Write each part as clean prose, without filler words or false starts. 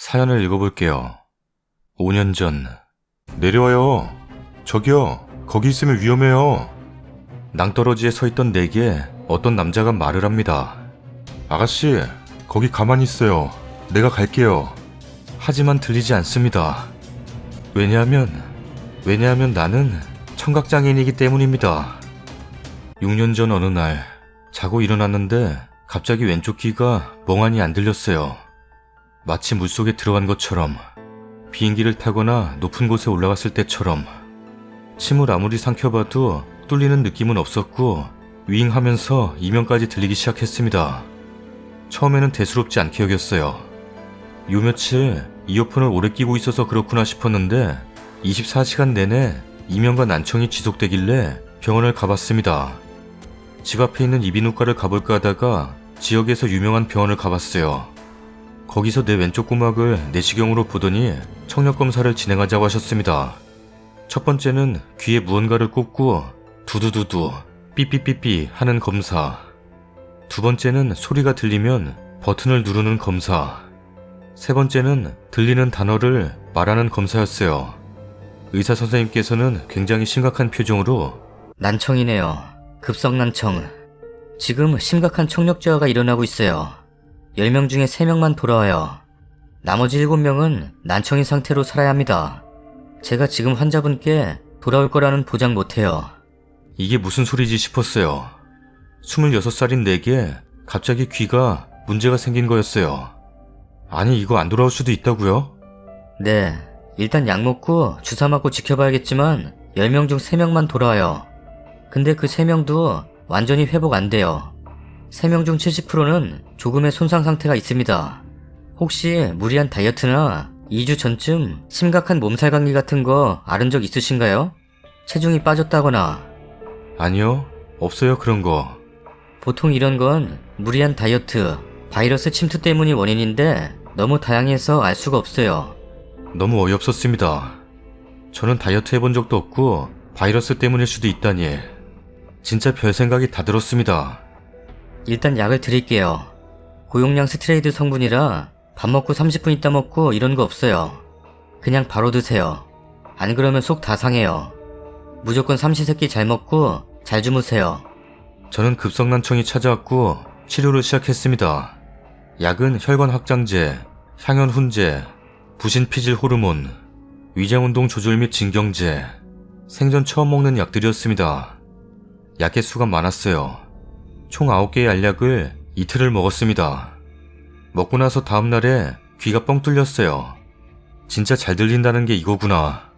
사연을 읽어볼게요. 5년 전. 내려와요. 저기요. 거기 있으면 위험해요. 낭떠러지에 서 있던 내게 어떤 남자가 말을 합니다. 아가씨, 거기 가만히 있어요. 내가 갈게요. 하지만 들리지 않습니다. 왜냐하면 나는 청각장애인이기 때문입니다. 6년 전 어느 날 자고 일어났는데 갑자기 왼쪽 귀가 멍하니 안 들렸어요. 마치 물속에 들어간 것처럼, 비행기를 타거나 높은 곳에 올라갔을 때처럼. 침을 아무리 삼켜봐도 뚫리는 느낌은 없었고 윙하면서 이명까지 들리기 시작했습니다. 처음에는 대수롭지 않게 여겼어요. 요 며칠 이어폰을 오래 끼고 있어서 그렇구나 싶었는데 24시간 내내 이명과 난청이 지속되길래 병원을 가봤습니다. 집 앞에 있는 이비인후과를 가볼까 하다가 지역에서 유명한 병원을 가봤어요. 거기서 내 왼쪽 고막을 내시경으로 보더니 청력검사를 진행하자고 하셨습니다. 첫 번째는 귀에 무언가를 꽂고 두두두두 삐삐삐삐 하는 검사. 두 번째는 소리가 들리면 버튼을 누르는 검사. 세 번째는 들리는 단어를 말하는 검사였어요. 의사 선생님께서는 굉장히 심각한 표정으로 난청이네요. 급성난청. 지금 심각한 청력저하가 일어나고 있어요. 10명 중에 3명만 돌아와요. 나머지 7명은 난청인 상태로 살아야 합니다. 제가 지금 환자분께 돌아올 거라는 보장 못해요. 이게 무슨 소리지 싶었어요. 26살인 내게 갑자기 귀가 문제가 생긴 거였어요. 아니, 이거 안 돌아올 수도 있다고요? 네, 일단 약 먹고 주사 맞고 지켜봐야겠지만 10명 중 3명만 돌아와요. 근데 그 3명도 완전히 회복 안 돼요. 3명 중 70%는 조금의 손상 상태가 있습니다. 혹시 무리한 다이어트나 2주 전쯤 심각한 몸살 감기 같은 거 앓은 적 있으신가요? 체중이 빠졌다거나. 아니요, 없어요 그런 거. 보통 이런 건 무리한 다이어트, 바이러스 침투 때문이 원인인데 너무 다양해서 알 수가 없어요. 너무 어이없었습니다. 저는 다이어트 해본 적도 없고 바이러스 때문일 수도 있다니. 진짜 별 생각이 다 들었습니다. 일단 약을 드릴게요. 고용량 스테로이드 성분이라 밥 먹고 30분 있다 먹고 이런 거 없어요. 그냥 바로 드세요. 안 그러면 속 다 상해요. 무조건 삼시세끼 잘 먹고 잘 주무세요. 저는 급성난청이 찾아왔고 치료를 시작했습니다. 약은 혈관 확장제, 향연 훈제, 부신 피질 호르몬, 위장운동 조절 및 진경제, 생전 처음 먹는 약들이었습니다. 약의 수가 많았어요. 총 9개의 알약을 이틀을 먹었습니다. 먹고 나서 다음날에 귀가 뻥 뚫렸어요. 진짜 잘 들린다는 게 이거구나.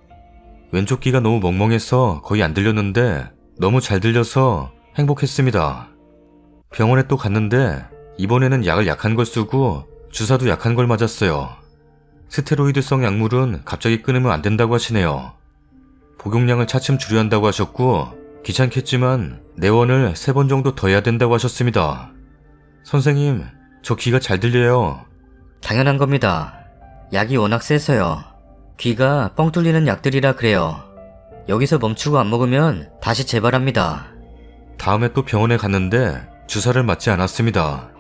왼쪽 귀가 너무 멍멍해서 거의 안 들렸는데 너무 잘 들려서 행복했습니다. 병원에 또 갔는데 이번에는 약을 약한 걸 쓰고 주사도 약한 걸 맞았어요. 스테로이드성 약물은 갑자기 끊으면 안 된다고 하시네요. 복용량을 차츰 줄여야 한다고 하셨고 귀찮겠지만 내원을 3번 정도 더 해야 된다고 하셨습니다. 선생님, 저 귀가 잘 들려요. 당연한 겁니다. 약이 워낙 세서요. 귀가 뻥 뚫리는 약들이라 그래요. 여기서 멈추고 안 먹으면 다시 재발합니다. 다음에 또 병원에 갔는데 주사를 맞지 않았습니다.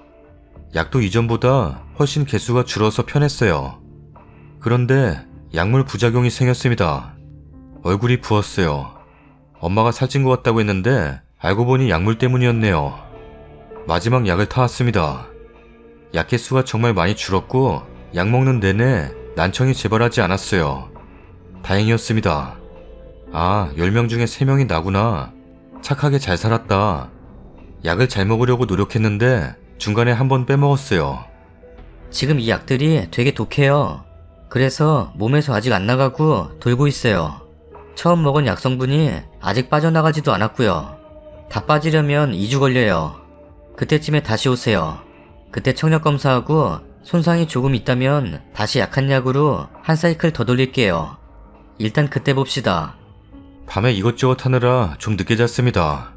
약도 이전보다 훨씬 개수가 줄어서 편했어요. 그런데 약물 부작용이 생겼습니다. 얼굴이 부었어요. 엄마가 살찐 것 같다고 했는데 알고 보니 약물 때문이었네요. 마지막 약을 타왔습니다. 약 개수가 정말 많이 줄었고 약 먹는 내내 난청이 재발하지 않았어요. 다행이었습니다. 아, 10명 중에 3명이 나구나. 착하게 잘 살았다. 약을 잘 먹으려고 노력했는데 중간에 한 번 빼먹었어요. 지금 이 약들이 되게 독해요. 그래서 몸에서 아직 안 나가고 돌고 있어요. 처음 먹은 약 성분이 아직 빠져나가지도 않았고요. 다 빠지려면 2주 걸려요. 그때쯤에 다시 오세요. 그때 청력 검사하고 손상이 조금 있다면 다시 약한 약으로 한 사이클 더 돌릴게요. 일단 그때 봅시다. 밤에 이것저것 하느라 좀 늦게 잤습니다.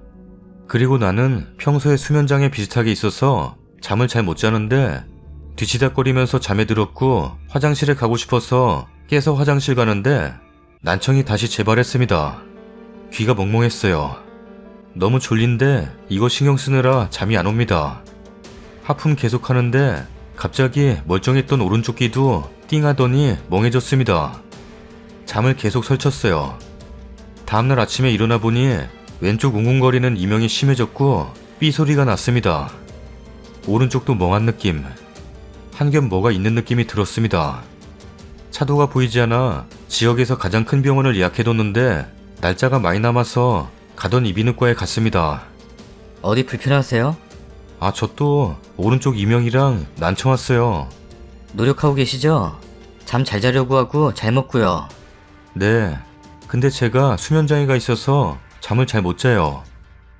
그리고 나는 평소에 수면장애 비슷하게 있어서 잠을 잘 못 자는데 뒤치다거리면서 잠에 들었고 화장실에 가고 싶어서 깨서 화장실 가는데 난청이 다시 재발했습니다. 귀가 멍멍했어요. 너무 졸린데 이거 신경 쓰느라 잠이 안 옵니다. 하품 계속하는데 갑자기 멀쩡했던 오른쪽 귀도 띵 하더니 멍해졌습니다. 잠을 계속 설쳤어요. 다음날 아침에 일어나 보니 왼쪽 웅웅거리는 이명이 심해졌고 삐 소리가 났습니다. 오른쪽도 멍한 느낌, 한 겹 뭐가 있는 느낌이 들었습니다. 차도가 보이지 않아 지역에서 가장 큰 병원을 예약해뒀는데 날짜가 많이 남아서 가던 이비인후과에 갔습니다. 어디 불편하세요? 아, 저 또 오른쪽 이명이랑 난청 왔어요. 노력하고 계시죠? 잠 잘 자려고 하고 잘 먹고요. 네, 근데 제가 수면장애가 있어서 잠을 잘 못 자요.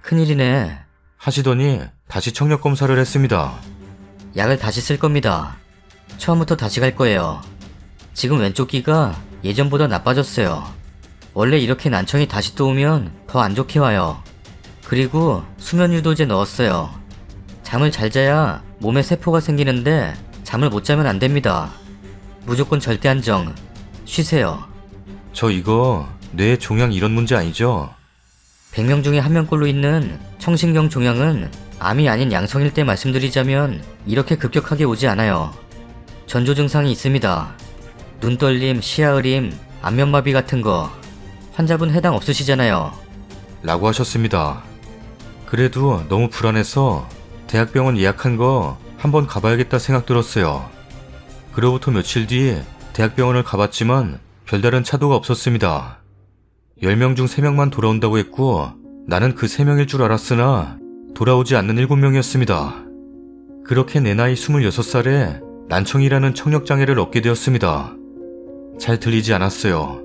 큰일이네. 하시더니 다시 청력 검사를 했습니다. 약을 다시 쓸 겁니다. 처음부터 다시 갈 거예요. 지금 왼쪽 귀가 예전보다 나빠졌어요. 원래 이렇게 난청이 다시 또 오면 더 안 좋게 와요. 그리고 수면 유도제 넣었어요. 잠을 잘 자야 몸에 세포가 생기는데 잠을 못 자면 안 됩니다. 무조건 절대 안정. 쉬세요. 저 이거 뇌 종양 이런 문제 아니죠? 100명 중에 1명꼴로 있는 청신경 종양은 암이 아닌 양성일 때 말씀드리자면 이렇게 급격하게 오지 않아요. 전조 증상이 있습니다. 눈떨림, 시야흐림, 안면마비 같은 거. 환자분 해당 없으시잖아요. 라고 하셨습니다. 그래도 너무 불안해서 대학병원 예약한 거 한번 가봐야겠다 생각 들었어요. 그로부터 며칠 뒤 대학병원을 가봤지만 별다른 차도가 없었습니다. 10명 중 3명만 돌아온다고 했고 나는 그 3명일 줄 알았으나 돌아오지 않는 7명이었습니다. 그렇게 내 나이 26살에 난청이라는 청력장애를 얻게 되었습니다. 잘 들리지 않았어요.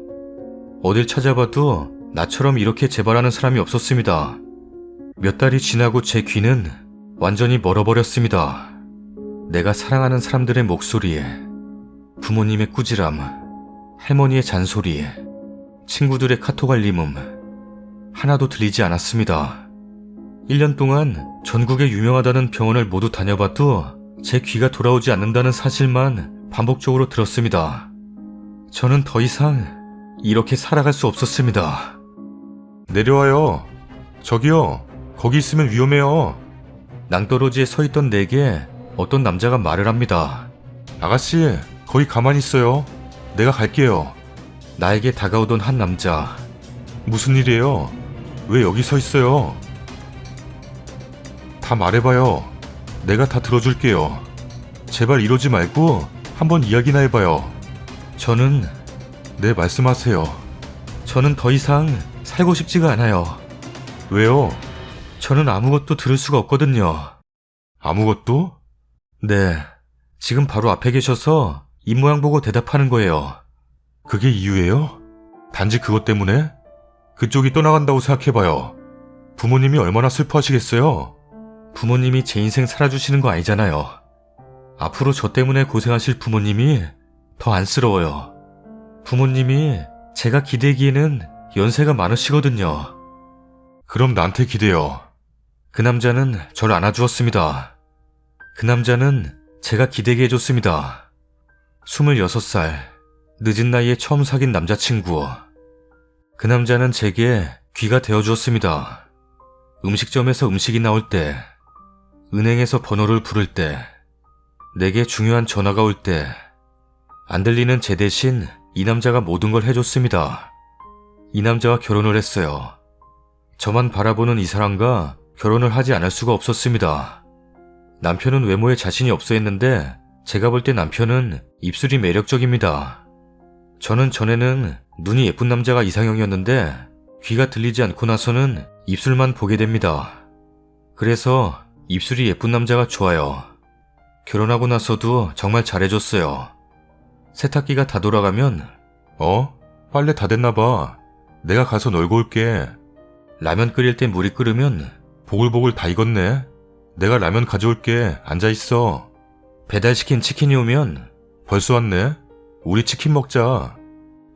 어딜 찾아봐도 나처럼 이렇게 재발하는 사람이 없었습니다. 몇 달이 지나고 제 귀는 완전히 멀어버렸습니다. 내가 사랑하는 사람들의 목소리, 부모님의 꾸지람, 할머니의 잔소리, 친구들의 카톡 알림음 하나도 들리지 않았습니다. 1년 동안 전국에 유명하다는 병원을 모두 다녀봐도 제 귀가 돌아오지 않는다는 사실만 반복적으로 들었습니다. 저는 더 이상 이렇게 살아갈 수 없었습니다. 내려와요. 저기요. 거기 있으면 위험해요. 낭떠러지에 서 있던 내게 어떤 남자가 말을 합니다. 아가씨, 거기 가만히 있어요. 내가 갈게요. 나에게 다가오던 한 남자. 무슨 일이에요? 왜 여기 서 있어요? 다 말해봐요. 내가 다 들어줄게요. 제발 이러지 말고 한번 이야기나 해봐요. 네, 말씀하세요. 저는 더 이상 살고 싶지가 않아요. 왜요? 저는 아무것도 들을 수가 없거든요. 아무것도? 네, 지금 바로 앞에 계셔서 입모양 보고 대답하는 거예요. 그게 이유예요? 단지 그것 때문에? 그쪽이 떠나간다고 생각해봐요. 부모님이 얼마나 슬퍼하시겠어요? 부모님이 제 인생 살아주시는 거 아니잖아요. 앞으로 저 때문에 고생하실 부모님이 더 안쓰러워요. 부모님이 제가 기대기에는 연세가 많으시거든요. 그럼 나한테 기대요. 그 남자는 저를 안아주었습니다. 그 남자는 제가 기대게 해줬습니다. 26살, 늦은 나이에 처음 사귄 남자친구. 그 남자는 제게 귀가 되어주었습니다. 음식점에서 음식이 나올 때, 은행에서 번호를 부를 때, 내게 중요한 전화가 올 때, 안 들리는 제 대신 이 남자가 모든 걸 해줬습니다. 이 남자와 결혼을 했어요. 저만 바라보는 이 사람과 결혼을 하지 않을 수가 없었습니다. 남편은 외모에 자신이 없어 했는데 제가 볼 때 남편은 입술이 매력적입니다. 저는 전에는 눈이 예쁜 남자가 이상형이었는데 귀가 들리지 않고 나서는 입술만 보게 됩니다. 그래서 입술이 예쁜 남자가 좋아요. 결혼하고 나서도 정말 잘해줬어요. 세탁기가 다 돌아가면 빨래 다 됐나봐. 내가 가서 널고 올게. 라면 끓일 때 물이 끓으면 보글보글 다 익었네. 내가 라면 가져올게. 앉아있어. 배달시킨 치킨이 오면 벌써 왔네. 우리 치킨 먹자.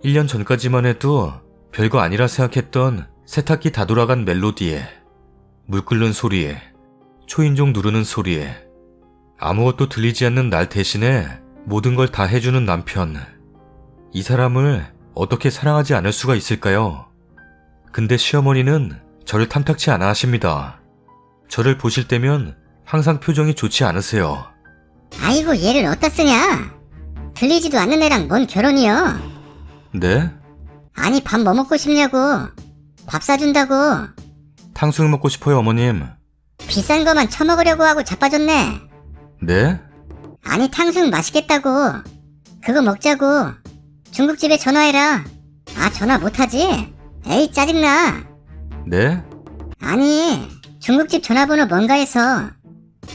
1년 전까지만 해도 별거 아니라 생각했던 세탁기 다 돌아간 멜로디에, 물 끓는 소리에, 초인종 누르는 소리에, 아무것도 들리지 않는 날 대신에 모든 걸 다 해주는 남편. 이 사람을 어떻게 사랑하지 않을 수가 있을까요? 근데 시어머니는 저를 탐탁치 않아 하십니다. 저를 보실 때면 항상 표정이 좋지 않으세요. 아이고 얘를 어디다 쓰냐? 들리지도 않는 애랑 뭔 결혼이여? 네? 아니 밥 뭐 먹고 싶냐고. 밥 사준다고. 탕수육 먹고 싶어요, 어머님. 비싼 거만 처먹으려고 하고 자빠졌네. 네? 아니 탕수육 맛있겠다고. 그거 먹자고. 중국집에 전화해라. 아 전화 못하지? 에이 짜증나. 네? 아니 중국집 전화번호 뭔가 해서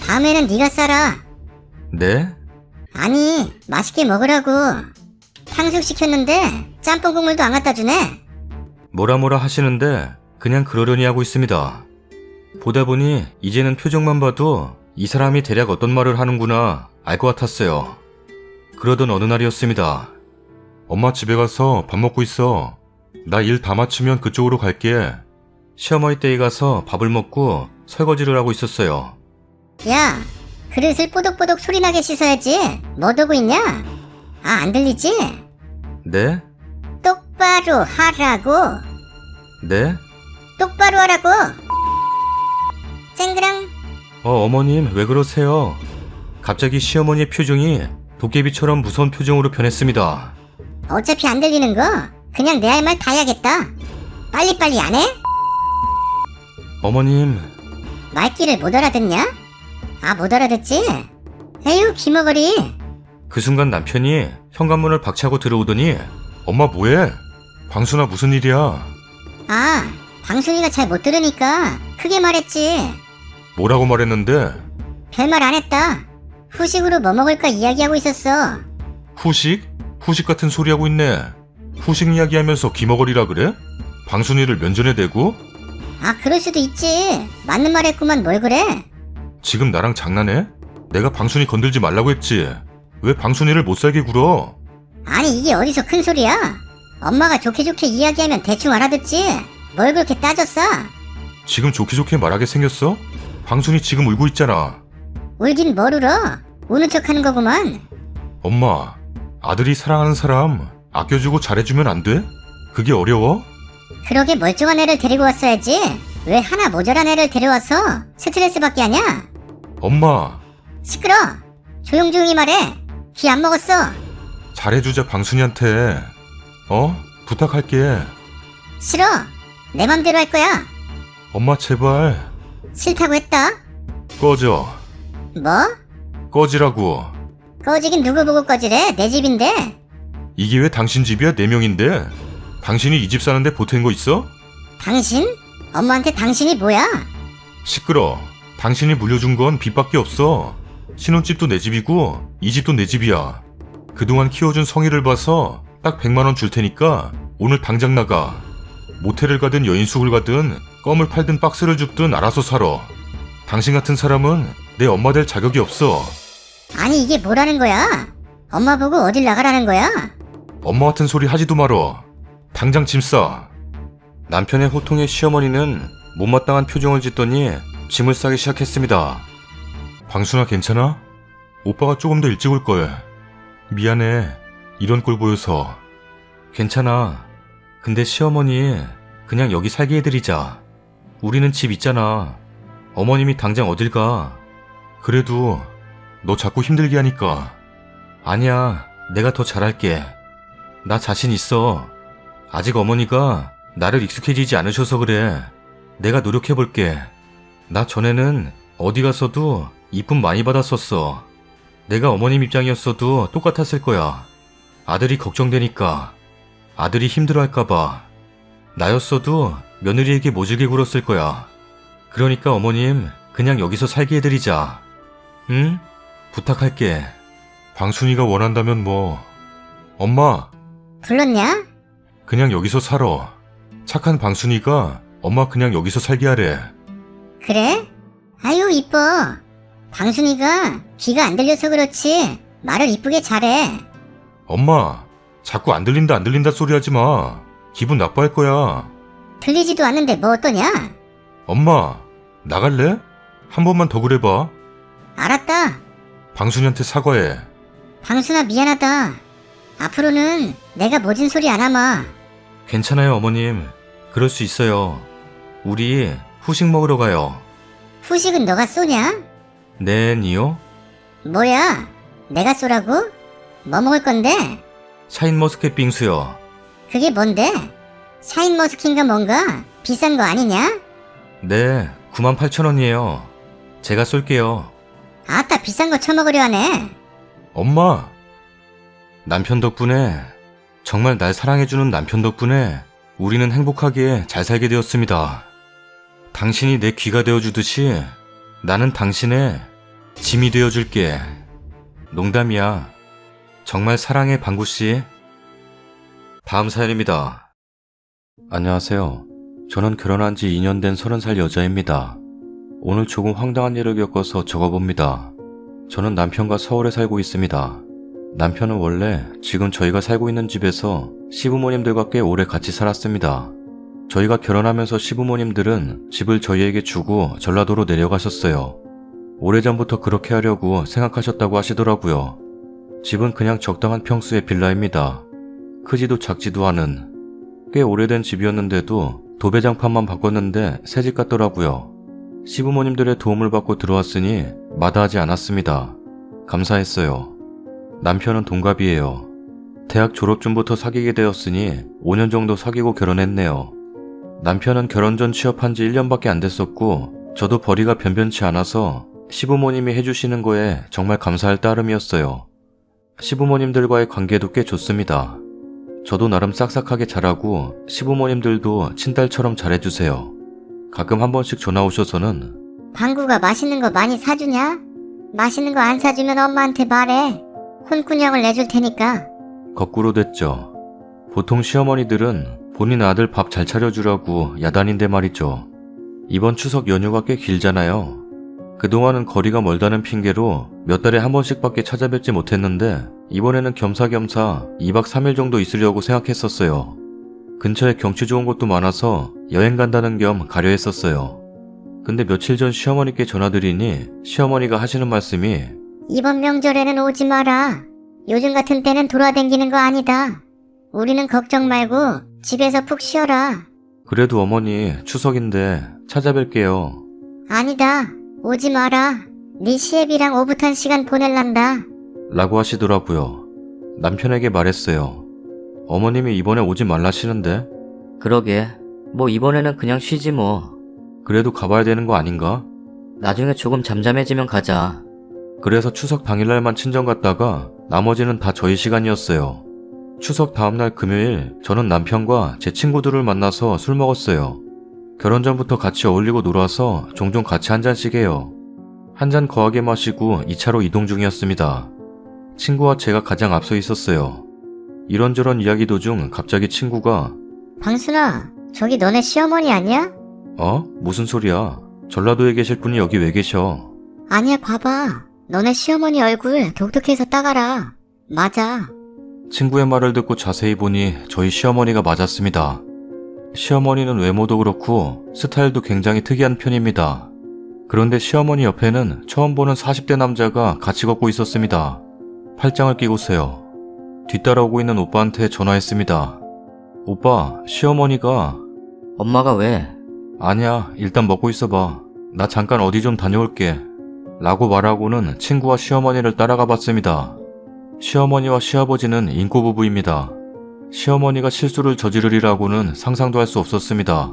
다음에는 네가 싸라. 네? 아니 맛있게 먹으라고. 탕수육 시켰는데 짬뽕 국물도 안 갖다 주네. 뭐라 하시는데 그냥 그러려니 하고 있습니다. 보다 보니 이제는 표정만 봐도 이 사람이 대략 어떤 말을 하는구나 알 것 같았어요. 그러던 어느 날이었습니다. 엄마 집에 가서 밥 먹고 있어. 나 일 다 마치면 그쪽으로 갈게. 시어머니 댁에 가서 밥을 먹고 설거지를 하고 있었어요. 야 그릇을 뽀독뽀독 소리나게 씻어야지. 뭐 두고 있냐? 아 안 들리지? 네? 똑바로 하라고. 네? 똑바로 하라고. 쨍그랑. 어머님 왜 그러세요? 갑자기 시어머니의 표정이 도깨비처럼 무서운 표정으로 변했습니다. 어차피 안 들리는 거 그냥 내 할 말 다 해야겠다. 빨리빨리 안 해? 어머님, 말귀를 못 알아듣냐? 아 못 알아듣지? 에휴 기머거리. 그 순간 남편이 현관문을 박차고 들어오더니 엄마 뭐해? 광순아 무슨 일이야? 아 방순이가 잘 못 들으니까 크게 말했지. 뭐라고 말했는데? 별말 안 했다. 후식으로 뭐 먹을까 이야기하고 있었어. 후식? 후식 같은 소리 하고 있네. 후식 이야기하면서 기머거리라 그래? 방순이를 면전에 대고? 아 그럴 수도 있지. 맞는 말 했구만. 뭘 그래? 지금 나랑 장난해? 내가 방순이 건들지 말라고 했지. 왜 방순이를 못 살게 굴어? 아니 이게 어디서 큰 소리야. 엄마가 좋게 좋게 이야기하면 대충 알아듣지. 뭘 그렇게 따졌어? 지금 좋게 말하게 생겼어? 방순이 지금 울고 있잖아. 울긴 뭘 울어. 우는 척하는 거구만. 엄마, 아들이 사랑하는 사람 아껴주고 잘해주면 안 돼? 그게 어려워? 그러게 멀쩡한 애를 데리고 왔어야지. 왜 하나 모자란 애를 데려와서 스트레스 받게 하냐? 엄마, 시끄러. 조용조용히 말해. 기 안 먹었어. 잘해주자 방순이한테. 부탁할게. 싫어. 내 맘대로 할 거야. 엄마 제발 싫다고 했다. 꺼져. 뭐? 꺼지라고. 꺼지긴 누구 보고 꺼지래? 내 집인데. 이게 왜 당신 집이야? 4명인데. 당신이 이 집 사는데 보탠 거 있어? 당신? 엄마한테 당신이 뭐야? 시끄러. 당신이 물려준 건 빚밖에 없어. 신혼집도 내 집이고 이 집도 내 집이야. 그동안 키워준 성의를 봐서 딱 100만 원 줄 테니까 오늘 당장 나가. 모텔을 가든 여인숙을 가든 껌을 팔든 박스를 줍든 알아서 살아. 당신 같은 사람은 내 엄마 될 자격이 없어. 아니 이게 뭐라는 거야? 엄마 보고 어딜 나가라는 거야? 엄마 같은 소리 하지도 말어. 당장 짐 싸. 남편의 호통에 시어머니는 못마땅한 표정을 짓더니 짐을 싸기 시작했습니다. 방순아 괜찮아? 오빠가 조금 더 일찍 올 걸. 미안해. 이런 꼴 보여서. 괜찮아. 근데 시어머니 그냥 여기 살게 해드리자. 우리는 집 있잖아. 어머님이 당장 어딜 가. 그래도 너 자꾸 힘들게 하니까. 아니야. 내가 더 잘할게. 나 자신 있어. 아직 어머니가 나를 익숙해지지 않으셔서 그래. 내가 노력해볼게. 나 전에는 어디 가서도 이쁨 많이 받았었어. 내가 어머님 입장이었어도 똑같았을 거야. 아들이 걱정되니까. 아들이 힘들어할까봐. 나였어도 며느리에게 모질게 굴었을 거야. 그러니까 어머님 그냥 여기서 살게 해드리자. 응? 부탁할게. 방순이가 원한다면 뭐. 엄마 불렀냐? 그냥 여기서 살아. 착한 방순이가 엄마 그냥 여기서 살게 하래. 그래? 아유 이뻐. 방순이가 귀가 안 들려서 그렇지 말을 이쁘게 잘해. 엄마 자꾸 안 들린다 소리 하지 마. 기분 나빠할 거야. 들리지도 않는데 뭐 어떠냐? 엄마 나갈래? 한 번만 더 그래봐. 알았다. 방순이한테 사과해. 방순아 미안하다. 앞으로는 내가 모진 소리 안 하마. 괜찮아요 어머님. 그럴 수 있어요. 우리 후식 먹으러 가요. 후식은 너가 쏘냐? 네, 니요? 뭐야? 내가 쏘라고? 뭐 먹을 건데? 샤인머스켓 빙수요. 그게 뭔데? 샤인머스킨가 뭔가? 비싼 거 아니냐? 네, 98,000원이에요. 제가 쏠게요. 아따 비싼 거 처먹으려 하네. 엄마! 남편 덕분에, 정말 날 사랑해주는 남편 덕분에 우리는 행복하게 잘 살게 되었습니다. 당신이 내 귀가 되어주듯이 나는 당신의 짐이 되어줄게. 농담이야. 정말 사랑해, 방구씨. 다음 사연입니다. 안녕하세요. 저는 결혼한 지 2년 된 30살 여자입니다. 오늘 조금 황당한 일을 겪어서 적어봅니다. 저는 남편과 서울에 살고 있습니다. 남편은 원래 지금 저희가 살고 있는 집에서 시부모님들과 꽤 오래 같이 살았습니다. 저희가 결혼하면서 시부모님들은 집을 저희에게 주고 전라도로 내려가셨어요. 오래전부터 그렇게 하려고 생각하셨다고 하시더라고요. 집은 그냥 적당한 평수의 빌라입니다. 크지도 작지도 않은. 꽤 오래된 집이었는데도 도배장판만 바꿨는데 새집 같더라고요. 시부모님들의 도움을 받고 들어왔으니 마다하지 않았습니다. 감사했어요. 남편은 동갑이에요. 대학 졸업 전부터 사귀게 되었으니 5년 정도 사귀고 결혼했네요. 남편은 결혼 전 취업한 지 1년밖에 안 됐었고 저도 벌이가 변변치 않아서 시부모님이 해주시는 거에 정말 감사할 따름이었어요. 시부모님들과의 관계도 꽤 좋습니다. 저도 나름 싹싹하게 잘하고 시부모님들도 친딸처럼 잘해주세요. 가끔 한 번씩 전화 오셔서는 방구가 맛있는 거 많이 사주냐? 맛있는 거 안 사주면 엄마한테 말해. 혼꾸녕을 내줄 테니까. 거꾸로 됐죠. 보통 시어머니들은 본인 아들 밥 잘 차려주라고 야단인데 말이죠. 이번 추석 연휴가 꽤 길잖아요. 그동안은 거리가 멀다는 핑계로 몇 달에 한 번씩밖에 찾아뵙지 못했는데 이번에는 겸사겸사 2박 3일 정도 있으려고 생각했었어요. 근처에 경치 좋은 곳도 많아서 여행 간다는 겸 가려 했었어요. 근데 며칠 전 시어머니께 전화드리니 시어머니가 하시는 말씀이 이번 명절에는 오지 마라. 요즘 같은 때는 돌아다니는 거 아니다. 우리는 걱정 말고 집에서 푹 쉬어라. 그래도 어머니 추석인데 찾아뵐게요. 아니다. 오지 마라. 네 시애비랑 오붓한 시간 보낼란다. 라고 하시더라고요. 남편에게 말했어요. 어머님이 이번에 오지 말라시는데 그러게. 뭐 이번에는 그냥 쉬지 뭐. 그래도 가봐야 되는 거 아닌가? 나중에 조금 잠잠해지면 가자. 그래서 추석 당일날만 친정 갔다가 나머지는 다 저희 시간이었어요. 추석 다음날 금요일 저는 남편과 제 친구들을 만나서 술 먹었어요. 결혼 전부터 같이 어울리고 놀아서 종종 같이 한 잔씩 해요. 한 잔 거하게 마시고 2차로 이동 중이었습니다. 친구와 제가 가장 앞서 있었어요. 이런저런 이야기 도중 갑자기 친구가 방순아, 저기 너네 시어머니 아니야? 어? 무슨 소리야? 전라도에 계실 분이 여기 왜 계셔? 아니야, 봐봐. 너네 시어머니 얼굴 독특해서 따가라. 맞아. 친구의 말을 듣고 자세히 보니 저희 시어머니가 맞았습니다. 시어머니는 외모도 그렇고 스타일도 굉장히 특이한 편입니다. 그런데 시어머니 옆에는 처음 보는 40대 남자가 같이 걷고 있었습니다. 팔짱을 끼고서요. 뒤따라오고 있는 오빠한테 전화했습니다. 오빠, 시어머니가... 엄마가 왜? 아니야, 일단 먹고 있어봐. 나 잠깐 어디 좀 다녀올게. 라고 말하고는 친구와 시어머니를 따라가 봤습니다. 시어머니와 시아버지는 인꼬 부부입니다. 시어머니가 실수를 저지르리라고는 상상도 할 수 없었습니다.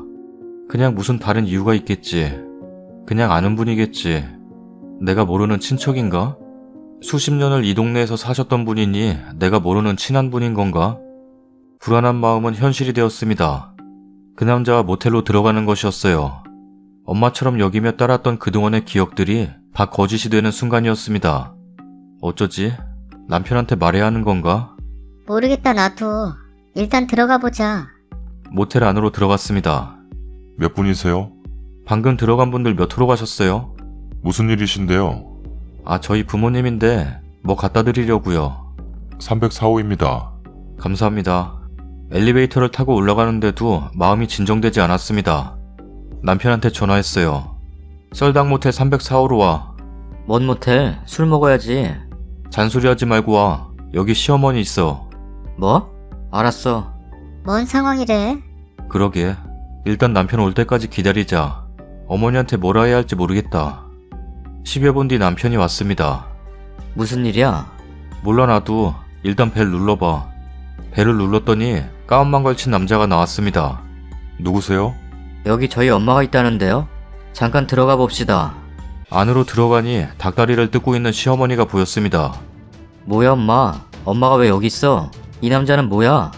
그냥 무슨 다른 이유가 있겠지. 그냥 아는 분이겠지. 내가 모르는 친척인가? 수십 년을 이 동네에서 사셨던 분이니 내가 모르는 친한 분인 건가? 불안한 마음은 현실이 되었습니다. 그 남자와 모텔로 들어가는 것이었어요. 엄마처럼 여기며 따랐던 그동안의 기억들이 다 거짓이 되는 순간이었습니다. 어쩌지? 남편한테 말해야 하는 건가? 모르겠다, 나도. 일단 들어가 보자. 모텔 안으로 들어갔습니다. 몇 분이세요? 방금 들어간 분들 몇 호로 가셨어요? 무슨 일이신데요? 아, 저희 부모님인데 뭐 갖다 드리려고요. 304호입니다. 감사합니다. 엘리베이터를 타고 올라가는데도 마음이 진정되지 않았습니다. 남편한테 전화했어요. 썰당 모텔 304호로 와. 뭔 모텔? 술 먹어야지. 잔소리하지 말고 와. 여기 시어머니 있어. 뭐? 알았어. 뭔 상황이래? 그러게. 일단 남편 올 때까지 기다리자. 어머니한테 뭐라 해야 할지 모르겠다. 10여 분 뒤 남편이 왔습니다. 무슨 일이야? 몰라 나도. 일단 벨 눌러봐. 벨을 눌렀더니 가운만 걸친 남자가 나왔습니다. 누구세요? 여기 저희 엄마가 있다는데요? 잠깐 들어가 봅시다. 안으로 들어가니 닭다리를 뜯고 있는 시어머니가 보였습니다. 뭐야 엄마? 엄마가 왜 여기 있어? 이 남자는 뭐야?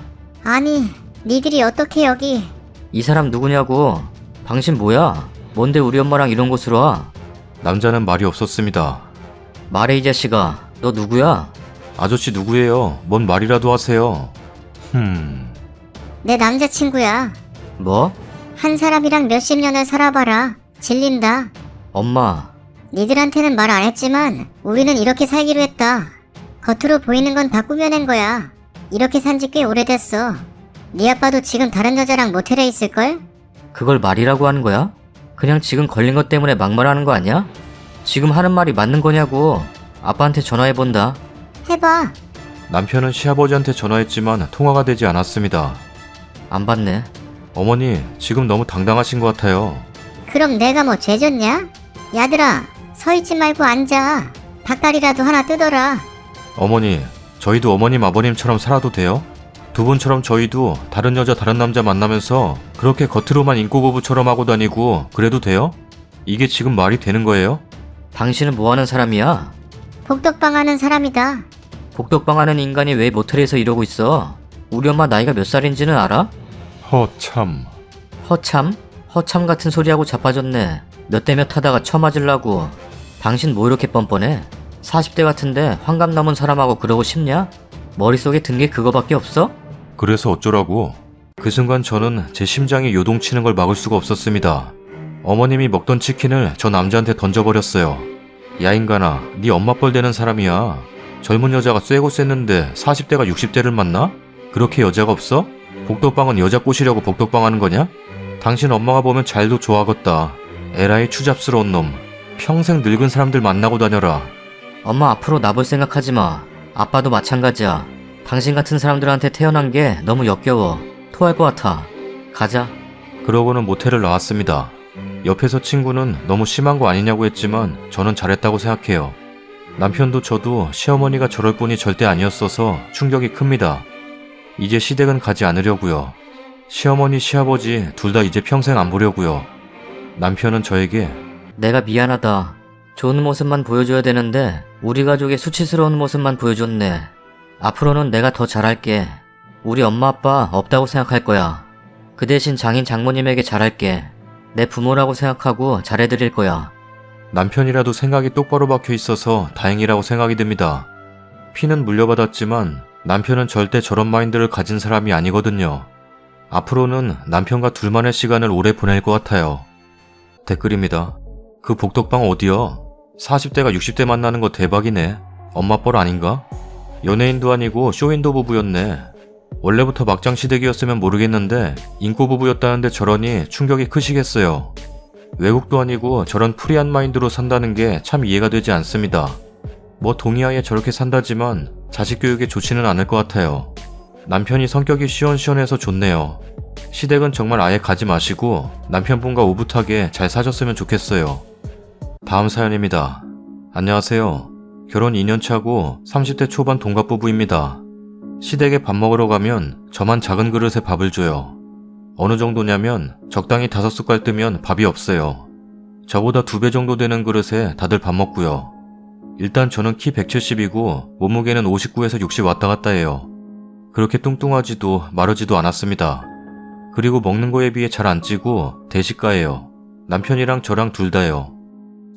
아니, 니들이 어떻게 여기? 이 사람 누구냐고? 당신 뭐야? 뭔데 우리 엄마랑 이런 곳으로 와? 남자는 말이 없었습니다. 말해 이 자식아. 너 누구야? 아저씨 누구예요? 뭔 말이라도 하세요. 내 남자친구야. 뭐? 한 사람이랑 몇십 년을 살아봐라. 질린다. 엄마. 니들한테는 말 안 했지만 우리는 이렇게 살기로 했다. 겉으로 보이는 건 다 꾸며낸 거야. 이렇게 산 지 꽤 오래됐어. 네 아빠도 지금 다른 여자랑 모텔에 있을걸? 그걸 말이라고 하는 거야? 그냥 지금 걸린 것 때문에 막말하는 거 아니야? 지금 하는 말이 맞는 거냐고. 아빠한테 전화해본다. 해봐. 남편은 시아버지한테 전화했지만 통화가 되지 않았습니다. 안 받네. 어머니, 지금 너무 당당하신 것 같아요. 그럼 내가 뭐 죄졌냐? 야들아, 서있지 말고 앉아. 닭다리라도 하나 뜯어라. 어머니, 저희도 어머님 아버님처럼 살아도 돼요? 두 분처럼 저희도 다른 여자 다른 남자 만나면서 그렇게 겉으로만 인꼬부부처럼 하고 다니고 그래도 돼요? 이게 지금 말이 되는 거예요? 당신은 뭐하는 사람이야? 복덕방 하는 사람이다. 복덕방 하는 인간이 왜 모텔에서 이러고 있어? 우리 엄마 나이가 몇 살인지는 알아? 허참. 허참? 허참 같은 소리하고 자빠졌네. 몇 대 몇 하다가 쳐맞으려고. 당신 뭐 이렇게 뻔뻔해? 40대 같은데 환갑 넘은 사람하고 그러고 싶냐? 머릿속에 든 게 그거밖에 없어? 그래서 어쩌라고? 그 순간 저는 제 심장이 요동치는 걸 막을 수가 없었습니다. 어머님이 먹던 치킨을 저 남자한테 던져버렸어요. 야 인간아, 네 엄마 뻘 되는 사람이야. 젊은 여자가 쎄고 쎘는데 40대가 60대를 만나? 그렇게 여자가 없어? 복덕방은 여자 꼬시려고 복덕방 하는 거냐? 당신 엄마가 보면 잘도 좋아하겠다. 에라이 추잡스러운 놈. 평생 늙은 사람들 만나고 다녀라. 엄마 앞으로 나볼 생각하지 마. 아빠도 마찬가지야. 당신 같은 사람들한테 태어난 게 너무 역겨워. 토할 것 같아. 가자. 그러고는 모텔을 나왔습니다. 옆에서 친구는 너무 심한 거 아니냐고 했지만 저는 잘했다고 생각해요. 남편도 저도 시어머니가 저럴 뿐이 절대 아니었어서 충격이 큽니다. 이제 시댁은 가지 않으려고요. 시어머니, 시아버지 둘 다 이제 평생 안 보려고요. 남편은 저에게 내가 미안하다. 좋은 모습만 보여줘야 되는데 우리 가족의 수치스러운 모습만 보여줬네. 앞으로는 내가 더 잘할게. 우리 엄마 아빠 없다고 생각할 거야. 그 대신 장인 장모님에게 잘할게. 내 부모라고 생각하고 잘해드릴 거야. 남편이라도 생각이 똑바로 박혀 있어서 다행이라고 생각이 듭니다. 피는 물려받았지만 남편은 절대 저런 마인드를 가진 사람이 아니거든요. 앞으로는 남편과 둘만의 시간을 오래 보낼 것 같아요. 댓글입니다. 그 복덕방 어디요? 40대가 60대 만나는 거 대박이네. 엄마 뻘 아닌가? 연예인도 아니고 쇼윈도 부부였네. 원래부터 막장 시댁이었으면 모르겠는데 인꼬 부부였다는데 저러니 충격이 크시겠어요. 외국도 아니고 저런 프리한 마인드로 산다는 게 참 이해가 되지 않습니다. 뭐 동의하에 저렇게 산다지만 자식 교육에 좋지는 않을 것 같아요. 남편이 성격이 시원시원해서 좋네요. 시댁은 정말 아예 가지 마시고 남편분과 오붓하게 잘 사셨으면 좋겠어요. 다음 사연입니다. 안녕하세요. 결혼 2년 차고 30대 초반 동갑 부부입니다. 시댁에 밥 먹으러 가면 저만 작은 그릇에 밥을 줘요. 어느 정도냐면 적당히 5숟갈 뜨면 밥이 없어요. 저보다 2배 정도 되는 그릇에 다들 밥 먹고요. 일단 저는 키 170이고 몸무게는 59에서 60 왔다 갔다 해요. 그렇게 뚱뚱하지도 마르지도 않았습니다. 그리고 먹는 거에 비해 잘 안 찌고 대식가예요. 남편이랑 저랑 둘 다요.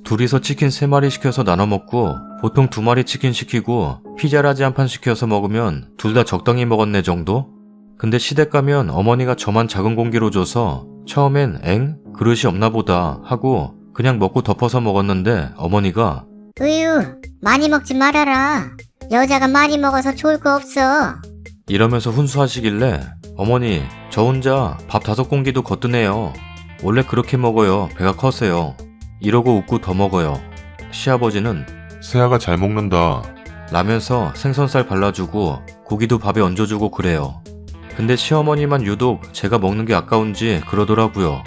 둘이서 치킨 3마리 시켜서 나눠 먹고 보통 2마리 치킨 시키고 피자라지 한 판 시켜서 먹으면 둘 다 적당히 먹었네 정도? 근데 시댁 가면 어머니가 저만 작은 공기로 줘서 처음엔 엥? 그릇이 없나 보다 하고 그냥 먹고 덮어서 먹었는데 어머니가 으유, 많이 먹지 말아라. 여자가 많이 먹어서 좋을 거 없어. 이러면서 훈수하시길래 어머니 저 혼자 밥 5공기도 거뜬해요. 원래 그렇게 먹어요. 배가 커서요. 이러고 웃고 더 먹어요. 시아버지는 세아가 잘 먹는다. 라면서 생선살 발라주고 고기도 밥에 얹어주고 그래요. 근데 시어머니만 유독 제가 먹는 게 아까운지 그러더라고요.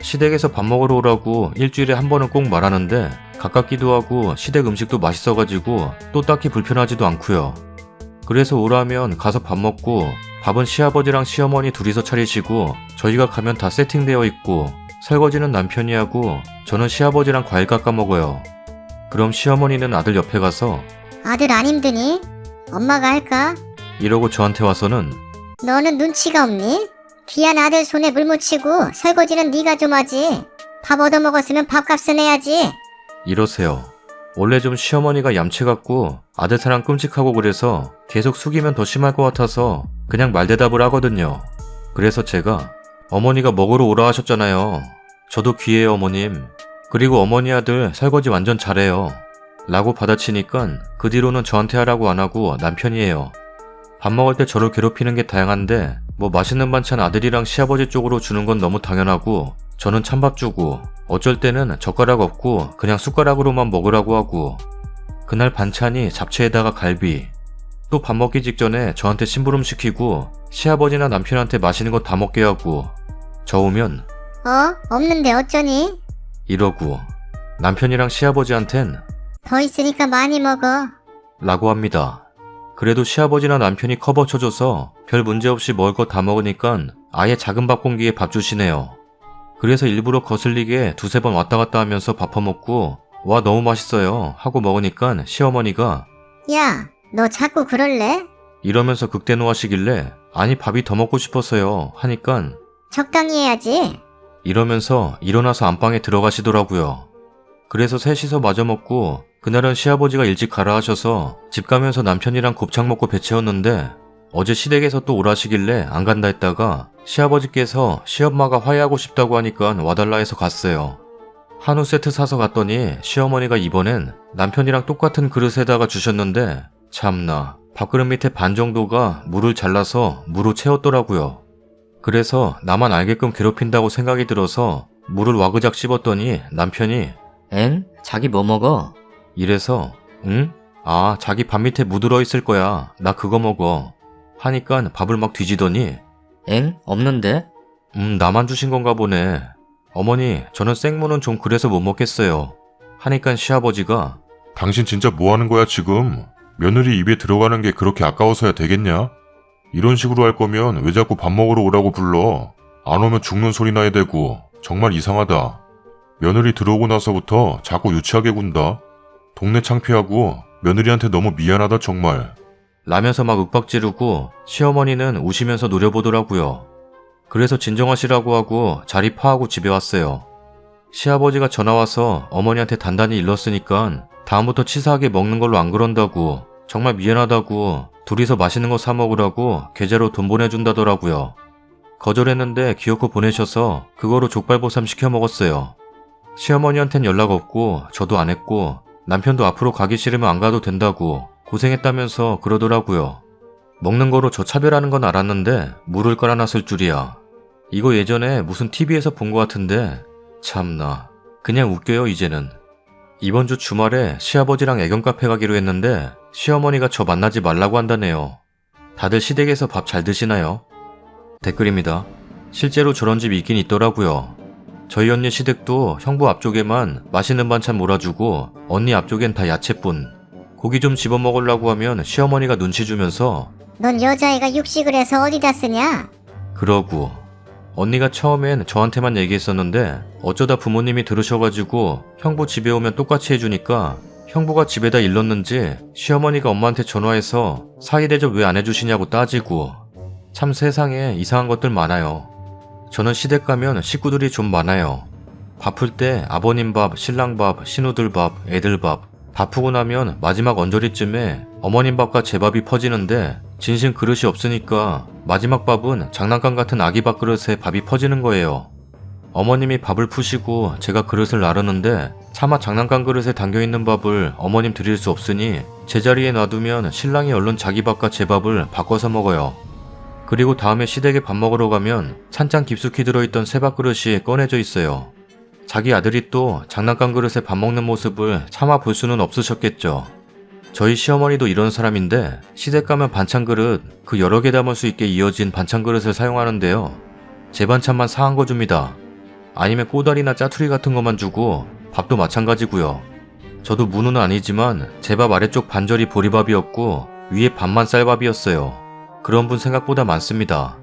시댁에서 밥 먹으러 오라고 일주일에 한 번은 꼭 말하는데 가깝기도 하고 시댁 음식도 맛있어가지고 또 딱히 불편하지도 않고요. 그래서 오라면 가서 밥 먹고 밥은 시아버지랑 시어머니 둘이서 차리시고 저희가 가면 다 세팅되어 있고 설거지는 남편이 하고 저는 시아버지랑 과일 깎아 먹어요. 그럼 시어머니는 아들 옆에 가서 아들 안 힘드니? 엄마가 할까? 이러고 저한테 와서는 너는 눈치가 없니? 귀한 아들 손에 물 묻히고 설거지는 네가 좀 하지. 밥 얻어먹었으면 밥값은 해야지. 이러세요. 원래 좀 시어머니가 얌체 같고 아들 사랑 끔찍하고 그래서 계속 숙이면 더 심할 것 같아서 그냥 말대답을 하거든요. 그래서 제가 어머니가 먹으러 오라 하셨잖아요. 저도 귀해요 어머님. 그리고 어머니 아들 설거지 완전 잘해요. 라고 받아치니까 그 뒤로는 저한테 하라고 안 하고 남편이 해요. 밥 먹을 때 저를 괴롭히는 게 다양한데 뭐 맛있는 반찬 아들이랑 시아버지 쪽으로 주는 건 너무 당연하고 저는 찬밥 주고 어쩔 때는 젓가락 없고 그냥 숟가락으로만 먹으라고 하고 그날 반찬이 잡채에다가 갈비 또 밥 먹기 직전에 저한테 심부름 시키고 시아버지나 남편한테 맛있는 거 다 먹게 하고 저 오면 없는데 어쩌니? 이러고 남편이랑 시아버지한텐 더 있으니까 많이 먹어. 라고 합니다. 그래도 시아버지나 남편이 커버 쳐줘서 별 문제 없이 먹을 거 다 먹으니까 아예 작은 밥 공기에 밥 주시네요. 그래서 일부러 거슬리게 두세 번 왔다 갔다 하면서 밥 퍼먹고 와 너무 맛있어요 하고 먹으니까 시어머니가 야, 너 자꾸 그럴래? 이러면서 극대노하시길래 아니 밥이 더 먹고 싶어서요 하니까 적당히 해야지. 이러면서 일어나서 안방에 들어가시더라고요. 그래서 셋이서 마저 먹고 그날은 시아버지가 일찍 가라 하셔서 집 가면서 남편이랑 곱창 먹고 배 채웠는데 어제 시댁에서 또 오라시길래 안 간다 했다가 시아버지께서 시엄마가 화해하고 싶다고 하니까 와달라 해서 갔어요. 한우 세트 사서 갔더니 시어머니가 이번엔 남편이랑 똑같은 그릇에다가 주셨는데 참나 밥그릇 밑에 반 정도가 물을 잘라서 무로 채웠더라고요. 그래서 나만 알게끔 괴롭힌다고 생각이 들어서 물을 와그작 씹었더니 남편이 엥? 자기 뭐 먹어? 이래서 응? 아 자기 밥 밑에 무 들어있을 거야 나 그거 먹어 하니까 밥을 막 뒤지더니 엥? 없는데? 나만 주신 건가 보네. 어머니 저는 생무는 좀 그래서 못 먹겠어요 하니까 시아버지가 당신 진짜 뭐 하는 거야 지금? 며느리 입에 들어가는 게 그렇게 아까워서야 되겠냐? 이런 식으로 할 거면 왜 자꾸 밥 먹으러 오라고 불러? 안 오면 죽는 소리나 해야 되고 정말 이상하다. 며느리 들어오고 나서부터 자꾸 유치하게 군다. 동네 창피하고 며느리한테 너무 미안하다 정말. 라면서 막 윽박 지르고 시어머니는 우시면서 노려보더라고요. 그래서 진정하시라고 하고 자리 파하고 집에 왔어요. 시아버지가 전화와서 어머니한테 단단히 일렀으니까 다음부터 치사하게 먹는 걸로 안 그런다고 정말 미안하다고 둘이서 맛있는 거 사 먹으라고 계좌로 돈 보내준다더라고요. 거절했는데 귀엽고 보내셔서 그거로 족발보쌈 시켜 먹었어요. 시어머니한텐 연락 없고 저도 안 했고 남편도 앞으로 가기 싫으면 안 가도 된다고 고생했다면서 그러더라고요. 먹는 거로 저 차별하는 건 알았는데 물을 깔아놨을 줄이야. 이거 예전에 무슨 TV에서 본 것 같은데 참나 그냥 웃겨요 이제는. 이번 주 주말에 시아버지랑 애견 카페 가기로 했는데 시어머니가 저 만나지 말라고 한다네요. 다들 시댁에서 밥 잘 드시나요? 댓글입니다. 실제로 저런 집 있긴 있더라고요. 저희 언니 시댁도 형부 앞쪽에만 맛있는 반찬 몰아주고 언니 앞쪽엔 다 야채뿐. 고기 좀 집어먹으려고 하면 시어머니가 눈치 주면서 넌 여자애가 육식을 해서 어디다 쓰냐? 그러고 언니가 처음엔 저한테만 얘기했었는데 어쩌다 부모님이 들으셔가지고 형부 집에 오면 똑같이 해주니까 형부가 집에다 일렀는지 시어머니가 엄마한테 전화해서 사이 대접 왜 안 해주시냐고 따지고 참 세상에 이상한 것들 많아요. 저는 시댁 가면 식구들이 좀 많아요. 바쁠 때 아버님 밥, 신랑 밥, 신우들 밥, 애들 밥 바쁘고 나면 마지막 언저리쯤에 어머님 밥과 제 밥이 퍼지는데 진심 그릇이 없으니까 마지막 밥은 장난감 같은 아기 밥그릇에 밥이 퍼지는 거예요. 어머님이 밥을 푸시고 제가 그릇을 나르는데 차마 장난감 그릇에 담겨있는 밥을 어머님 드릴 수 없으니 제자리에 놔두면 신랑이 얼른 자기 밥과 제 밥을 바꿔서 먹어요. 그리고 다음에 시댁에 밥 먹으러 가면 찬장 깊숙이 들어있던 새 밥그릇이 꺼내져 있어요. 자기 아들이 또 장난감 그릇에 밥 먹는 모습을 차마 볼 수는 없으셨겠죠. 저희 시어머니도 이런 사람인데 시댁 가면 반찬 그릇 그 여러 개 담을 수 있게 이어진 반찬 그릇을 사용하는데요. 제 반찬만 사한 거 줍니다. 아니면 꼬다리나 짜투리 같은 것만 주고 밥도 마찬가지고요. 저도 무는 아니지만 제 밥 아래쪽 반절이 보리밥이었고 위에 반만 쌀밥이었어요. 그런 분 생각보다 많습니다.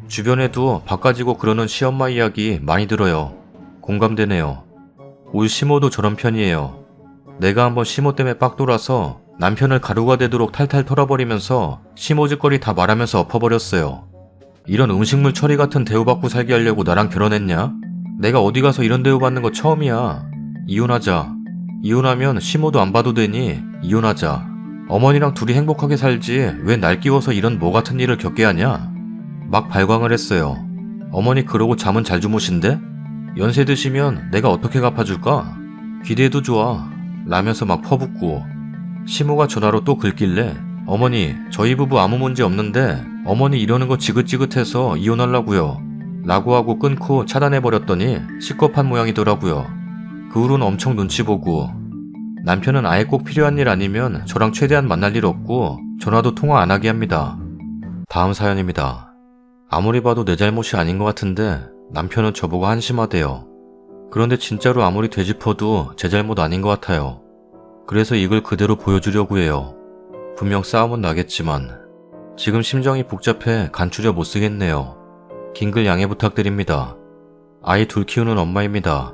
주변에도 밥 가지고 그러는 시엄마 이야기 많이 들어요. 공감되네요. 올 시모도 저런 편이에요. 내가 한번 시모 때문에 빡 돌아서 남편을 가루가 되도록 탈탈 털어버리면서 시모짓거리 다 말하면서 엎어버렸어요. 이런 음식물 처리 같은 대우받고 살게 하려고 나랑 결혼했냐? 내가 어디 가서 이런 대우받는 거 처음이야. 이혼하자. 이혼하면 시모도 안 봐도 되니 이혼하자. 어머니랑 둘이 행복하게 살지 왜 날 끼워서 이런 뭐 같은 일을 겪게 하냐? 막 발광을 했어요. 어머니 그러고 잠은 잘 주무신대? 연세 드시면 내가 어떻게 갚아줄까? 기대해도 좋아. 라면서 막 퍼붓고 시모가 전화로 또 긁길래 어머니 저희 부부 아무 문제 없는데 어머니 이러는 거 지긋지긋해서 이혼하려고요. 라고 하고 끊고 차단해버렸더니 식겁한 모양이더라고요. 그 후로는 엄청 눈치 보고 남편은 아예 꼭 필요한 일 아니면 저랑 최대한 만날 일 없고 전화도 통화 안 하게 합니다. 다음 사연입니다. 아무리 봐도 내 잘못이 아닌 것 같은데 남편은 저보고 한심하대요. 그런데 진짜로 아무리 되짚어도 제 잘못 아닌 것 같아요. 그래서 이걸 그대로 보여주려고 해요. 분명 싸움은 나겠지만 지금 심정이 복잡해 간추려 못 쓰겠네요. 긴 글 양해 부탁드립니다. 아이 둘 키우는 엄마입니다.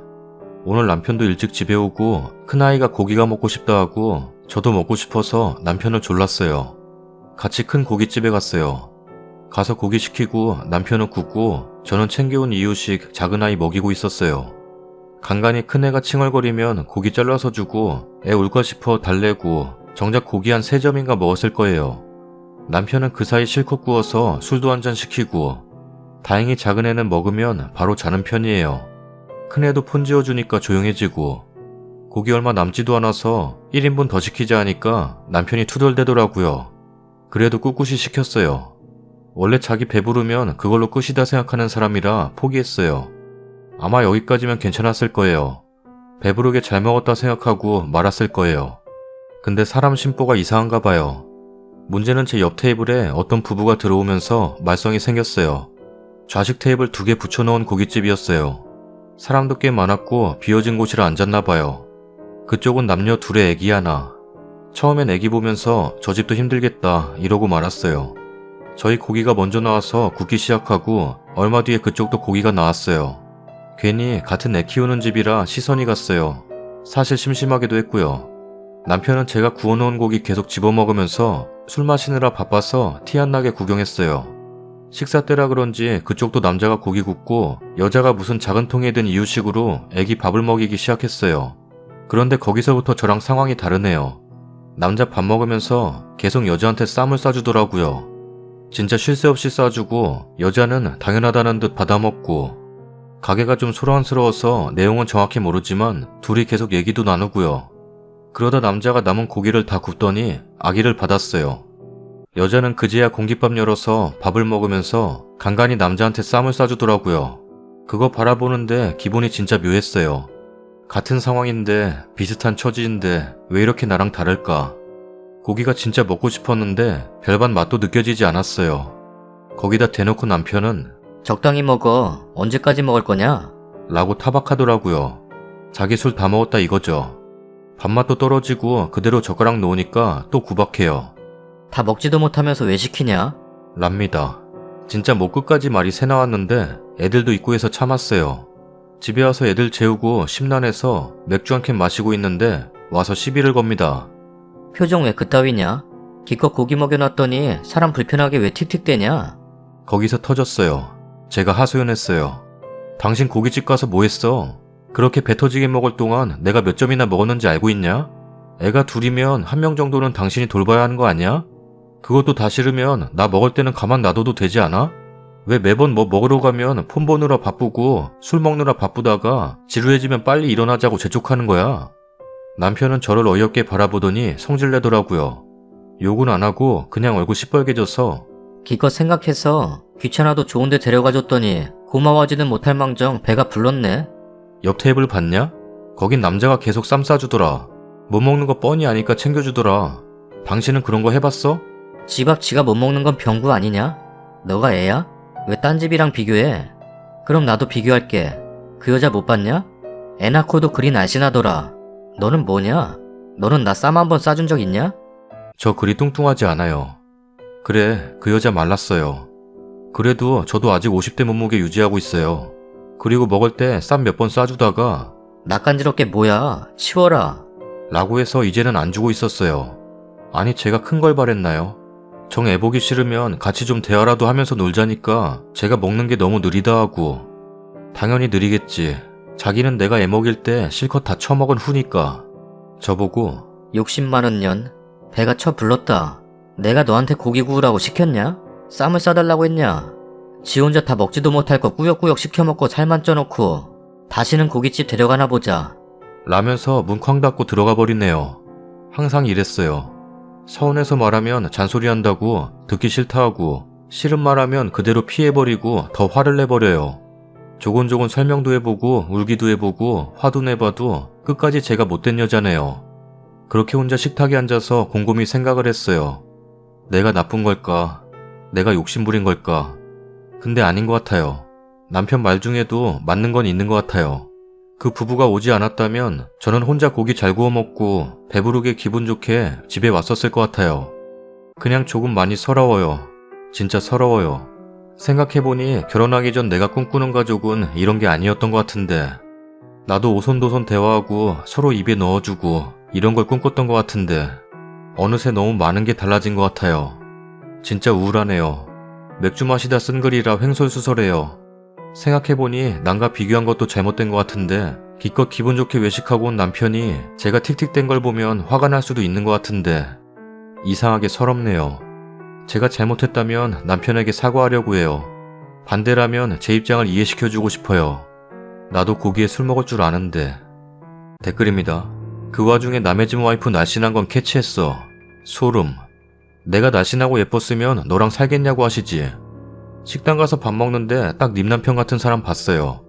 오늘 남편도 일찍 집에 오고 큰아이가 고기가 먹고 싶다 하고 저도 먹고 싶어서 남편을 졸랐어요. 같이 큰 고깃집에 갔어요. 가서 고기 시키고 남편은 굽고 저는 챙겨온 이유식 작은아이 먹이고 있었어요. 간간히 큰애가 칭얼거리면 고기 잘라서 주고 애 울까 싶어 달래고 정작 고기 한 3점인가 먹었을 거예요. 남편은 그 사이 실컷 구워서 술도 한잔 시키고 다행히 작은애는 먹으면 바로 자는 편이에요. 큰애도 폰 지어주니까 조용해지고 고기 얼마 남지도 않아서 1인분 더 시키자 하니까 남편이 투덜대더라고요. 그래도 꿋꿋이 시켰어요. 원래 자기 배부르면 그걸로 끝이다 생각하는 사람이라 포기했어요. 아마 여기까지면 괜찮았을 거예요. 배부르게 잘 먹었다 생각하고 말았을 거예요. 근데 사람 심보가 이상한가 봐요. 문제는 제 옆 테이블에 어떤 부부가 들어오면서 말썽이 생겼어요. 좌식 테이블 2개 붙여놓은 고깃집이었어요. 사람도 꽤 많았고 비어진 곳이라 앉았나 봐요. 그쪽은 남녀 둘의 애기 하나. 처음엔 애기 보면서 저 집도 힘들겠다 이러고 말았어요. 저희 고기가 먼저 나와서 굽기 시작하고 얼마 뒤에 그쪽도 고기가 나왔어요. 괜히 같은 애 키우는 집이라 시선이 갔어요. 사실 심심하기도 했고요. 남편은 제가 구워놓은 고기 계속 집어먹으면서 술 마시느라 바빠서 티 안 나게 구경했어요. 식사 때라 그런지 그쪽도 남자가 고기 굽고 여자가 무슨 작은 통에 든 이유식으로 애기 밥을 먹이기 시작했어요. 그런데 거기서부터 저랑 상황이 다르네요. 남자 밥 먹으면서 계속 여자한테 쌈을 싸주더라고요. 진짜 쉴 새 없이 싸주고 여자는 당연하다는 듯 받아먹고 가게가 좀 소란스러워서 내용은 정확히 모르지만 둘이 계속 얘기도 나누고요. 그러다 남자가 남은 고기를 다 굽더니 아기를 받았어요. 여자는 그제야 공깃밥 열어서 밥을 먹으면서 간간히 남자한테 쌈을 싸주더라고요. 그거 바라보는데 기분이 진짜 묘했어요. 같은 상황인데 비슷한 처지인데 왜 이렇게 나랑 다를까? 고기가 진짜 먹고 싶었는데 별반 맛도 느껴지지 않았어요. 거기다 대놓고 남편은 적당히 먹어. 언제까지 먹을 거냐? 라고 타박하더라고요. 자기 술 다 먹었다 이거죠. 밥맛도 떨어지고 그대로 젓가락 놓으니까 또 구박해요. 다 먹지도 못하면서 왜 시키냐? 랍니다. 진짜 목 끝까지 말이 새 나왔는데 애들도 있고 해서 참았어요. 집에 와서 애들 재우고 심란해서 맥주 한 캔 마시고 있는데 와서 시비를 겁니다. 표정 왜 그따위냐? 기껏 고기 먹여놨더니 사람 불편하게 왜 틱틱대냐? 거기서 터졌어요. 제가 하소연했어요. 당신 고깃집 가서 뭐 했어? 그렇게 배 터지게 먹을 동안 내가 몇 점이나 먹었는지 알고 있냐? 애가 둘이면 1명 정도는 당신이 돌봐야 하는 거 아니야? 그것도 다 싫으면 나 먹을 때는 가만 놔둬도 되지 않아? 왜 매번 뭐 먹으러 가면 폰 보느라 바쁘고 술 먹느라 바쁘다가 지루해지면 빨리 일어나자고 재촉하는 거야? 남편은 저를 어이없게 바라보더니 성질내더라고요. 욕은 안 하고 그냥 얼굴 시뻘개져서 기껏 생각해서 귀찮아도 좋은데 데려가줬더니 고마워하지는 못할 망정 배가 불렀네. 옆 테이블 봤냐? 거긴 남자가 계속 쌈 싸주더라. 못 먹는 거 뻔히 아니까 챙겨주더라. 당신은 그런 거 해봤어? 집 앞 지가 못 먹는 건 병구 아니냐? 너가 애야? 왜 딴 집이랑 비교해? 그럼 나도 비교할게. 그 여자 못 봤냐? 애 낳고도 그리 날씬하더라. 너는 뭐냐? 너는 나 쌈 한 번 싸준 적 있냐? 저 그리 뚱뚱하지 않아요. 그래, 그 여자 말랐어요. 그래도 저도 아직 50대 몸무게 유지하고 있어요. 그리고 먹을 때 쌈 몇 번 싸주다가 낯간지럽게 뭐야. 치워라. 라고 해서 이제는 안 주고 있었어요. 아니 제가 큰 걸 바랬나요? 정 애보기 싫으면 같이 좀 대화라도 하면서 놀자니까 제가 먹는 게 너무 느리다 하고. 당연히 느리겠지. 자기는 내가 애 먹일 때 실컷 다 처먹은 후니까. 저보고 욕심 많은 년. 배가 쳐 불렀다. 내가 너한테 고기 구우라고 시켰냐? 쌈을 싸달라고 했냐? 지 혼자 다 먹지도 못할 거 꾸역꾸역 시켜먹고 살만 쪄놓고 다시는 고깃집 데려가나 보자. 라면서 문 쾅 닫고 들어가 버리네요. 항상 이랬어요. 서운해서 말하면 잔소리한다고 듣기 싫다 하고 싫은 말하면 그대로 피해버리고 더 화를 내버려요. 조곤조곤 설명도 해보고 울기도 해보고 화도 내봐도 끝까지 제가 못된 여자네요. 그렇게 혼자 식탁에 앉아서 곰곰이 생각을 했어요. 내가 나쁜 걸까? 내가 욕심부린 걸까? 근데 아닌 것 같아요. 남편 말 중에도 맞는 건 있는 것 같아요. 그 부부가 오지 않았다면 저는 혼자 고기 잘 구워 먹고 배부르게 기분 좋게 집에 왔었을 것 같아요. 그냥 조금 많이 서러워요. 진짜 서러워요. 생각해보니 결혼하기 전 내가 꿈꾸는 가족은 이런 게 아니었던 것 같은데 나도 오손도손 대화하고 서로 입에 넣어주고 이런 걸 꿈꿨던 것 같은데 어느새 너무 많은 게 달라진 것 같아요. 진짜 우울하네요. 맥주 마시다 쓴 글이라 횡설수설해요. 생각해보니 남과 비교한 것도 잘못된 것 같은데 기껏 기분 좋게 외식하고 온 남편이 제가 틱틱댄 걸 보면 화가 날 수도 있는 것 같은데 이상하게 서럽네요. 제가 잘못했다면 남편에게 사과하려고 해요. 반대라면 제 입장을 이해시켜주고 싶어요. 나도 고기에 술 먹을 줄 아는데. 댓글입니다. 그 와중에 남의 집 와이프 날씬한 건 캐치했어. 소름. 내가 날씬하고 예뻤으면 너랑 살겠냐고 하시지. 식당 가서 밥 먹는데 딱 님 남편 같은 사람 봤어요.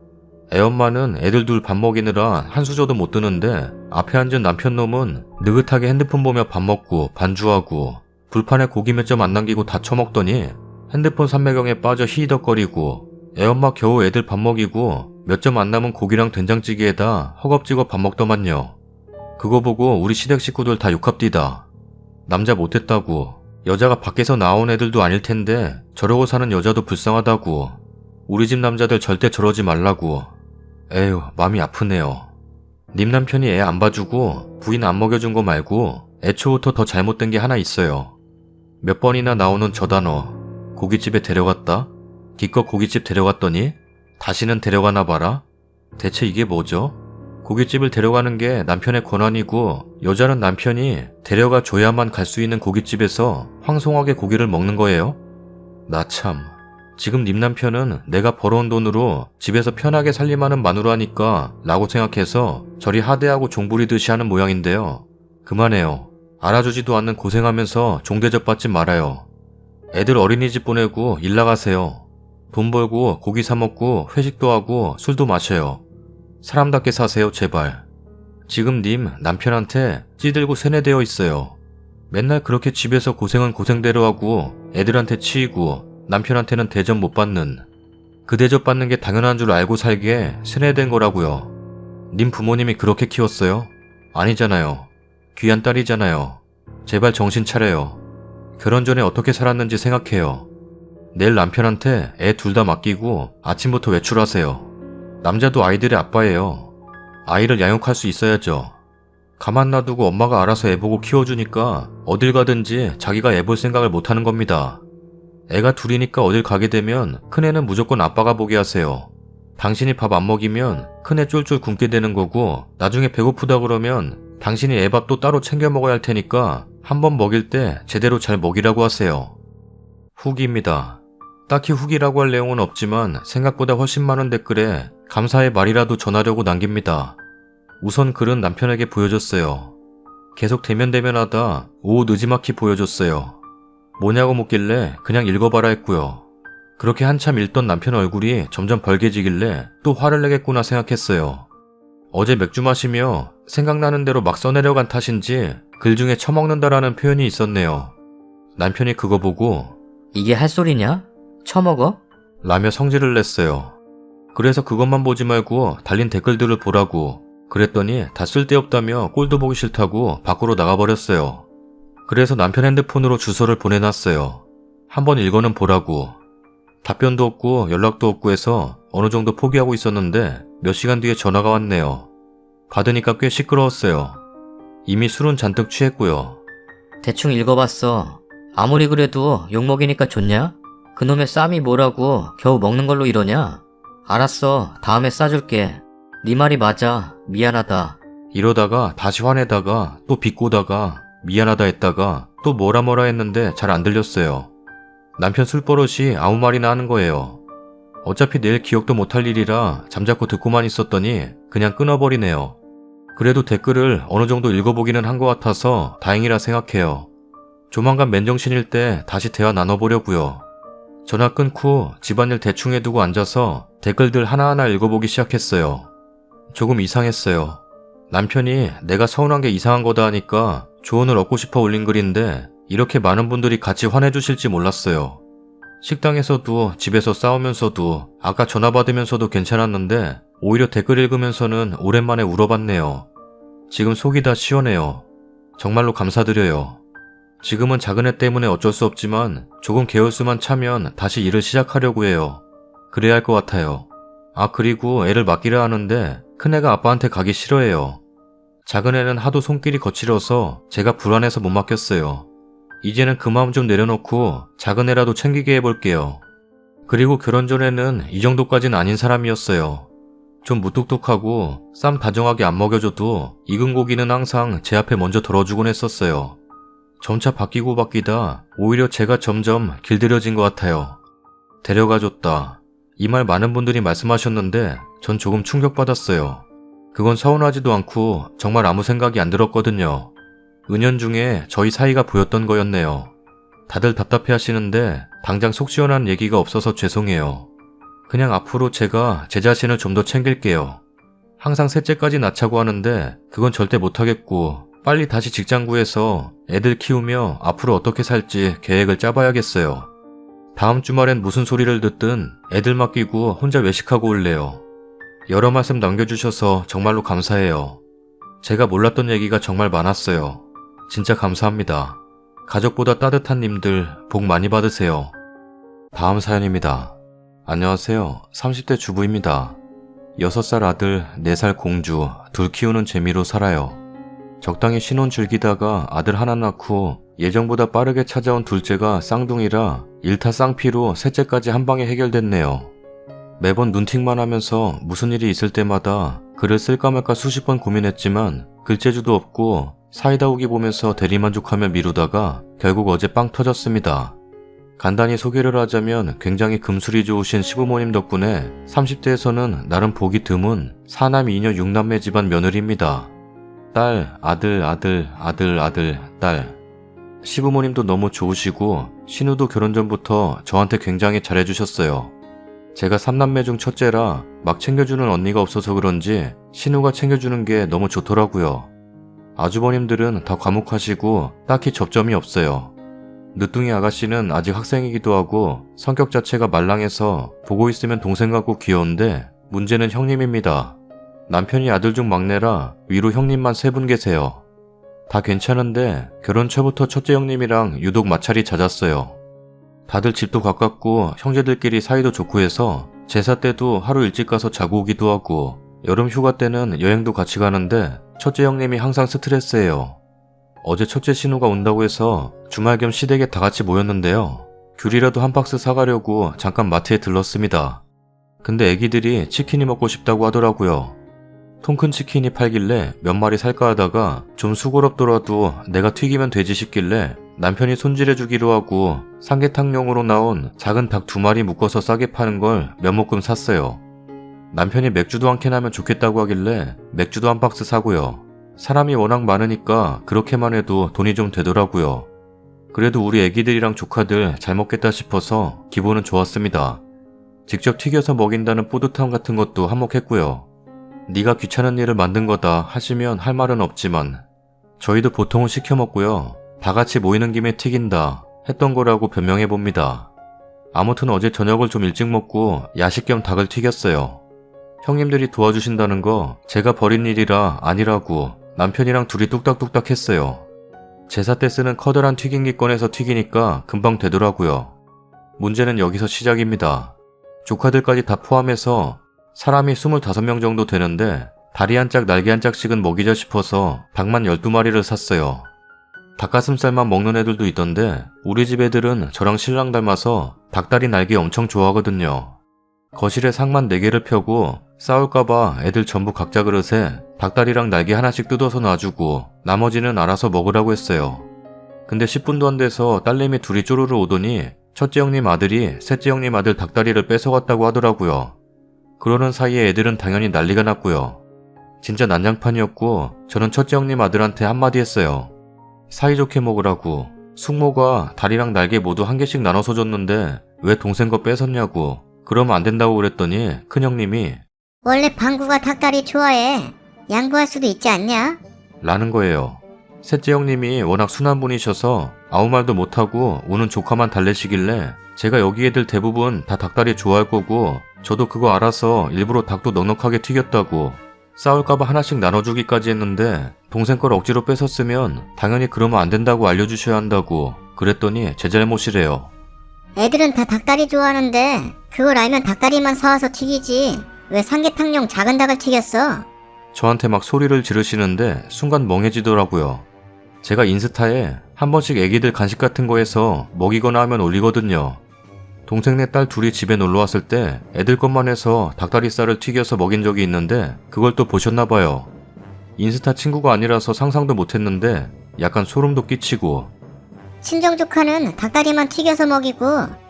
애엄마는 애들 둘 밥 먹이느라 한 수저도 못 드는데 앞에 앉은 남편 놈은 느긋하게 핸드폰 보며 밥 먹고 반주하고 불판에 고기 몇 점 안 남기고 다 처먹더니 핸드폰 삼매경에 빠져 히히덕거리고 애엄마 겨우 애들 밥 먹이고 몇 점 안 남은 고기랑 된장찌개에다 허겁지겁 밥 먹더만요. 그거 보고 우리 시댁 식구들 다 욕합디다. 남자 못됐다고. 여자가 밖에서 나온 애들도 아닐 텐데 저러고 사는 여자도 불쌍하다고. 우리 집 남자들 절대 저러지 말라고. 에휴, 마음이 아프네요. 님 남편이 애 안 봐주고 부인 안 먹여준 거 말고 애초부터 더 잘못된 게 하나 있어요. 몇 번이나 나오는 저 단어. 고깃집에 데려갔다? 기껏 고깃집 데려갔더니 다시는 데려가나 봐라? 대체 이게 뭐죠? 고깃집을 데려가는 게 남편의 권한이고 여자는 남편이 데려가 줘야만 갈 수 있는 고깃집에서 황송하게 고기를 먹는 거예요? 나 참. 지금 님 남편은 내가 벌어온 돈으로 집에서 편하게 살림하는 마누라니까 라고 생각해서 저리 하대하고 종부리듯이 하는 모양인데요. 그만해요. 알아주지도 않는 고생하면서 종대접 받지 말아요. 애들 어린이집 보내고 일 나가세요. 돈 벌고 고기 사 먹고 회식도 하고 술도 마셔요. 사람답게 사세요, 제발. 지금 님 남편한테 찌들고 세뇌되어 있어요. 맨날 그렇게 집에서 고생은 고생대로 하고 애들한테 치이고 남편한테는 대접 못 받는, 그 대접 받는 게 당연한 줄 알고 살게 세뇌된 거라고요. 님 부모님이 그렇게 키웠어요? 아니잖아요. 귀한 딸이잖아요. 제발 정신 차려요. 결혼 전에 어떻게 살았는지 생각해요. 내일 남편한테 애 둘 다 맡기고 아침부터 외출하세요. 남자도 아이들의 아빠예요. 아이를 양육할 수 있어야죠. 가만 놔두고 엄마가 알아서 애 보고 키워주니까 어딜 가든지 자기가 애 볼 생각을 못하는 겁니다. 애가 둘이니까 어딜 가게 되면 큰애는 무조건 아빠가 보게 하세요. 당신이 밥 안 먹이면 큰애 쫄쫄 굶게 되는 거고 나중에 배고프다 그러면 당신이 애 밥 또 따로 챙겨 먹어야 할 테니까 한번 먹일 때 제대로 잘 먹이라고 하세요. 후기입니다. 딱히 후기라고 할 내용은 없지만 생각보다 훨씬 많은 댓글에 감사의 말이라도 전하려고 남깁니다. 우선 글은 남편에게 보여줬어요. 계속 대면대면하다 오후 느지막이 보여줬어요. 뭐냐고 묻길래 그냥 읽어봐라 했고요. 그렇게 한참 읽던 남편 얼굴이 점점 벌개지길래 또 화를 내겠구나 생각했어요. 어제 맥주 마시며 생각나는 대로 막 써내려간 탓인지 글 중에 처먹는다라는 표현이 있었네요. 남편이 그거 보고 이게 할 소리냐? 처먹어? 라며 성질을 냈어요. 그래서 그것만 보지 말고 달린 댓글들을 보라고 그랬더니 다 쓸데없다며 꼴도 보기 싫다고 밖으로 나가버렸어요. 그래서 남편 핸드폰으로 주소를 보내놨어요. 한번 읽어는 보라고. 답변도 없고 연락도 없고 해서 어느 정도 포기하고 있었는데 몇 시간 뒤에 전화가 왔네요. 받으니까 꽤 시끄러웠어요. 이미 술은 잔뜩 취했고요. 대충 읽어봤어. 아무리 그래도 욕먹이니까 좋냐? 그놈의 쌈이 뭐라고 겨우 먹는 걸로 이러냐? 알았어. 다음에 싸줄게. 네 말이 맞아. 미안하다. 이러다가 다시 화내다가 또 비꼬다가 미안하다 했다가 또 뭐라 했는데 잘 안 들렸어요. 남편 술버릇이 아무 말이나 하는 거예요. 어차피 내일 기억도 못할 일이라 잠자코 듣고만 있었더니 그냥 끊어버리네요. 그래도 댓글을 어느 정도 읽어보기는 한 것 같아서 다행이라 생각해요. 조만간 맨정신일 때 다시 대화 나눠보려고요. 전화 끊고 집안일 대충 해두고 앉아서 댓글들 하나하나 읽어보기 시작했어요. 조금 이상했어요. 남편이 내가 서운한 게 이상한 거다 하니까 조언을 얻고 싶어 올린 글인데 이렇게 많은 분들이 같이 화내주실지 몰랐어요. 식당에서도 집에서 싸우면서도 아까 전화 받으면서도 괜찮았는데 오히려 댓글 읽으면서는 오랜만에 울어봤네요. 지금 속이 다 시원해요. 정말로 감사드려요. 지금은 작은 애 때문에 어쩔 수 없지만 조금 개월수만 차면 다시 일을 시작하려고 해요. 그래야 할 것 같아요. 아, 그리고 애를 맡기려 하는데 큰애가 아빠한테 가기 싫어해요. 작은 애는 하도 손길이 거칠어서 제가 불안해서 못 맡겼어요. 이제는 그 마음 좀 내려놓고 작은 애라도 챙기게 해볼게요. 그리고 결혼 전에는 이 정도까지는 아닌 사람이었어요. 좀 무뚝뚝하고 쌈 다정하게 안 먹여줘도 익은 고기는 항상 제 앞에 먼저 덜어주곤 했었어요. 점차 바뀌고 바뀌다 오히려 제가 점점 길들여진 것 같아요. 데려가줬다. 이 말 많은 분들이 말씀하셨는데 전 조금 충격받았어요. 그건 서운하지도 않고 정말 아무 생각이 안 들었거든요. 은연중에 저희 사이가 보였던 거였네요. 다들 답답해 하시는데 당장 속 시원한 얘기가 없어서 죄송해요. 그냥 앞으로 제가 제 자신을 좀 더 챙길게요. 항상 셋째까지 낳자고 하는데 그건 절대 못하겠고 빨리 다시 직장 구해서 애들 키우며 앞으로 어떻게 살지 계획을 짜봐야겠어요. 다음 주말엔 무슨 소리를 듣든 애들 맡기고 혼자 외식하고 올래요. 여러 말씀 남겨주셔서 정말로 감사해요. 제가 몰랐던 얘기가 정말 많았어요. 진짜 감사합니다. 가족보다 따뜻한 님들 복 많이 받으세요. 다음 사연입니다. 안녕하세요. 30대 주부입니다. 6살 아들, 4살 공주 둘 키우는 재미로 살아요. 적당히 신혼 즐기다가 아들 하나 낳고 예정보다 빠르게 찾아온 둘째가 쌍둥이라 일타 쌍피로 셋째까지 한 방에 해결됐네요. 매번 눈팅만 하면서 무슨 일이 있을 때마다 글을 쓸까 말까 수십 번 고민했지만 글재주도 없고 사이다 오기 보면서 대리만족하며 미루다가 결국 어제 빵 터졌습니다. 간단히 소개를 하자면 굉장히 금술이 좋으신 시부모님 덕분에 30대에서는 나름 보기 드문 4남 2녀 6남매 집안 며느리입니다. 딸, 아들, 딸. 시부모님도 너무 좋으시고 신우도 결혼 전부터 저한테 굉장히 잘해주셨어요. 제가 3남매 중 첫째라 막 챙겨주는 언니가 없어서 그런지 신우가 챙겨주는 게 너무 좋더라고요. 아주버님들은 다 과묵하시고 딱히 접점이 없어요. 늦둥이 아가씨는 아직 학생이기도 하고 성격 자체가 말랑해서 보고 있으면 동생 같고 귀여운데 문제는 형님입니다. 남편이 아들 중 막내라 위로 형님만 3분 계세요. 다 괜찮은데 결혼 초부터 첫째 형님이랑 유독 마찰이 잦았어요. 다들 집도 가깝고 형제들끼리 사이도 좋고 해서 제사 때도 하루 일찍 가서 자고 오기도 하고 여름 휴가 때는 여행도 같이 가는데 첫째 형님이 항상 스트레스예요. 어제 첫째 신우가 온다고 해서 주말 겸 시댁에 다 같이 모였는데요. 귤이라도 한 박스 사가려고 잠깐 마트에 들렀습니다. 근데 애기들이 치킨이 먹고 싶다고 하더라고요. 통큰 치킨이 팔길래 몇 마리 살까 하다가 좀 수고롭더라도 내가 튀기면 되지 싶길래 남편이 손질해주기로 하고 삼계탕용으로 나온 작은 닭 2마리 묶어서 싸게 파는 걸 몇 모금 샀어요. 남편이 맥주도 한 캔 하면 좋겠다고 하길래 맥주도 한 박스 사고요. 사람이 워낙 많으니까 그렇게만 해도 돈이 좀 되더라고요. 그래도 우리 애기들이랑 조카들 잘 먹겠다 싶어서 기분은 좋았습니다. 직접 튀겨서 먹인다는 뿌듯함 같은 것도 한몫했고요. 네가 귀찮은 일을 만든 거다 하시면 할 말은 없지만 저희도 보통은 시켜 먹고요. 다 같이 모이는 김에 튀긴다 했던 거라고 변명해봅니다. 아무튼 어제 저녁을 좀 일찍 먹고 야식 겸 닭을 튀겼어요. 형님들이 도와주신다는 거 제가 벌인 일이라 아니라고 남편이랑 둘이 뚝딱뚝딱 했어요. 제사 때 쓰는 커다란 튀김기 꺼내서 튀기니까 금방 되더라고요. 문제는 여기서 시작입니다. 조카들까지 다 포함해서 사람이 25명 정도 되는데 다리 한 짝 날개 한 짝씩은 먹이자 싶어서 닭만 12마리를 샀어요. 닭가슴살만 먹는 애들도 있던데 우리 집 애들은 저랑 신랑 닮아서 닭다리 날개 엄청 좋아하거든요. 거실에 상만 4개를 펴고 싸울까봐 애들 전부 각자 그릇에 닭다리랑 날개 하나씩 뜯어서 놔주고 나머지는 알아서 먹으라고 했어요. 근데 10분도 안 돼서 딸내미 둘이 쪼르르 오더니 첫째 형님 아들이 셋째 형님 아들 닭다리를 뺏어갔다고 하더라고요. 그러는 사이에 애들은 당연히 난리가 났고요. 진짜 난장판이었고 저는 첫째 형님 아들한테 한마디 했어요. 사이좋게 먹으라고. 숙모가 다리랑 날개 모두 한 개씩 나눠서 줬는데 왜 동생 거 뺏었냐고. 그러면 안 된다고 그랬더니 큰형님이 원래 방구가 닭다리 좋아해. 양보할 수도 있지 않냐? 라는 거예요. 셋째 형님이 워낙 순한 분이셔서 아무 말도 못하고 우는 조카만 달래시길래 제가 여기 애들 대부분 다 닭다리 좋아할 거고 저도 그거 알아서 일부러 닭도 넉넉하게 튀겼다고 싸울까봐 하나씩 나눠주기까지 했는데 동생 걸 억지로 뺏었으면 당연히 그러면 안 된다고 알려주셔야 한다고 그랬더니 제 잘못이래요. 애들은 다 닭다리 좋아하는데 그걸 알면 닭다리만 사와서 튀기지. 왜 삼계탕용 작은 닭을 튀겼어? 저한테 막 소리를 지르시는데 순간 멍해지더라고요. 제가 인스타에 한 번씩 애기들 간식 같은 거 해서 먹이거나 하면 올리거든요. 동생네 딸 둘이 집에 놀러 왔을 때 애들 것만 해서 닭다리살을 튀겨서 먹인 적이 있는데 그걸 또 보셨나봐요. 인스타 친구가 아니라서 상상도 못했는데 약간 소름도 끼치고 친정 조카는 닭다리만 튀겨서 먹이고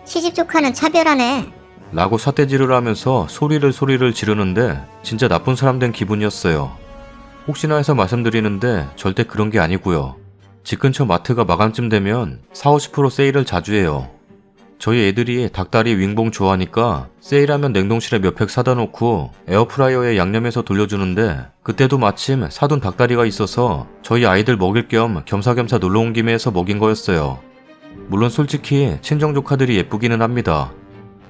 시집 조카는 차별하네. 라고 삿대질을 하면서 소리를 지르는데 진짜 나쁜 사람 된 기분이었어요. 혹시나 해서 말씀드리는데 절대 그런 게 아니고요. 집 근처 마트가 마감쯤 되면 40~50% 세일을 자주 해요. 저희 애들이 닭다리 윙봉 좋아하니까 세일하면 냉동실에 몇 팩 사다 놓고 에어프라이어에 양념해서 돌려주는데 그때도 마침 사둔 닭다리가 있어서 저희 아이들 먹일 겸 겸사겸사 놀러 온 김에 해서 먹인 거였어요. 물론 솔직히 친정 조카들이 예쁘기는 합니다.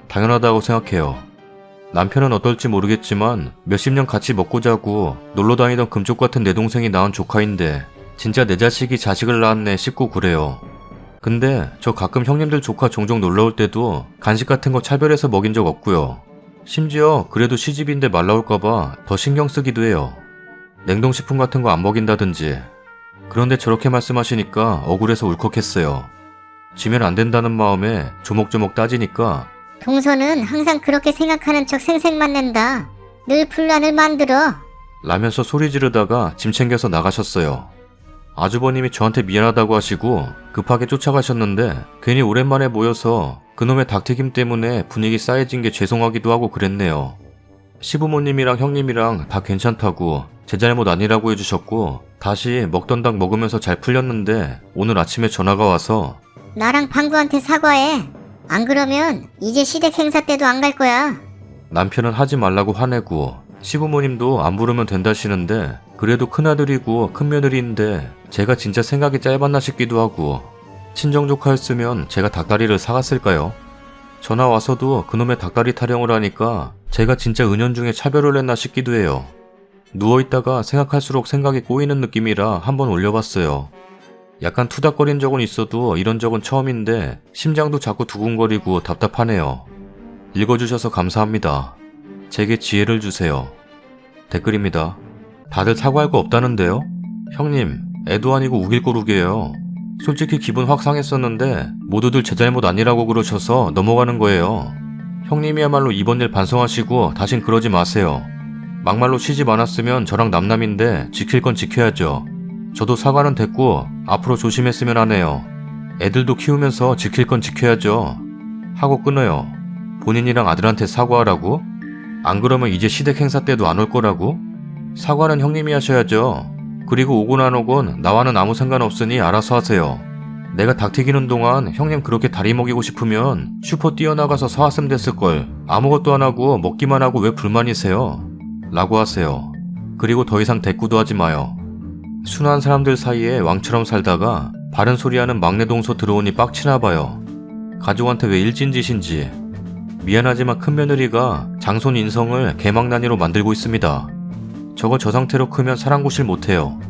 당연하다고 생각해요. 남편은 어떨지 모르겠지만 몇십 년 같이 먹고 자고 놀러 다니던 금쪽 같은 내 동생이 낳은 조카인데 진짜 내 자식이 자식을 낳았네 싶고 그래요. 근데 저 가끔 형님들 조카 종종 놀러올 때도 간식 같은 거 차별해서 먹인 적 없고요. 심지어 그래도 시집인데 말 나올까봐 더 신경 쓰기도 해요. 냉동식품 같은 거 안 먹인다든지. 그런데 저렇게 말씀하시니까 억울해서 울컥했어요. 지면 안 된다는 마음에 조목조목 따지니까 동서는 항상 그렇게 생각하는 척 생색만 낸다. 늘 분란을 만들어. 라면서 소리 지르다가 짐 챙겨서 나가셨어요. 아주버님이 저한테 미안하다고 하시고 급하게 쫓아가셨는데 괜히 오랜만에 모여서 그놈의 닭튀김 때문에 분위기 싸해진 게 죄송하기도 하고 그랬네요. 시부모님이랑 형님이랑 다 괜찮다고 제 잘못 아니라고 해주셨고 다시 먹던 닭 먹으면서 잘 풀렸는데 오늘 아침에 전화가 와서 나랑 방구한테 사과해. 안 그러면 이제 시댁 행사 때도 안 갈 거야. 남편은 하지 말라고 화내고 시부모님도 안 부르면 된다시는데 그래도 큰아들이고 큰며느리인데 제가 진짜 생각이 짧았나 싶기도 하고 친정조카였으면 제가 닭다리를 사갔을까요? 전화 와서도 그놈의 닭다리 타령을 하니까 제가 진짜 은연중에 차별을 했나 싶기도 해요. 누워있다가 생각할수록 생각이 꼬이는 느낌이라 한번 올려봤어요. 약간 투닥거린 적은 있어도 이런 적은 처음인데 심장도 자꾸 두근거리고 답답하네요. 읽어주셔서 감사합니다. 제게 지혜를 주세요. 댓글입니다. 다들 사과할 거 없다는데요? 형님, 애도 아니고 우길 거룩이에요. 솔직히 기분 확 상했었는데 모두들 제 잘못 아니라고 그러셔서 넘어가는 거예요. 형님이야말로 이번 일 반성하시고 다신 그러지 마세요. 막말로 시집 안 왔으면 저랑 남남인데 지킬 건 지켜야죠. 저도 사과는 됐고 앞으로 조심했으면 하네요. 애들도 키우면서 지킬 건 지켜야죠. 하고 끊어요. 본인이랑 아들한테 사과하라고? 안 그러면 이제 시댁 행사 때도 안 올 거라고? 사과는 형님이 하셔야죠. 그리고 오곤 안 오곤 나와는 아무 상관없으니 알아서 하세요. 내가 닭 튀기는 동안 형님 그렇게 다리 먹이고 싶으면 슈퍼 뛰어나가서 사왔으면 됐을걸. 아무것도 안 하고 먹기만 하고 왜 불만이세요? 라고 하세요. 그리고 더 이상 대꾸도 하지 마요. 순한 사람들 사이에 왕처럼 살다가 바른 소리하는 막내 동서 들어오니 빡치나 봐요. 가족한테 왜 일진짓인지. 미안하지만 큰며느리가 장손 인성을 개망난이로 만들고 있습니다. 저거 저 상태로 크면 사랑구실 못해요.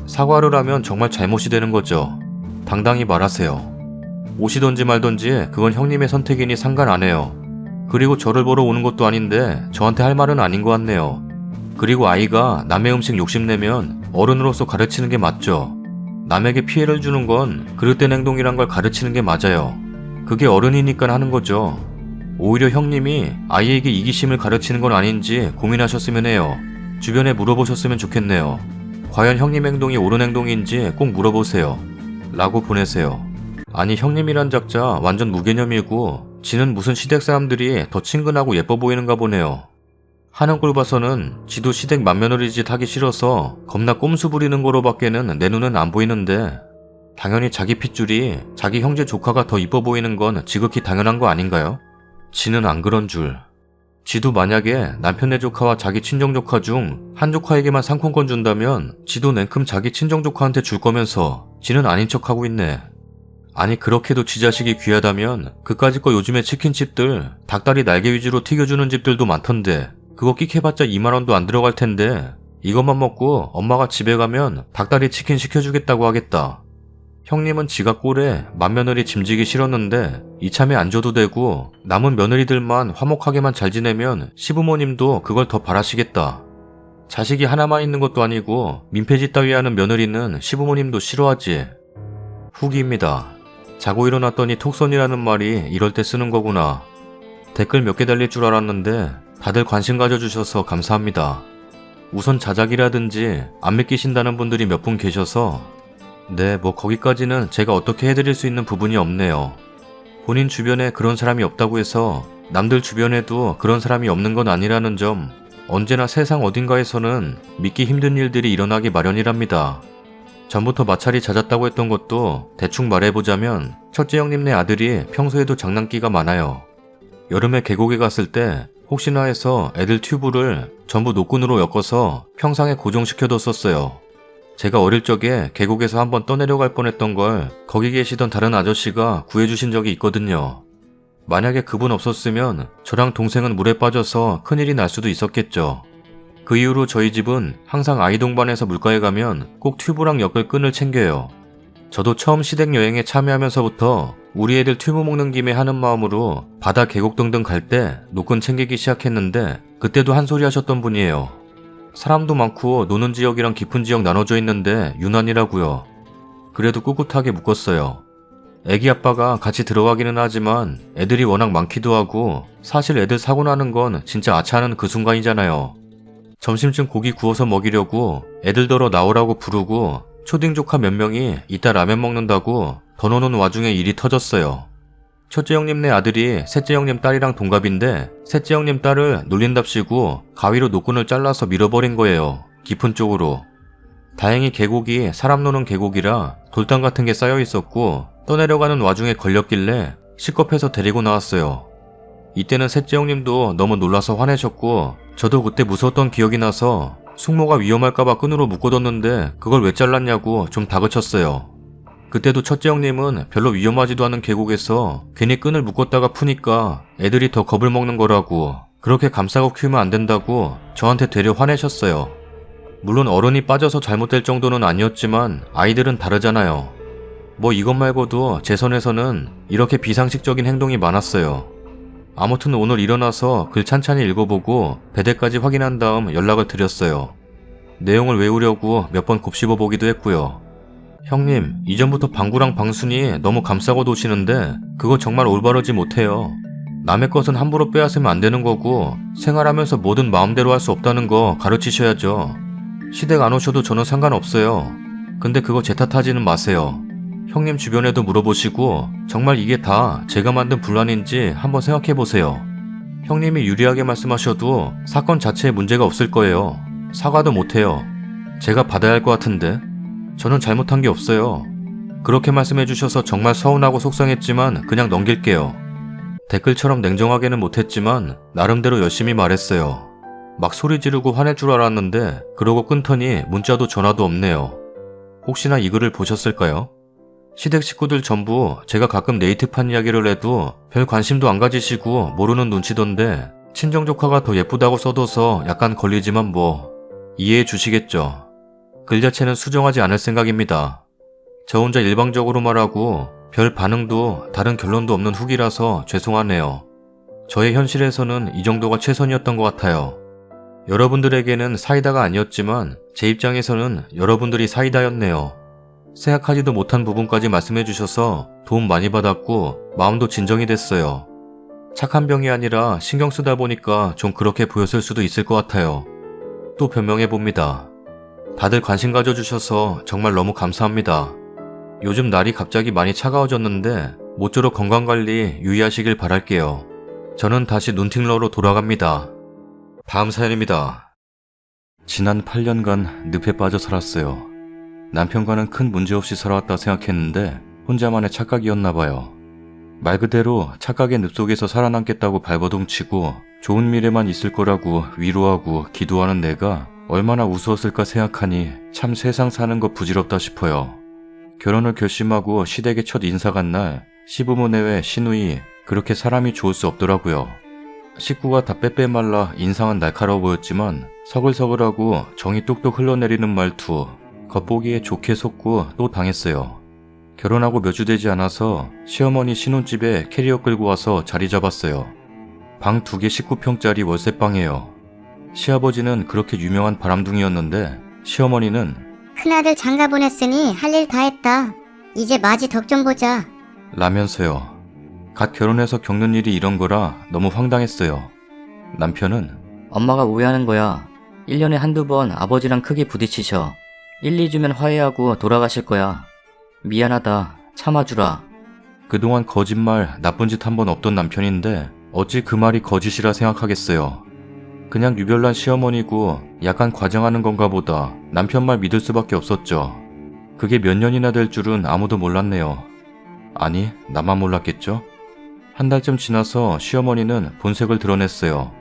사과를 하면 정말 잘못이 되는 거죠. 당당히 말하세요. 오시던지 말던지 그건 형님의 선택이니 상관 안 해요. 그리고 저를 보러 오는 것도 아닌데 저한테 할 말은 아닌 것 같네요. 그리고 아이가 남의 음식 욕심내면 어른으로서 가르치는 게 맞죠. 남에게 피해를 주는 건 그릇된 행동이란 걸 가르치는 게 맞아요. 그게 어른이니까 하는 거죠. 오히려 형님이 아이에게 이기심을 가르치는 건 아닌지 고민하셨으면 해요. 주변에 물어보셨으면 좋겠네요. 과연 형님 행동이 옳은 행동인지 꼭 물어보세요. 라고 보내세요. 아니 형님이란 작자 완전 무개념이고 지는 무슨 시댁 사람들이 더 친근하고 예뻐 보이는가 보네요. 하는 꼴 봐서는 지도 시댁 맏며느리 짓 하기 싫어서 겁나 꼼수 부리는 거로밖에는 내 눈은 안 보이는데 당연히 자기 핏줄이 자기 형제 조카가 더 이뻐 보이는 건 지극히 당연한 거 아닌가요? 지는 안 그런 줄. 지도 만약에 남편네 조카와 자기 친정 조카 중 한 조카에게만 상품권 준다면 지도 냉큼 자기 친정 조카한테 줄 거면서 지는 아닌 척하고 있네. 아니 그렇게도 지 자식이 귀하다면 그까짓 거 요즘에 치킨집들 닭다리 날개 위주로 튀겨주는 집들도 많던데 그거 끽 해봤자 2만원도 안 들어갈 텐데 이것만 먹고 엄마가 집에 가면 닭다리 치킨 시켜주겠다고 하겠다. 형님은 지가 꼴에 맏며느리 짐지기 싫었는데 이참에 안 줘도 되고 남은 며느리들만 화목하게만 잘 지내면 시부모님도 그걸 더 바라시겠다. 자식이 하나만 있는 것도 아니고 민폐짓 따위 하는 며느리는 시부모님도 싫어하지. 후기입니다. 자고 일어났더니 톡선이라는 말이 이럴 때 쓰는 거구나. 댓글 몇 개 달릴 줄 알았는데 다들 관심 가져주셔서 감사합니다. 우선 자작이라든지 안 믿기신다는 분들이 몇 분 계셔서 네, 뭐 거기까지는 제가 어떻게 해드릴 수 있는 부분이 없네요. 본인 주변에 그런 사람이 없다고 해서 남들 주변에도 그런 사람이 없는 건 아니라는 점, 언제나 세상 어딘가에서는 믿기 힘든 일들이 일어나기 마련이랍니다. 전부터 마찰이 잦았다고 했던 것도 대충 말해보자면 첫째 형님네 아들이 평소에도 장난기가 많아요. 여름에 계곡에 갔을 때 혹시나 해서 애들 튜브를 전부 노끈으로 엮어서 평상에 고정시켜뒀었어요. 제가 어릴 적에 계곡에서 한번 떠내려갈 뻔했던 걸 거기 계시던 다른 아저씨가 구해주신 적이 있거든요. 만약에 그분 없었으면 저랑 동생은 물에 빠져서 큰일이 날 수도 있었겠죠. 그 이후로 저희 집은 항상 아이 동반해서 물가에 가면 꼭 튜브랑 엮을 끈을 챙겨요. 저도 처음 시댁 여행에 참여하면서부터 우리 애들 튜브 먹는 김에 하는 마음으로 바다 계곡 등등 갈 때 노끈 챙기기 시작했는데 그때도 한 소리 하셨던 분이에요. 사람도 많고 노는 지역이랑 깊은 지역 나눠져 있는데 유난이라고요. 그래도 꿋꿋하게 묶었어요. 애기 아빠가 같이 들어가기는 하지만 애들이 워낙 많기도 하고 사실 애들 사고 나는 건 진짜 아차하는 그 순간이잖아요. 점심쯤 고기 구워서 먹이려고 애들더러 나오라고 부르고 초딩 조카 몇 명이 이따 라면 먹는다고 더 노는 와중에 일이 터졌어요. 첫째 형님네 아들이 셋째 형님 딸이랑 동갑인데 셋째 형님 딸을 놀린답시고 가위로 노끈을 잘라서 밀어버린 거예요. 깊은 쪽으로. 다행히 계곡이 사람 노는 계곡이라 돌담 같은 게 쌓여 있었고 떠내려가는 와중에 걸렸길래 식겁해서 데리고 나왔어요. 이때는 셋째 형님도 너무 놀라서 화내셨고 저도 그때 무서웠던 기억이 나서 숙모가 위험할까봐 끈으로 묶어뒀는데 그걸 왜 잘랐냐고 좀 다그쳤어요. 그때도 첫째 형님은 별로 위험하지도 않은 계곡에서 괜히 끈을 묶었다가 푸니까 애들이 더 겁을 먹는 거라고 그렇게 감싸고 키우면 안 된다고 저한테 되려 화내셨어요. 물론 어른이 빠져서 잘못될 정도는 아니었지만 아이들은 다르잖아요. 뭐 이것 말고도 제 선에서는 이렇게 비상식적인 행동이 많았어요. 아무튼 오늘 일어나서 글 찬찬히 읽어보고 배대까지 확인한 다음 연락을 드렸어요. 내용을 외우려고 몇 번 곱씹어 보기도 했고요. 형님, 이전부터 방구랑 방순이 너무 감싸고 도시는데 그거 정말 올바르지 못해요. 남의 것은 함부로 빼앗으면 안 되는 거고 생활하면서 뭐든 마음대로 할 수 없다는 거 가르치셔야죠. 시댁 안 오셔도 저는 상관없어요. 근데 그거 제 탓하지는 마세요. 형님 주변에도 물어보시고 정말 이게 다 제가 만든 분란인지 한번 생각해보세요. 형님이 유리하게 말씀하셔도 사건 자체에 문제가 없을 거예요. 사과도 못해요. 제가 받아야 할 것 같은데. 저는 잘못한 게 없어요. 그렇게 말씀해주셔서 정말 서운하고 속상했지만 그냥 넘길게요. 댓글처럼 냉정하게는 못했지만 나름대로 열심히 말했어요. 막 소리 지르고 화낼 줄 알았는데 그러고 끊더니 문자도 전화도 없네요. 혹시나 이 글을 보셨을까요? 시댁 식구들 전부 제가 가끔 네이트판 이야기를 해도 별 관심도 안 가지시고 모르는 눈치던데 친정조카가 더 예쁘다고 써둬서 약간 걸리지만 뭐 이해해 주시겠죠. 글 자체는 수정하지 않을 생각입니다. 저 혼자 일방적으로 말하고 별 반응도 다른 결론도 없는 후기라서 죄송하네요. 저의 현실에서는 이 정도가 최선이었던 것 같아요. 여러분들에게는 사이다가 아니었지만 제 입장에서는 여러분들이 사이다였네요. 생각하지도 못한 부분까지 말씀해 주셔서 도움 많이 받았고 마음도 진정이 됐어요. 착한 병이 아니라 신경 쓰다 보니까 좀 그렇게 보였을 수도 있을 것 같아요. 또 변명해 봅니다. 다들 관심 가져주셔서 정말 너무 감사합니다. 요즘 날이 갑자기 많이 차가워졌는데 모쪼록 건강관리 유의하시길 바랄게요. 저는 다시 눈팅러로 돌아갑니다. 다음 사연입니다. 지난 8년간 늪에 빠져 살았어요. 남편과는 큰 문제 없이 살아왔다 생각했는데 혼자만의 착각이었나 봐요. 말 그대로 착각의 늪 속에서 살아남겠다고 발버둥치고 좋은 미래만 있을 거라고 위로하고 기도하는 내가 얼마나 우스웠을까 생각하니 참 세상 사는 거 부질없다 싶어요. 결혼을 결심하고 시댁에 첫 인사 간 날 시부모 내외 시누이 그렇게 사람이 좋을 수 없더라고요. 식구가 다 빼빼 말라 인상은 날카로워 보였지만 서글서글하고 정이 뚝뚝 흘러내리는 말투 겉보기에 좋게 속고 또 당했어요. 결혼하고 몇 주 되지 않아서 시어머니 신혼집에 캐리어 끌고 와서 자리 잡았어요. 방 2개 19평짜리 월세방이에요. 시아버지는 그렇게 유명한 바람둥이였는데 시어머니는 큰아들 장가 보냈으니 할 일 다 했다. 이제 마지 덕 좀 보자. 라면서요. 갓 결혼해서 겪는 일이 이런 거라 너무 황당했어요. 남편은 엄마가 오해하는 거야. 1년에 한두 번 아버지랑 크게 부딪히셔. 1, 2주면 화해하고 돌아가실 거야. 미안하다. 참아주라. 그동안 거짓말, 나쁜 짓 한 번 없던 남편인데 어찌 그 말이 거짓이라 생각하겠어요. 그냥 유별난 시어머니고 약간 과장하는 건가 보다 남편 말 믿을 수밖에 없었죠. 그게 몇 년이나 될 줄은 아무도 몰랐네요. 아니, 나만 몰랐겠죠? 한 달쯤 지나서 시어머니는 본색을 드러냈어요.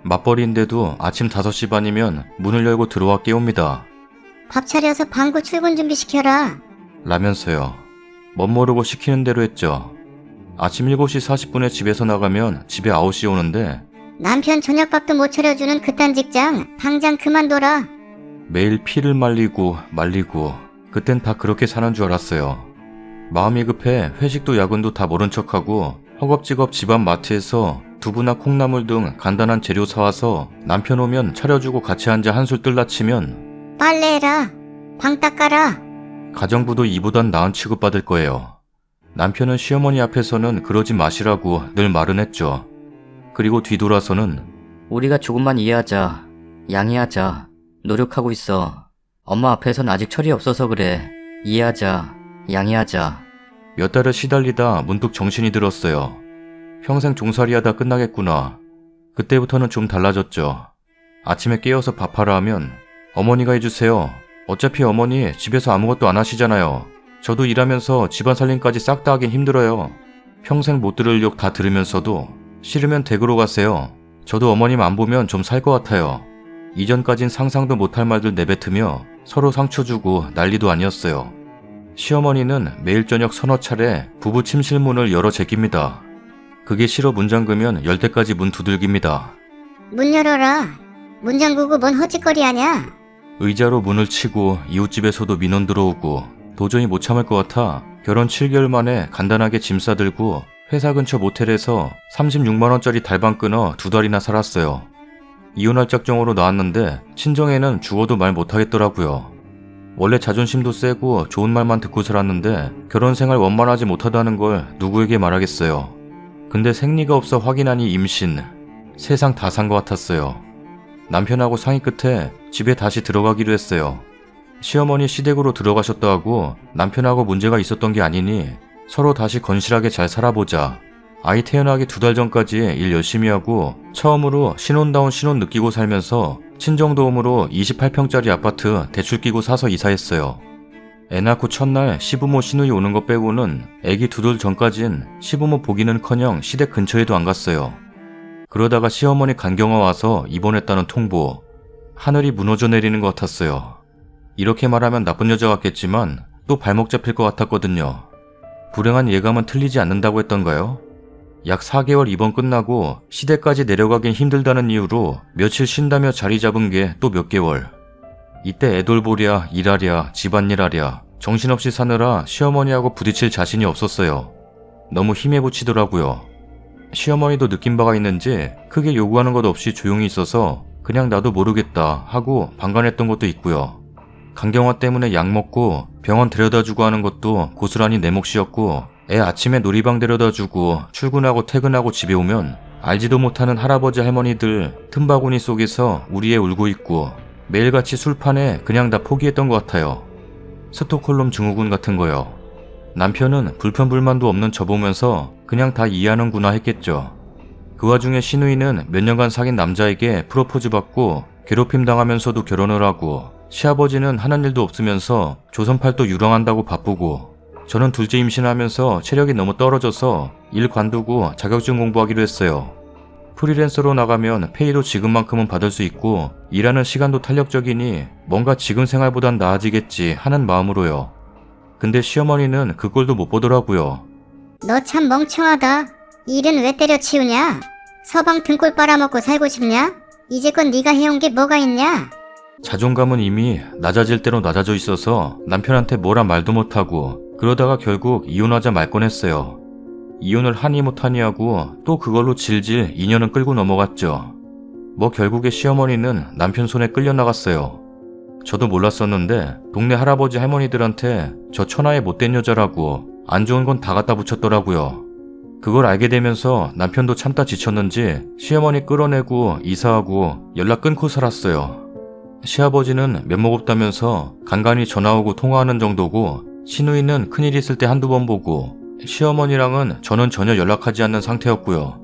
맞벌이인데도 아침 5시 반이면 문을 열고 들어와 깨웁니다. 밥 차려서 방구 출근 준비시켜라. 라면서요. 멋모르고 시키는 대로 했죠. 아침 7시 40분에 집에서 나가면 집에 9시에 오는데 남편 저녁밥도 못 차려주는 그딴 직장 당장 그만둬라. 매일 피를 말리고 그땐 다 그렇게 사는 줄 알았어요. 마음이 급해 회식도 야근도 다 모른 척하고 허겁지겁 집안 마트에서 두부나 콩나물 등 간단한 재료 사와서 남편 오면 차려주고 같이 앉아 한술 뜰라치면 빨래해라. 방 닦아라. 가정부도 이보단 나은 취급받을 거예요. 남편은 시어머니 앞에서는 그러지 마시라고 늘 말은 했죠. 그리고 뒤돌아서는 우리가 조금만 이해하자. 양해하자. 노력하고 있어. 엄마 앞에선 아직 철이 없어서 그래. 이해하자. 양해하자. 몇 달을 시달리다 문득 정신이 들었어요. 평생 종살이하다 끝나겠구나. 그때부터는 좀 달라졌죠. 아침에 깨어서 밥하라 하면 어머니가 해주세요. 어차피 어머니 집에서 아무것도 안 하시잖아요. 저도 일하면서 집안 살림까지 싹 다 하긴 힘들어요. 평생 못 들을 욕 다 들으면서도 싫으면 댁으로 가세요. 저도 어머님 안 보면 좀 살 것 같아요. 이전까진 상상도 못할 말들 내뱉으며 서로 상처 주고 난리도 아니었어요. 시어머니는 매일 저녁 서너 차례 부부 침실 문을 열어 제낍니다. 그게 싫어 문 잠그면 열 때까지 문 두들깁니다. 문 열어라. 문 잠그고 뭔 헛짓거리 하냐. 의자로 문을 치고 이웃집에서도 민원 들어오고 도저히 못 참을 것 같아 결혼 7개월 만에 간단하게 짐 싸들고 회사 근처 모텔에서 36만원짜리 달방 끊어 2달이나 살았어요. 이혼할 작정으로 나왔는데 친정에는 죽어도 말 못하겠더라고요. 원래 자존심도 세고 좋은 말만 듣고 살았는데 결혼 생활 원만하지 못하다는 걸 누구에게 말하겠어요. 근데 생리가 없어 확인하니 임신. 세상 다 산 것 같았어요. 남편하고 상의 끝에 집에 다시 들어가기로 했어요. 시어머니 시댁으로 들어가셨다 하고 남편하고 문제가 있었던 게 아니니 서로 다시 건실하게 잘 살아보자. 아이 태어나기 2달 전까지 일 열심히 하고 처음으로 신혼다운 신혼 느끼고 살면서 친정도움으로 28평짜리 아파트 대출 끼고 사서 이사했어요. 애 낳고 첫날 시부모 시누이 오는 거 빼고는 애기 2돌 전까진 시부모 보기는커녕 시댁 근처에도 안 갔어요. 그러다가 시어머니 간경화 와서 입원했다는 통보. 하늘이 무너져 내리는 것 같았어요. 이렇게 말하면 나쁜 여자 같겠지만 또 발목 잡힐 것 같았거든요. 불행한 예감은 틀리지 않는다고 했던가요? 약 4개월 입원 끝나고 시댁까지 내려가긴 힘들다는 이유로 며칠 쉰다며 자리 잡은 게 또 몇 개월. 이때 애돌보랴, 일하랴, 집안일하랴 정신없이 사느라 시어머니하고 부딪힐 자신이 없었어요. 너무 힘에 부치더라고요. 시어머니도 느낀 바가 있는지 크게 요구하는 것 없이 조용히 있어서 그냥 나도 모르겠다 하고 방관했던 것도 있고요. 강경화 때문에 약 먹고 병원 데려다주고 하는 것도 고스란히 내 몫이었고, 애 아침에 놀이방 데려다주고 출근하고 퇴근하고 집에 오면 알지도 못하는 할아버지 할머니들 틈바구니 속에서 우리 애 울고 있고 매일같이 술판에 그냥 다 포기했던 것 같아요. 스톡홀름 증후군 같은 거요. 남편은 불편불만도 없는 저 보면서 그냥 다 이해하는구나 했겠죠. 그 와중에 시누이는 몇 년간 사귄 남자에게 프로포즈 받고 괴롭힘 당하면서도 결혼을 하고, 시아버지는 하는 일도 없으면서 조선팔도 유랑한다고 바쁘고, 저는 둘째 임신하면서 체력이 너무 떨어져서 일 관두고 자격증 공부하기로 했어요. 프리랜서로 나가면 페이도 지금만큼은 받을 수 있고 일하는 시간도 탄력적이니 뭔가 지금 생활보단 나아지겠지 하는 마음으로요. 근데 시어머니는 그 꼴도 못 보더라고요. 너 참 멍청하다. 일은 왜 때려치우냐? 서방 등골 빨아먹고 살고 싶냐? 이제껏 네가 해온 게 뭐가 있냐? 자존감은 이미 낮아질 대로 낮아져 있어서 남편한테 뭐라 말도 못하고, 그러다가 결국 이혼하자 말 뻔했어요. 이혼을 하니 못하니 하고 또 그걸로 질질 2년은 끌고 넘어갔죠. 뭐 결국에 시어머니는 남편 손에 끌려나갔어요. 저도 몰랐었는데 동네 할아버지 할머니들한테 저 천하의 못된 여자라고 안 좋은 건 다 갖다 붙였더라고요. 그걸 알게 되면서 남편도 참다 지쳤는지 시어머니 끌어내고 이사하고 연락 끊고 살았어요. 시아버지는 면목 없다면서 간간히 전화 오고 통화하는 정도고, 시누이는 큰일 있을 때 한두 번 보고, 시어머니랑은 저는 전혀 연락하지 않는 상태였고요.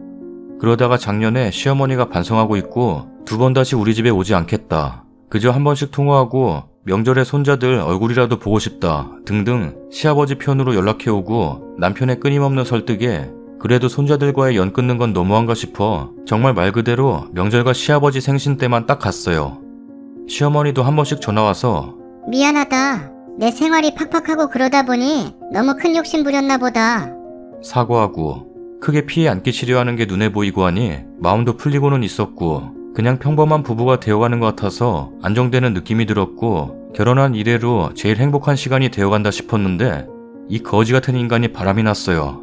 그러다가 작년에 시어머니가 반성하고 있고 2번 다시 우리 집에 오지 않겠다, 그저 한 번씩 통화하고 명절에 손자들 얼굴이라도 보고 싶다 등등 시아버지 편으로 연락해오고, 남편의 끊임없는 설득에 그래도 손자들과의 연 끊는 건 너무한가 싶어 정말 말 그대로 명절과 시아버지 생신 때만 딱 갔어요. 시어머니도 한 번씩 전화와서 미안하다. 내 생활이 팍팍하고 그러다 보니 너무 큰 욕심 부렸나 보다. 사과하고, 크게 피해 안 끼치려 하는 게 눈에 보이고 하니 마음도 풀리고는 있었고, 그냥 평범한 부부가 되어가는 것 같아서 안정되는 느낌이 들었고, 결혼한 이래로 제일 행복한 시간이 되어간다 싶었는데 이 거지 같은 인간이 바람이 났어요.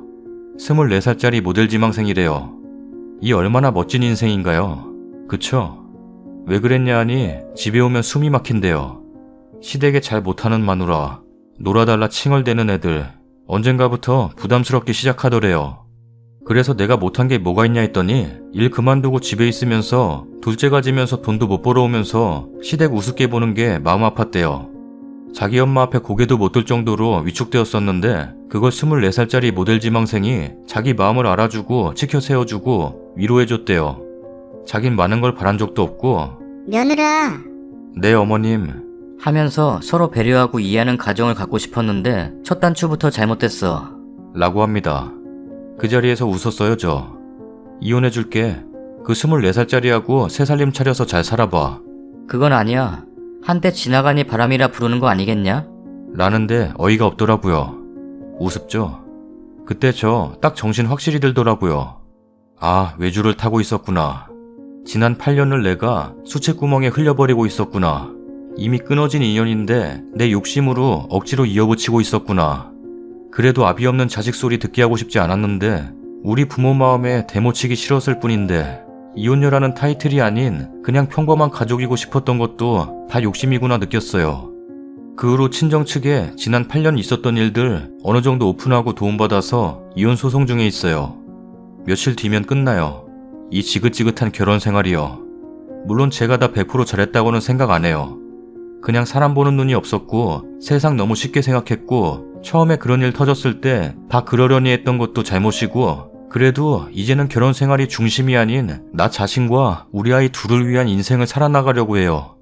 24살짜리 모델 지망생이래요. 이 얼마나 멋진 인생인가요? 그쵸? 왜 그랬냐 하니 집에 오면 숨이 막힌대요. 시댁에 잘 못하는 마누라, 놀아달라 칭얼대는 애들, 언젠가부터 부담스럽게 시작하더래요. 그래서 내가 못한 게 뭐가 있냐 했더니 일 그만두고 집에 있으면서 둘째 가지면서 돈도 못 벌어오면서 시댁 우습게 보는 게 마음 아팠대요. 자기 엄마 앞에 고개도 못 들 정도로 위축되었었는데 그걸 24살짜리 모델 지망생이 자기 마음을 알아주고 지켜 세워주고 위로해줬대요. 자긴 많은 걸 바란 적도 없고, 며느라, 네 어머님, 하면서 서로 배려하고 이해하는 가정을 갖고 싶었는데 첫 단추부터 잘못됐어. 라고 합니다. 그 자리에서 웃었어요 저. 이혼해줄게. 그 24살짜리하고 새 살림 차려서 잘 살아봐. 그건 아니야. 한때 지나가니 바람이라 부르는 거 아니겠냐? 라는데 어이가 없더라고요. 우습죠? 그때 저 딱 정신 확실히 들더라고요. 아, 외주를 타고 있었구나. 지난 8년을 내가 수채구멍에 흘려버리고 있었구나. 이미 끊어진 인연인데 내 욕심으로 억지로 이어붙이고 있었구나. 그래도 아비 없는 자식 소리 듣게 하고 싶지 않았는데 우리 부모 마음에 대모치기 싫었을 뿐인데 이혼녀라는 타이틀이 아닌 그냥 평범한 가족이고 싶었던 것도 다 욕심이구나 느꼈어요. 그 후로 친정 측에 지난 8년 있었던 일들 어느 정도 오픈하고 도움받아서 이혼 소송 중에 있어요. 며칠 뒤면 끝나요. 이 지긋지긋한 결혼 생활이요. 물론 제가 다 100% 잘했다고는 생각 안 해요. 그냥 사람 보는 눈이 없었고 세상 너무 쉽게 생각했고, 처음에 그런 일 터졌을 때 다 그러려니 했던 것도 잘못이고, 그래도 이제는 결혼 생활이 중심이 아닌 나 자신과 우리 아이 둘을 위한 인생을 살아나가려고 해요.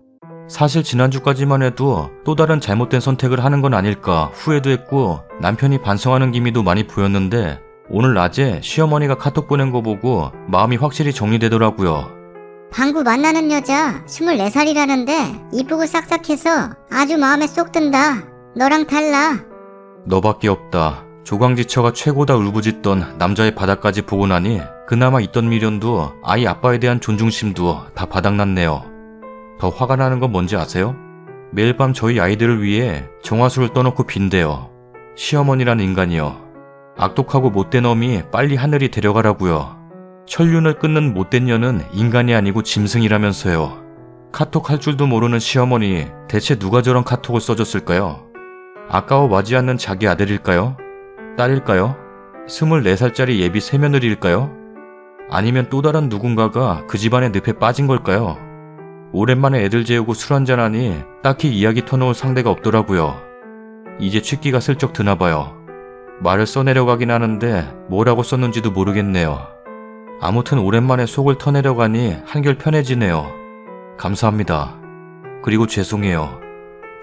사실 지난주까지만 해도 또 다른 잘못된 선택을 하는 건 아닐까 후회도 했고 남편이 반성하는 기미도 많이 보였는데, 오늘 낮에 시어머니가 카톡 보낸 거 보고 마음이 확실히 정리되더라고요. 방구 만나는 여자 24살이라는데 이쁘고 싹싹해서 아주 마음에 쏙 든다. 너랑 달라. 너밖에 없다. 조강지처가 최고다 울부짖던 남자의 바닥까지 보고 나니 그나마 있던 미련도 아이 아빠에 대한 존중심도 다 바닥났네요. 더 화가 나는 건 뭔지 아세요? 매일 밤 저희 아이들을 위해 정화수를 떠놓고 빈대요. 시어머니란 인간이요. 악독하고 못된 어미 빨리 하늘이 데려가라고요. 천륜을 끊는 못된 년은 인간이 아니고 짐승이라면서요. 카톡 할 줄도 모르는 시어머니, 대체 누가 저런 카톡을 써줬을까요? 아까워 마지 않는 자기 아들일까요? 딸일까요? 24살짜리 예비 새며느리일까요? 아니면 또 다른 누군가가 그 집안의 늪에 빠진 걸까요? 오랜만에 애들 재우고 술 한잔하니 딱히 이야기 터놓을 상대가 없더라고요. 이제 취기가 슬쩍 드나봐요. 말을 써내려가긴 하는데 뭐라고 썼는지도 모르겠네요. 아무튼 오랜만에 속을 터내려가니 한결 편해지네요. 감사합니다. 그리고 죄송해요.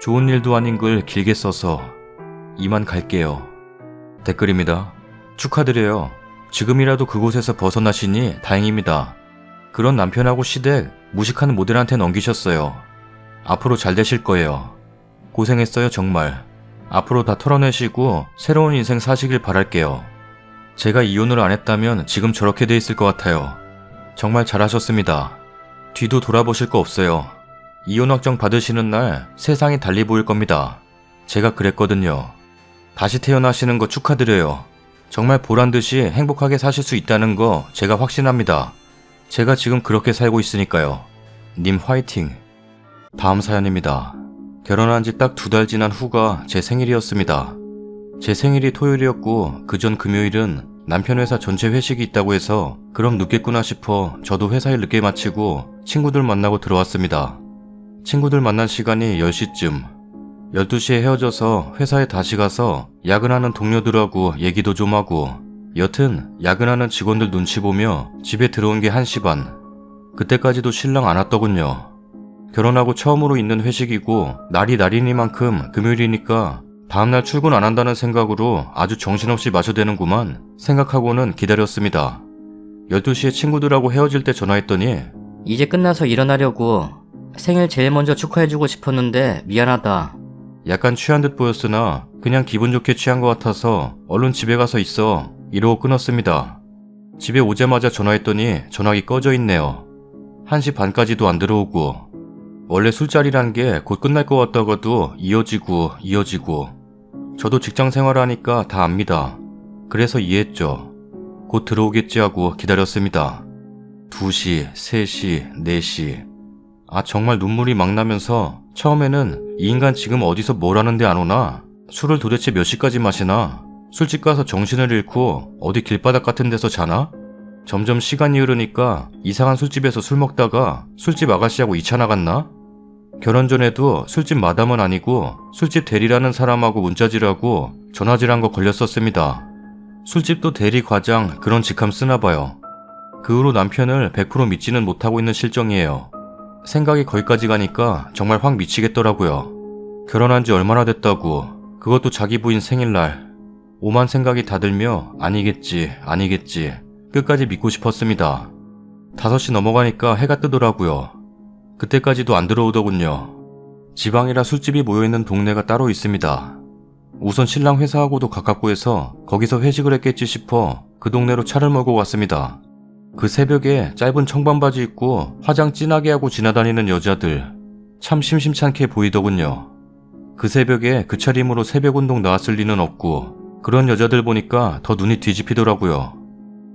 좋은 일도 아닌 글 길게 써서. 이만 갈게요. 댓글입니다. 축하드려요. 지금이라도 그곳에서 벗어나시니 다행입니다. 그런 남편하고 시댁 무식한 모델한테 넘기셨어요. 앞으로 잘 되실 거예요. 고생했어요 정말. 앞으로 다 털어내시고 새로운 인생 사시길 바랄게요. 제가 이혼을 안 했다면 지금 저렇게 돼 있을 것 같아요. 정말 잘하셨습니다. 뒤도 돌아보실 거 없어요. 이혼 확정 받으시는 날 세상이 달리 보일 겁니다. 제가 그랬거든요. 다시 태어나시는 거 축하드려요. 정말 보란듯이 행복하게 사실 수 있다는 거 제가 확신합니다. 제가 지금 그렇게 살고 있으니까요. 님 화이팅. 다음 사연입니다. 결혼한 지 딱 2달 지난 후가 제 생일이었습니다. 제 생일이 토요일이었고 그전 금요일은 남편 회사 전체 회식이 있다고 해서 그럼 늦겠구나 싶어 저도 회사 일 늦게 마치고 친구들 만나고 들어왔습니다. 친구들 만난 시간이 10시쯤. 12시에 헤어져서 회사에 다시 가서 야근하는 동료들하고 얘기도 좀 하고 여튼 야근하는 직원들 눈치 보며 집에 들어온 게 1시 반. 그때까지도 신랑 안 왔더군요. 결혼하고 처음으로 있는 회식이고 날이 날이니만큼 금요일이니까 다음날 출근 안 한다는 생각으로 아주 정신없이 마셔대는구만 생각하고는 기다렸습니다. 12시에 친구들하고 헤어질 때 전화했더니 이제 끝나서 일어나려고. 생일 제일 먼저 축하해주고 싶었는데 미안하다. 약간 취한 듯 보였으나 그냥 기분 좋게 취한 것 같아서 얼른 집에 가서 있어 이러고 끊었습니다. 집에 오자마자 전화했더니 전화기 꺼져 있네요. 1시 반까지도 안 들어오고. 원래 술자리란 게 곧 끝날 것 같다가도 이어지고 저도 직장 생활하니까 다 압니다. 그래서 이해했죠. 곧 들어오겠지 하고 기다렸습니다. 2시, 3시, 4시. 아 정말 눈물이 막 나면서 처음에는 이 인간 지금 어디서 뭘 하는데 안 오나? 술을 도대체 몇 시까지 마시나? 술집 가서 정신을 잃고 어디 길바닥 같은 데서 자나? 점점 시간이 흐르니까 이상한 술집에서 술 먹다가 술집 아가씨하고 2차 나갔나? 결혼 전에도 술집 마담은 아니고 술집 대리라는 사람하고 문자질하고 전화질한 거 걸렸었습니다. 술집도 대리 과장 그런 직함 쓰나봐요. 그 후로 남편을 100% 믿지는 못하고 있는 실정이에요. 생각이 거기까지 가니까 정말 확 미치겠더라고요. 결혼한 지 얼마나 됐다고. 그것도 자기 부인 생일날. 오만 생각이 다 들며 아니겠지 끝까지 믿고 싶었습니다. 5시 넘어가니까 해가 뜨더라고요. 그때까지도 안 들어오더군요. 지방이라 술집이 모여있는 동네가 따로 있습니다. 우선 신랑 회사하고도 가깝고 해서 거기서 회식을 했겠지 싶어 그 동네로 차를 몰고 갔습니다. 그 새벽에 짧은 청반바지 입고 화장 진하게 하고 지나다니는 여자들 참 심심찮게 보이더군요. 그 새벽에 그 차림으로 새벽 운동 나왔을 리는 없고 그런 여자들 보니까 더 눈이 뒤집히더라고요.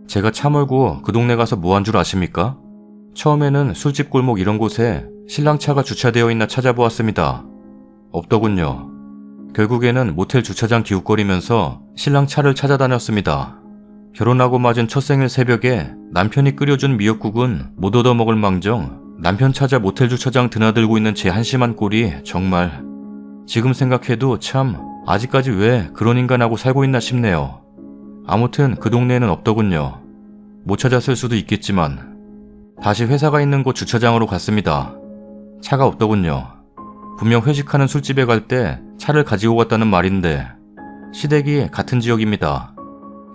제가 차 몰고 그 동네 가서 뭐 한 줄 아십니까? 처음에는 술집 골목 이런 곳에 신랑 차가 주차되어 있나 찾아보았습니다. 없더군요. 결국에는 모텔 주차장 기웃거리면서 신랑 차를 찾아다녔습니다. 결혼하고 맞은 첫 생일 새벽에 남편이 끓여준 미역국은 못 얻어먹을 망정 남편 찾아 모텔 주차장 드나들고 있는 제 한심한 꼴이 정말 지금 생각해도 참 아직까지 왜 그런 인간하고 살고 있나 싶네요. 아무튼 그 동네에는 없더군요. 못 찾았을 수도 있겠지만 다시 회사가 있는 곳 주차장으로 갔습니다. 차가 없더군요. 분명 회식하는 술집에 갈 때 차를 가지고 갔다는 말인데 시댁이 같은 지역입니다.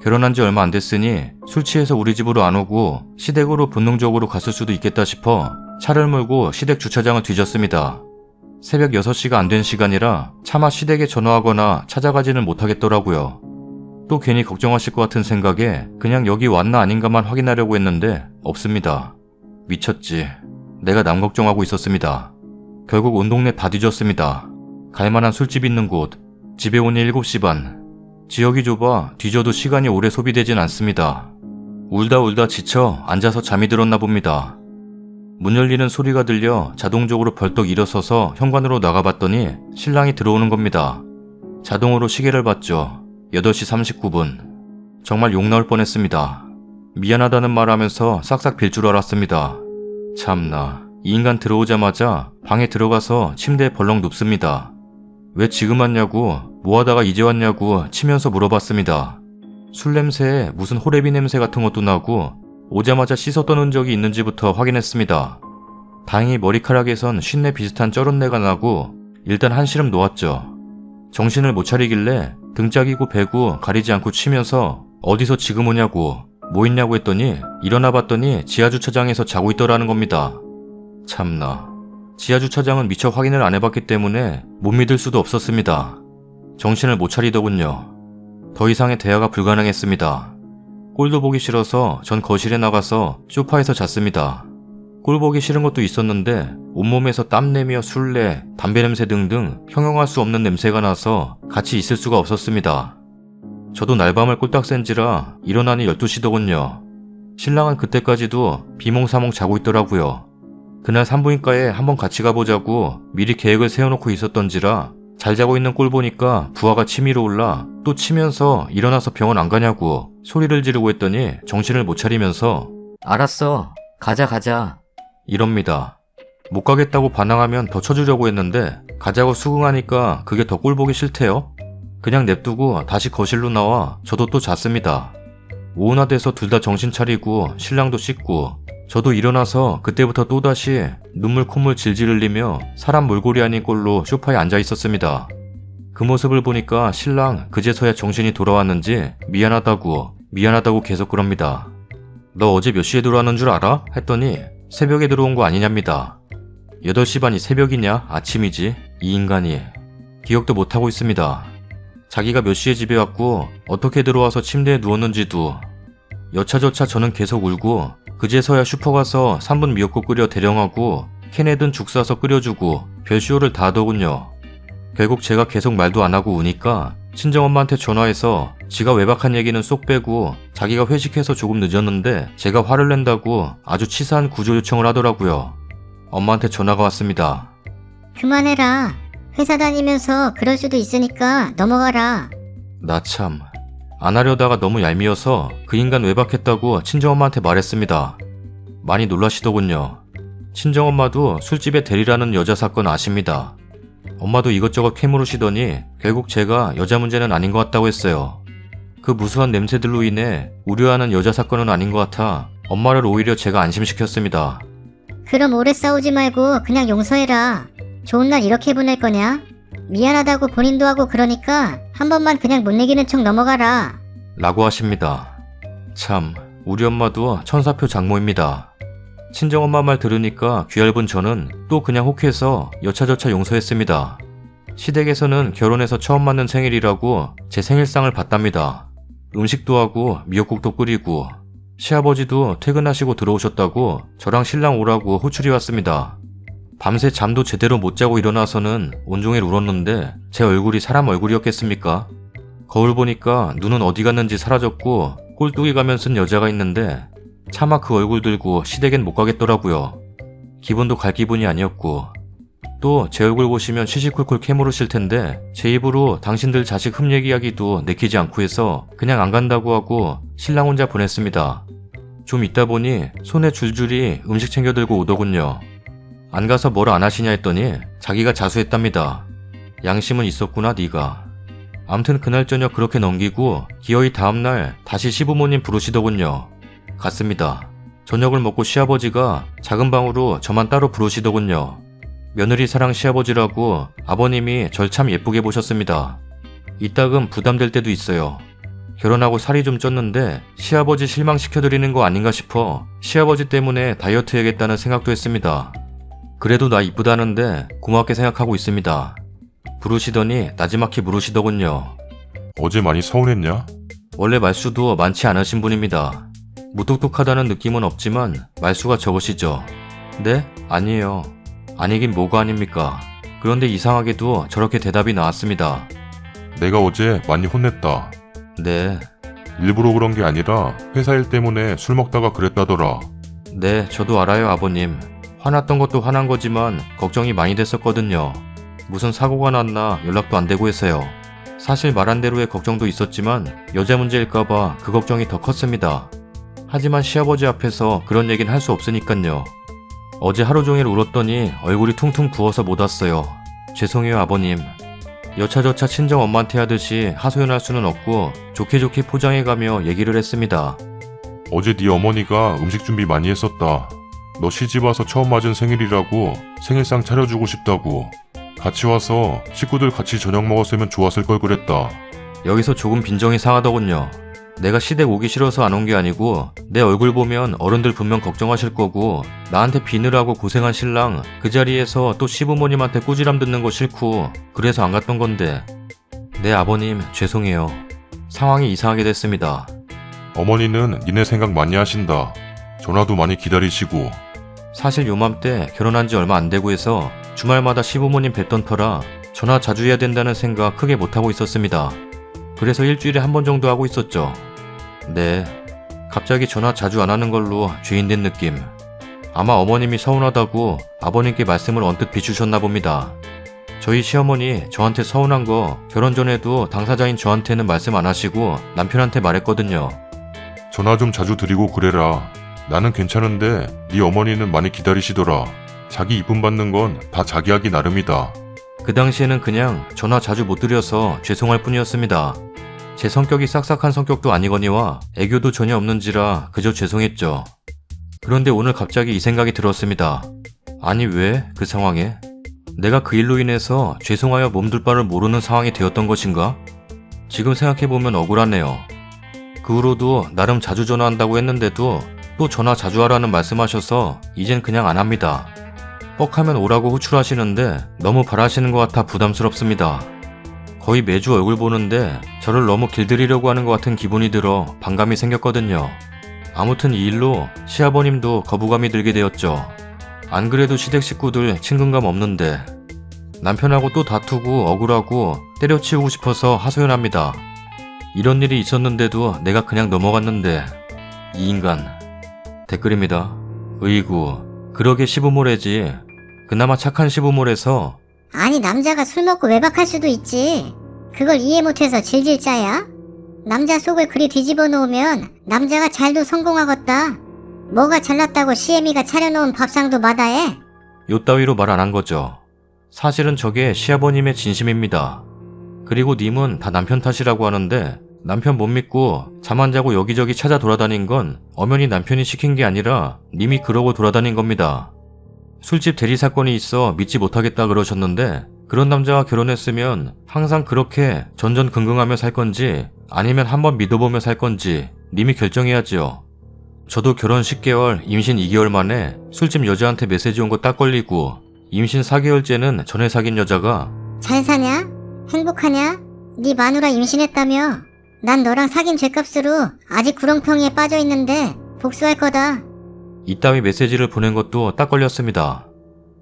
결혼한 지 얼마 안 됐으니 술 취해서 우리 집으로 안 오고 시댁으로 본능적으로 갔을 수도 있겠다 싶어 차를 몰고 시댁 주차장을 뒤졌습니다. 새벽 6시가 안 된 시간이라 차마 시댁에 전화하거나 찾아가지는 못하겠더라고요. 또 괜히 걱정하실 것 같은 생각에 그냥 여기 왔나 아닌가만 확인하려고 했는데 없습니다. 미쳤지. 내가 남 걱정하고 있었습니다. 결국 온 동네 다 뒤졌습니다. 갈만한 술집 있는 곳, 집에 오니 7시 반. 지역이 좁아 뒤져도 시간이 오래 소비되진 않습니다. 울다 지쳐 앉아서 잠이 들었나 봅니다. 문 열리는 소리가 들려 자동적으로 벌떡 일어서서 현관으로 나가봤더니 신랑이 들어오는 겁니다. 자동으로 시계를 봤죠. 8시 39분. 정말 욕 나올 뻔했습니다. 미안하다는 말하면서 싹싹 빌 줄 알았습니다. 참나, 이 인간 들어오자마자 방에 들어가서 침대에 벌렁 눕습니다. 왜 지금 왔냐고, 뭐하다가 이제 왔냐고 치면서 물어봤습니다. 술 냄새에 무슨 호레비 냄새 같은 것도 나고 오자마자 씻었던 흔적이 있는지부터 확인했습니다. 다행히 머리카락에선 쉰내 비슷한 쩔은내가 나고 일단 한시름 놓았죠. 정신을 못 차리길래 등짝이고 배고 가리지 않고 치면서 어디서 지금 오냐고 뭐 있냐고 했더니 일어나 봤더니 지하주차장에서 자고 있더라는 겁니다. 참나, 지하주차장은 미처 확인을 안 해봤기 때문에 못 믿을 수도 없었습니다. 정신을 못 차리더군요. 더 이상의 대화가 불가능했습니다. 꼴도 보기 싫어서 전 거실에 나가서 소파에서 잤습니다. 꼴 보기 싫은 것도 있었는데 온몸에서 땀내며 술내, 담배 냄새 등등 형용할 수 없는 냄새가 나서 같이 있을 수가 없었습니다. 저도 날밤을 꼴딱 샌지라 일어나니 12시더군요. 신랑은 그때까지도 비몽사몽 자고 있더라고요. 그날 산부인과에 한번 같이 가보자고 미리 계획을 세워놓고 있었던지라 잘 자고 있는 꼴 보니까 부하가 치밀어 올라 또 치면서 일어나서 병원 안 가냐고 소리를 지르고 했더니 정신을 못 차리면서 알았어. 가자. 이럽니다. 못 가겠다고 반항하면 더 쳐주려고 했는데 가자고 수긍하니까 그게 더 꼴 보기 싫대요. 그냥 냅두고 다시 거실로 나와 저도 또 잤습니다. 오후나 돼서 둘 다 정신 차리고 신랑도 씻고 저도 일어나서 그때부터 또다시 눈물 콧물 질질 흘리며 사람 몰골이 아닌 꼴로 소파에 앉아 있었습니다. 그 모습을 보니까 신랑 그제서야 정신이 돌아왔는지 미안하다고 계속 그럽니다. 너 어제 몇 시에 들어왔는 줄 알아? 했더니 새벽에 들어온 거 아니냐입니다. 8시 반이 새벽이냐 아침이지 이 인간이. 기억도 못하고 있습니다. 자기가 몇 시에 집에 왔고 어떻게 들어와서 침대에 누웠는지도. 여차저차 저는 계속 울고 그제서야 슈퍼 가서 3분 미역국 끓여 대령하고 캔에 든 죽 사서 끓여주고 별시호를 다 하더군요. 결국 제가 계속 말도 안 하고 우니까 친정엄마한테 전화해서 지가 외박한 얘기는 쏙 빼고 자기가 회식해서 조금 늦었는데 제가 화를 낸다고 아주 치사한 구조 요청을 하더라고요. 엄마한테 전화가 왔습니다. 그만해라. 회사 다니면서 그럴 수도 있으니까 넘어가라. 나 참, 안 하려다가 너무 얄미워서 그 인간 외박했다고 친정엄마한테 말했습니다. 많이 놀라시더군요. 친정엄마도 술집에 대리라는 여자 사건 아십니다. 엄마도 이것저것 캐물으시더니 결국 제가 여자 문제는 아닌 것 같다고 했어요. 그 무수한 냄새들로 인해 우려하는 여자 사건은 아닌 것 같아 엄마를 오히려 제가 안심시켰습니다. 그럼 오래 싸우지 말고 그냥 용서해라. 좋은 날 이렇게 보낼 거냐? 미안하다고 본인도 하고 그러니까 한 번만 그냥 못 내기는 척 넘어가라. 라고 하십니다. 참, 우리 엄마도 천사표 장모입니다. 친정엄마 말 들으니까 귀얇은 저는 또 그냥 혹해서 여차저차 용서했습니다. 시댁에서는 결혼해서 처음 맞는 생일이라고 제 생일상을 받답니다. 음식도 하고 미역국도 끓이고 시아버지도 퇴근하시고 들어오셨다고 저랑 신랑 오라고 호출이 왔습니다. 밤새 잠도 제대로 못 자고 일어나서는 온종일 울었는데 제 얼굴이 사람 얼굴이었겠습니까? 거울 보니까 눈은 어디 갔는지 사라졌고 꼴뚜기 가면 쓴 여자가 있는데 차마 그 얼굴 들고 시댁엔 못 가겠더라고요. 기분도 갈 기분이 아니었고 또 제 얼굴 보시면 시시콜콜 캐물으실 텐데 제 입으로 당신들 자식 흠 얘기하기도 내키지 않고 해서 그냥 안 간다고 하고 신랑 혼자 보냈습니다. 좀 있다 보니 손에 줄줄이 음식 챙겨 들고 오더군요. 안 가서 뭘 안 하시냐 했더니 자기가 자수했답니다. 양심은 있었구나 네가. 암튼 그날 저녁 그렇게 넘기고 기어이 다음날 다시 시부모님 부르시더군요. 갔습니다. 저녁을 먹고 시아버지가 작은 방으로 저만 따로 부르시더군요. 며느리 사랑 시아버지라고 아버님이 절 참 예쁘게 보셨습니다. 이따금 부담될 때도 있어요. 결혼하고 살이 좀 쪘는데 시아버지 실망시켜드리는 거 아닌가 싶어 시아버지 때문에 다이어트 해야겠다는 생각도 했습니다. 그래도 나 이쁘다는데 고맙게 생각하고 있습니다. 부르시더니 나지막히 물으시더군요. 어제 많이 서운했냐? 원래 말수도 많지 않으신 분입니다. 무뚝뚝하다는 느낌은 없지만 말수가 적으시죠? 네? 아니에요. 아니긴 뭐가 아닙니까? 그런데 이상하게도 저렇게 대답이 나왔습니다. 내가 어제 많이 혼냈다. 네, 일부러 그런 게 아니라 회사 일 때문에 술 먹다가 그랬다더라. 네, 저도 알아요, 아버님. 화났던 것도 화난 거지만 걱정이 많이 됐었거든요. 무슨 사고가 났나 연락도 안 되고 해서요. 사실 말한 대로의 걱정도 있었지만 여자 문제일까봐 그 걱정이 더 컸습니다. 하지만 시아버지 앞에서 그런 얘기는 할 수 없으니깐요. 어제 하루 종일 울었더니 얼굴이 퉁퉁 부어서 못 왔어요. 죄송해요, 아버님. 여차저차 친정 엄마한테 하듯이 하소연할 수는 없고 좋게 포장해가며 얘기를 했습니다. 어제 네 어머니가 음식 준비 많이 했었다. 너 시집 와서 처음 맞은 생일이라고 생일상 차려주고 싶다고. 같이 와서 식구들 같이 저녁 먹었으면 좋았을 걸 그랬다. 여기서 조금 빈정이 상하더군요. 내가 시댁 오기 싫어서 안 온 게 아니고 내 얼굴 보면 어른들 분명 걱정하실 거고 나한테 비느라고 고생한 신랑 그 자리에서 또 시부모님한테 꾸지람 듣는 거 싫고 그래서 안 갔던 건데. 네, 아버님 죄송해요. 상황이 이상하게 됐습니다. 어머니는 니네 생각 많이 하신다. 전화도 많이 기다리시고. 사실 요맘때 결혼한 지 얼마 안 되고 해서 주말마다 시부모님 뵀던 터라 전화 자주 해야 된다는 생각 크게 못하고 있었습니다. 그래서 일주일에 한 번 정도 하고 있었죠. 네, 갑자기 전화 자주 안 하는 걸로 죄인된 느낌. 아마 어머님이 서운하다고 아버님께 말씀을 언뜻 비추셨나 봅니다. 저희 시어머니 저한테 서운한 거 결혼 전에도 당사자인 저한테는 말씀 안 하시고 남편한테 말했거든요. 전화 좀 자주 드리고 그래라. 나는 괜찮은데 네 어머니는 많이 기다리시더라. 자기 이쁨 받는 건 다 자기 하기 나름이다. 그 당시에는 그냥 전화 자주 못 드려서 죄송할 뿐이었습니다. 제 성격이 싹싹한 성격도 아니거니와 애교도 전혀 없는지라 그저 죄송했죠. 그런데 오늘 갑자기 이 생각이 들었습니다. 아니 왜 그 상황에? 내가 그 일로 인해서 죄송하여 몸둘 바를 모르는 상황이 되었던 것인가? 지금 생각해보면 억울하네요. 그 후로도 나름 자주 전화한다고 했는데도 또 전화 자주 하라는 말씀하셔서 이젠 그냥 안 합니다. 뻑하면 오라고 호출하시는데 너무 바라시는 것 같아 부담스럽습니다. 거의 매주 얼굴 보는데 저를 너무 길들이려고 하는 것 같은 기분이 들어 반감이 생겼거든요. 아무튼 이 일로 시아버님도 거부감이 들게 되었죠. 안 그래도 시댁 식구들 친근감 없는데 남편하고 또 다투고 억울하고 때려치우고 싶어서 하소연합니다. 이런 일이 있었는데도 내가 그냥 넘어갔는데 이 인간. 댓글입니다. 으이구, 그러게 시부모래지. 그나마 착한 시부모래서. 아니 남자가 술 먹고 외박할 수도 있지. 그걸 이해 못해서 질질 짜야? 남자 속을 그리 뒤집어 놓으면 남자가 잘도 성공하겠다. 뭐가 잘났다고 시애미가 차려놓은 밥상도 마다해? 요 따위로 말 안 한 거죠. 사실은 저게 시아버님의 진심입니다. 그리고 님은 다 남편 탓이라고 하는데 남편 못 믿고 잠 안 자고 여기저기 찾아 돌아다닌 건 엄연히 남편이 시킨 게 아니라 님이 그러고 돌아다닌 겁니다. 술집 대리 사건이 있어 믿지 못하겠다 그러셨는데 그런 남자와 결혼했으면 항상 그렇게 전전긍긍하며 살 건지 아니면 한번 믿어보며 살 건지 님이 결정해야지요. 저도 결혼 10개월, 임신 2개월 만에 술집 여자한테 메시지 온 거 딱 걸리고 임신 4개월째는 전에 사귄 여자가 잘 사냐? 행복하냐? 네 마누라 임신했다며? 난 너랑 사귄 죗값으로 아직 구렁텅이에 빠져있는데 복수할 거다. 이따위 메시지를 보낸 것도 딱 걸렸습니다.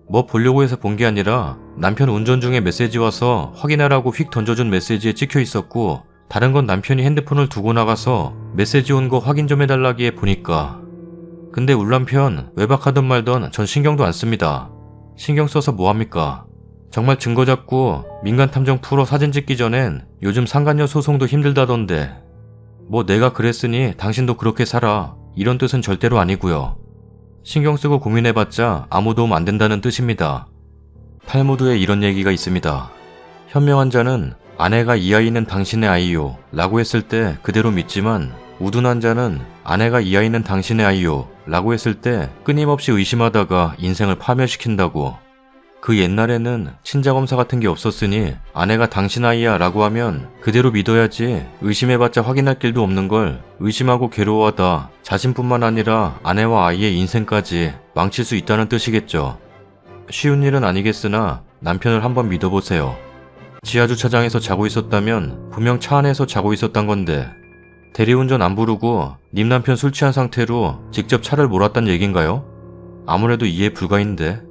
뭐 보려고 해서 본 게 아니라 남편 운전 중에 메시지 와서 확인하라고 휙 던져준 메시지에 찍혀 있었고 다른 건 남편이 핸드폰을 두고 나가서 메시지 온 거 확인 좀 해달라기에 보니까. 근데 울 남편 외박하든 말든 전 신경도 안 씁니다. 신경 써서 뭐합니까? 정말 증거 잡고 민간 탐정 프로 사진 찍기 전엔 요즘 상간녀 소송도 힘들다던데. 뭐 내가 그랬으니 당신도 그렇게 살아 이런 뜻은 절대로 아니고요. 신경 쓰고 고민해봤자 아무 도움 안 된다는 뜻입니다. 탈무드에 이런 얘기가 있습니다. 현명한 자는 아내가 이 아이는 당신의 아이요 라고 했을 때 그대로 믿지만 우둔한 자는 아내가 이 아이는 당신의 아이요 라고 했을 때 끊임없이 의심하다가 인생을 파멸시킨다고. 그 옛날에는 친자검사 같은 게 없었으니 아내가 당신 아이야 라고 하면 그대로 믿어야지 의심해봤자 확인할 길도 없는 걸 의심하고 괴로워하다 자신뿐만 아니라 아내와 아이의 인생까지 망칠 수 있다는 뜻이겠죠. 쉬운 일은 아니겠으나 남편을 한번 믿어보세요. 지하주차장에서 자고 있었다면 분명 차 안에서 자고 있었단 건데 대리운전 안 부르고 님 남편 술 취한 상태로 직접 차를 몰았단 얘긴가요? 아무래도 이해 불가인데.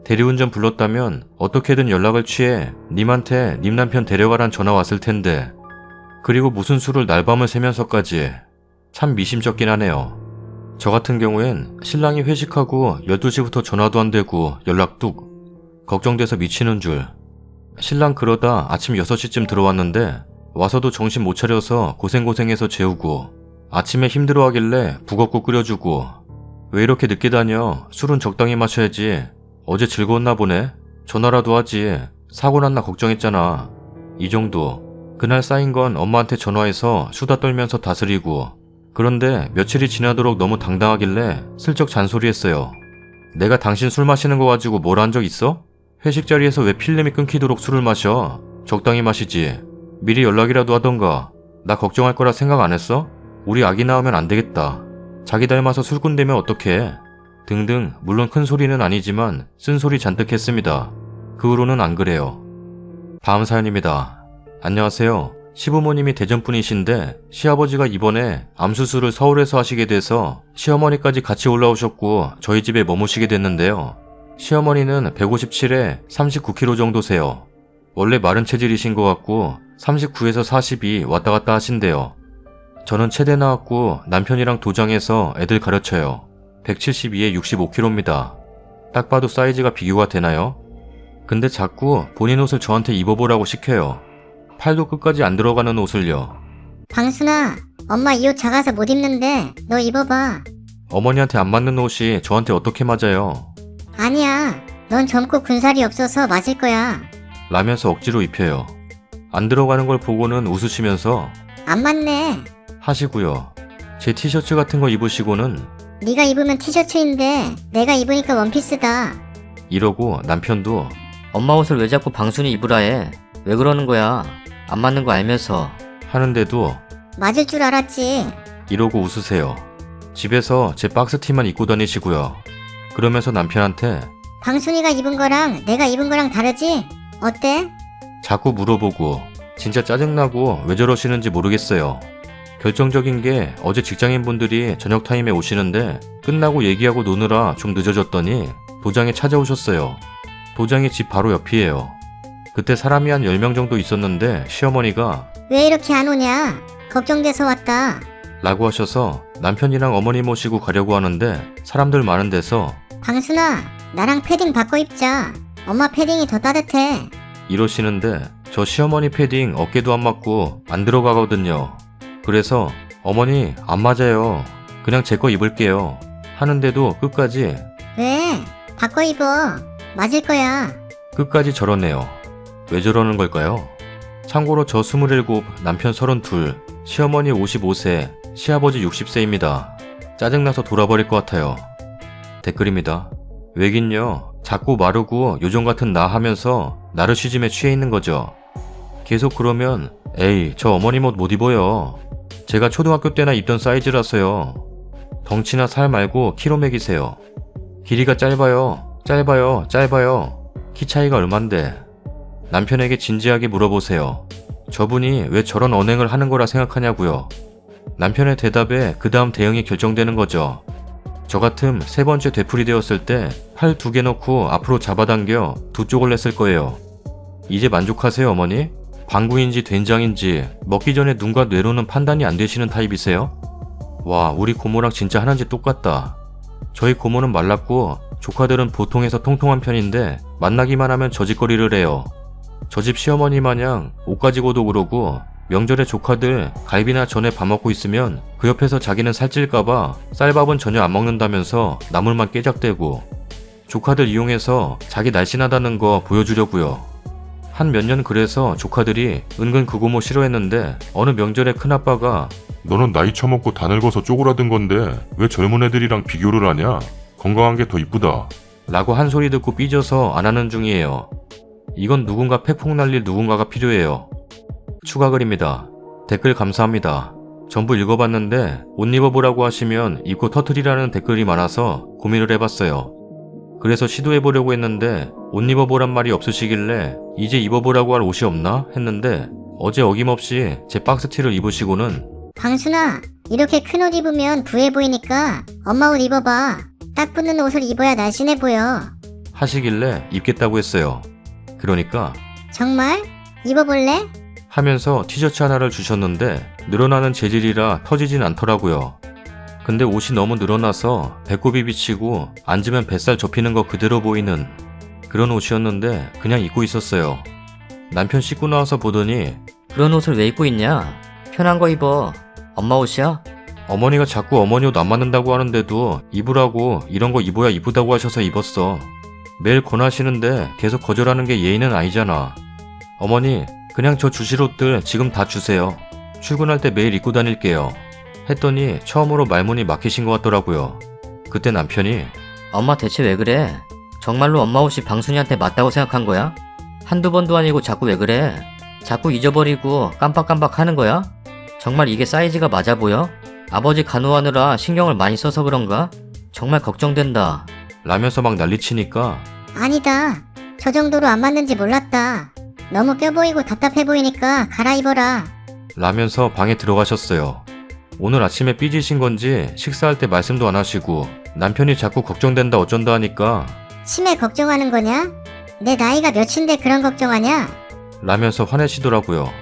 대리운전 불렀다면 어떻게든 연락을 취해 님한테 님 남편 데려가란 전화 왔을 텐데. 그리고 무슨 술을 날밤을 새면서까지. 참 미심쩍긴 하네요. 저 같은 경우엔 신랑이 회식하고 12시부터 전화도 안 되고 연락 뚝. 걱정돼서 미치는 줄. 신랑 그러다 아침 6시쯤 들어왔는데 와서도 정신 못 차려서 고생고생해서 재우고 아침에 힘들어하길래 북엇국 끓여주고 왜 이렇게 늦게 다녀? 술은 적당히 마셔야지. 어제 즐거웠나 보네? 전화라도 하지. 사고 났나 걱정했잖아. 이 정도. 그날 쌓인 건 엄마한테 전화해서 수다 떨면서 다스리고 그런데 며칠이 지나도록 너무 당당하길래 슬쩍 잔소리했어요. 내가 당신 술 마시는 거 가지고 뭘 한 적 있어? 회식 자리에서 왜 필름이 끊기도록 술을 마셔? 적당히 마시지. 미리 연락이라도 하던가. 나 걱정할 거라 생각 안 했어? 우리 아기 낳으면 안 되겠다. 자기 닮아서 술꾼 되면 어떡해? 등등. 물론 큰 소리는 아니지만 쓴소리 잔뜩 했습니다. 그 후로는 안 그래요. 다음 사연입니다. 안녕하세요. 시부모님이 대전분이신데 시아버지가 이번에 암수술을 서울에서 하시게 돼서 시어머니까지 같이 올라오셨고 저희 집에 머무시게 됐는데요. 시어머니는 157에 39kg 정도세요. 원래 마른 체질이신 것 같고 39에서 40이 왔다 갔다 하신대요. 저는 체대 나왔고 남편이랑 도장해서 애들 가르쳐요. 172에 65kg입니다. 딱 봐도 사이즈가 비교가 되나요? 근데 자꾸 본인 옷을 저한테 입어보라고 시켜요. 팔도 끝까지 안 들어가는 옷을요. 방순아, 엄마 이 옷 작아서 못 입는데 너 입어봐. 어머니한테 안 맞는 옷이 저한테 어떻게 맞아요? 아니야, 넌 젊고 군살이 없어서 맞을 거야. 라면서 억지로 입혀요. 안 들어가는 걸 보고는 웃으시면서 안 맞네. 하시고요. 제 티셔츠 같은 거 입으시고는 네가 입으면 티셔츠인데 내가 입으니까 원피스다. 이러고 남편도 엄마 옷을 왜 자꾸 방순이 입으라 해? 왜 그러는 거야? 안 맞는 거 알면서. 하는데도 맞을 줄 알았지. 이러고 웃으세요. 집에서 제 박스티만 입고 다니시고요. 그러면서 남편한테 방순이가 입은 거랑 내가 입은 거랑 다르지? 어때? 자꾸 물어보고 진짜 짜증나고 왜 저러시는지 모르겠어요. 결정적인 게 어제 직장인분들이 저녁 타임에 오시는데 끝나고 얘기하고 노느라 좀 늦어졌더니 도장에 찾아오셨어요. 도장이 집 바로 옆이에요. 그때 사람이 한 10명 정도 있었는데 시어머니가 왜 이렇게 안 오냐? 걱정돼서 왔다. 라고 하셔서 남편이랑 어머니 모시고 가려고 하는데 사람들 많은 데서 방순아, 나랑 패딩 바꿔 입자. 엄마 패딩이 더 따뜻해. 이러시는데 저 시어머니 패딩 어깨도 안 맞고 안 들어가거든요. 그래서 어머니 안 맞아요. 그냥 제 거 입을게요. 하는데도 끝까지 왜? 바꿔 입어. 맞을 거야. 끝까지 저러네요. 왜 저러는 걸까요? 참고로 저 27, 남편 32, 시어머니 55세, 시아버지 60세입니다. 짜증나서 돌아버릴 것 같아요. 댓글입니다. 왜긴요. 자꾸 마르고 요정 같은 나 하면서 나르시즘에 취해 있는 거죠. 계속 그러면 에이 저 어머님 옷 못 입어요. 제가 초등학교 때나 입던 사이즈라서요. 덩치나 살 말고 키로 매기세요. 길이가 짧아요. 키 차이가 얼만데. 남편에게 진지하게 물어보세요. 저분이 왜 저런 언행을 하는 거라 생각하냐고요. 남편의 대답에 그 다음 대응이 결정되는 거죠. 저 같음 3번째 되풀이 되었을 때 팔 2개 넣고 앞으로 잡아당겨 2쪽을 냈을 거예요. 이제 만족하세요 어머니? 방구인지 된장인지 먹기 전에 눈과 뇌로는 판단이 안 되시는 타입이세요? 와 우리 고모랑 진짜 하나인지 똑같다. 저희 고모는 말랐고 조카들은 보통에서 통통한 편인데 만나기만 하면 저짓거리를 해요. 저 집 시어머니 마냥 옷 가지고도 그러고 명절에 조카들 갈비나 전에 밥 먹고 있으면 그 옆에서 자기는 살찔까봐 쌀밥은 전혀 안 먹는다면서 나물만 깨작대고 조카들 이용해서 자기 날씬하다는 거 보여주려고요. 한 몇 년 그래서 조카들이 은근 그 고모 싫어했는데 어느 명절에 큰아빠가 너는 나이 처먹고 다 늙어서 쪼그라든 건데 왜 젊은 애들이랑 비교를 하냐? 건강한 게 더 이쁘다. 라고 한 소리 듣고 삐져서 안 하는 중이에요. 이건 누군가 팩폭 날릴 누군가가 필요해요. 추가 글입니다. 댓글 감사합니다. 전부 읽어봤는데 옷 입어보라고 하시면 입고 터트리라는 댓글이 많아서 고민을 해봤어요. 그래서 시도해보려고 했는데 옷 입어보란 말이 없으시길래 이제 입어보라고 할 옷이 없나 했는데 어제 어김없이 제 박스티를 입으시고는 방순아, 이렇게 큰 옷 입으면 부해 보이니까 엄마 옷 입어봐. 딱 붙는 옷을 입어야 날씬해 보여. 하시길래 입겠다고 했어요. 그러니까 정말? 입어볼래? 하면서 티셔츠 하나를 주셨는데 늘어나는 재질이라 터지진 않더라고요. 근데 옷이 너무 늘어나서 배꼽이 비치고 앉으면 뱃살 접히는 거 그대로 보이는 그런 옷이었는데 그냥 입고 있었어요. 남편 씻고 나와서 보더니 그런 옷을 왜 입고 있냐? 편한 거 입어. 엄마 옷이야? 어머니가 자꾸 어머니 옷 안 맞는다고 하는데도 입으라고 이런 거 입어야 이쁘다고 하셔서 입었어. 매일 권하시는데 계속 거절하는 게 예의는 아니잖아. 어머니, 그냥 저 주실 옷들 지금 다 주세요. 출근할 때 매일 입고 다닐게요. 했더니 처음으로 말문이 막히신 것 같더라고요. 그때 남편이 엄마 대체 왜 그래? 정말로 엄마 옷이 방순이한테 맞다고 생각한 거야? 한두 번도 아니고 자꾸 왜 그래? 자꾸 잊어버리고 깜빡깜빡 하는 거야? 정말 이게 사이즈가 맞아 보여? 아버지 간호하느라 신경을 많이 써서 그런가? 정말 걱정된다. 라면서 막 난리치니까 아니다. 저 정도로 안 맞는지 몰랐다. 너무 껴 보이고 답답해 보이니까 갈아입어라. 라면서 방에 들어가셨어요. 오늘 아침에 삐지신 건지 식사할 때 말씀도 안 하시고 남편이 자꾸 걱정된다 어쩐다 하니까 치매 걱정하는 거냐? 내 나이가 몇인데 그런 걱정하냐? 라면서 화내시더라고요.